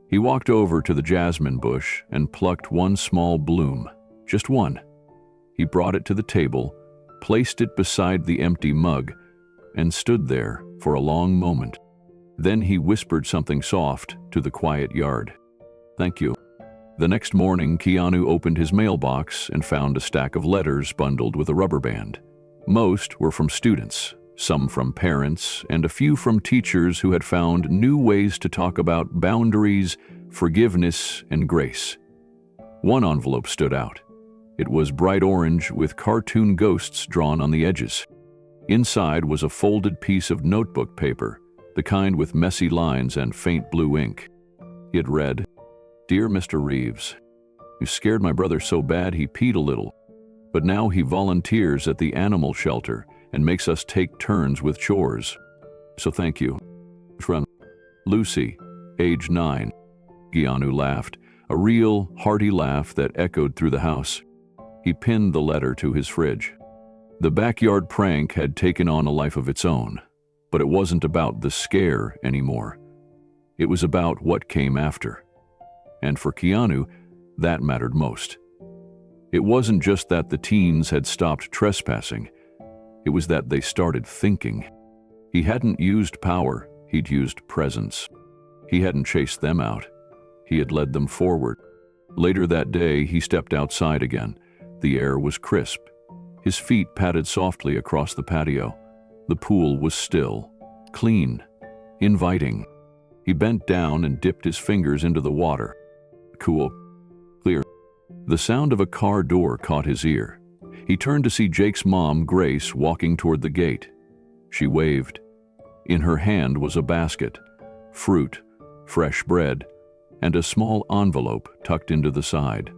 Speaker 1: He walked over to the jasmine bush and plucked one small bloom, just one. He brought it to the table, placed it beside the empty mug, and stood there for a long moment. Then he whispered something soft to the quiet yard. "Thank you." The next morning, Keanu opened his mailbox and found a stack of letters bundled with a rubber band. Most were from students, some from parents, and a few from teachers who had found new ways to talk about boundaries, forgiveness, and grace. One envelope stood out. It was bright orange with cartoon ghosts drawn on the edges. Inside was a folded piece of notebook paper, the kind with messy lines and faint blue ink. It read, "Dear Mr. Reeves, you scared my brother so bad he peed a little, but now he volunteers at the animal shelter and makes us take turns with chores. So thank you. From Lucy, age 9. Keanu laughed, a real, hearty laugh that echoed through the house. He pinned the letter to his fridge. The backyard prank had taken on a life of its own, but it wasn't about the scare anymore. It was about what came after. And for Keanu, that mattered most. It wasn't just that the teens had stopped trespassing. It was that they started thinking. He hadn't used power, he'd used presence. He hadn't chased them out. He had led them forward. Later that day, he stepped outside again. The air was crisp. His feet padded softly across the patio. The pool was still, clean, inviting. He bent down and dipped his fingers into the water. Cool, clear. The sound of a car door caught his ear. He turned to see Jake's mom, Grace, walking toward the gate. She waved. In her hand was a basket, fruit, fresh bread, and a small envelope tucked into the side.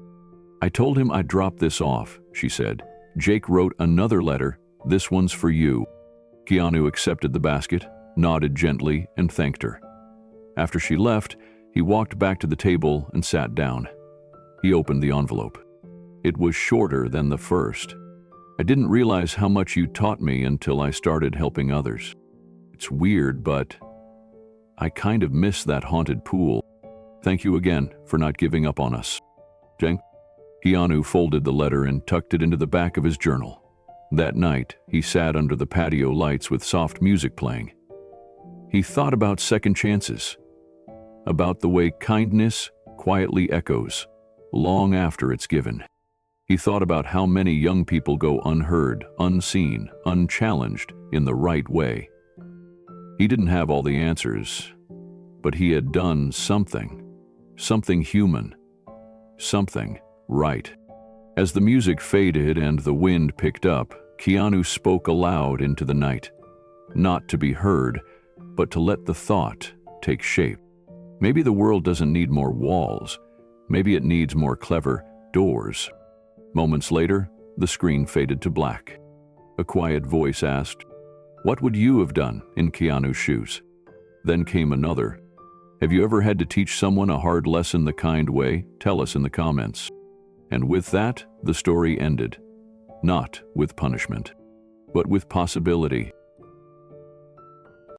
Speaker 1: "I told him I'd drop this off," she said. "Jake wrote another letter. This one's for you." Keanu accepted the basket, nodded gently, and thanked her. After she left, he walked back to the table and sat down. He opened the envelope. It was shorter than the first. "I didn't realize how much you taught me until I started helping others. It's weird, but I kind of miss that haunted pool. Thank you again for not giving up on us. Jake." Keanu folded the letter and tucked it into the back of his journal. That night, he sat under the patio lights with soft music playing. He thought about second chances, about the way kindness quietly echoes long after it's given. He thought about how many young people go unheard, unseen, unchallenged in the right way. He didn't have all the answers, but he had done something human, something right. As the music faded and the wind picked up, Keanu spoke aloud into the night, not to be heard, but to let the thought take shape. Maybe the world doesn't need more walls. Maybe it needs more clever doors. Moments later, the screen faded to black. A quiet voice asked, "What would you have done in Keanu's shoes?" Then came another. "Have you ever had to teach someone a hard lesson the kind way? Tell us in the comments." And with that, the story ended. Not with punishment, but with possibility.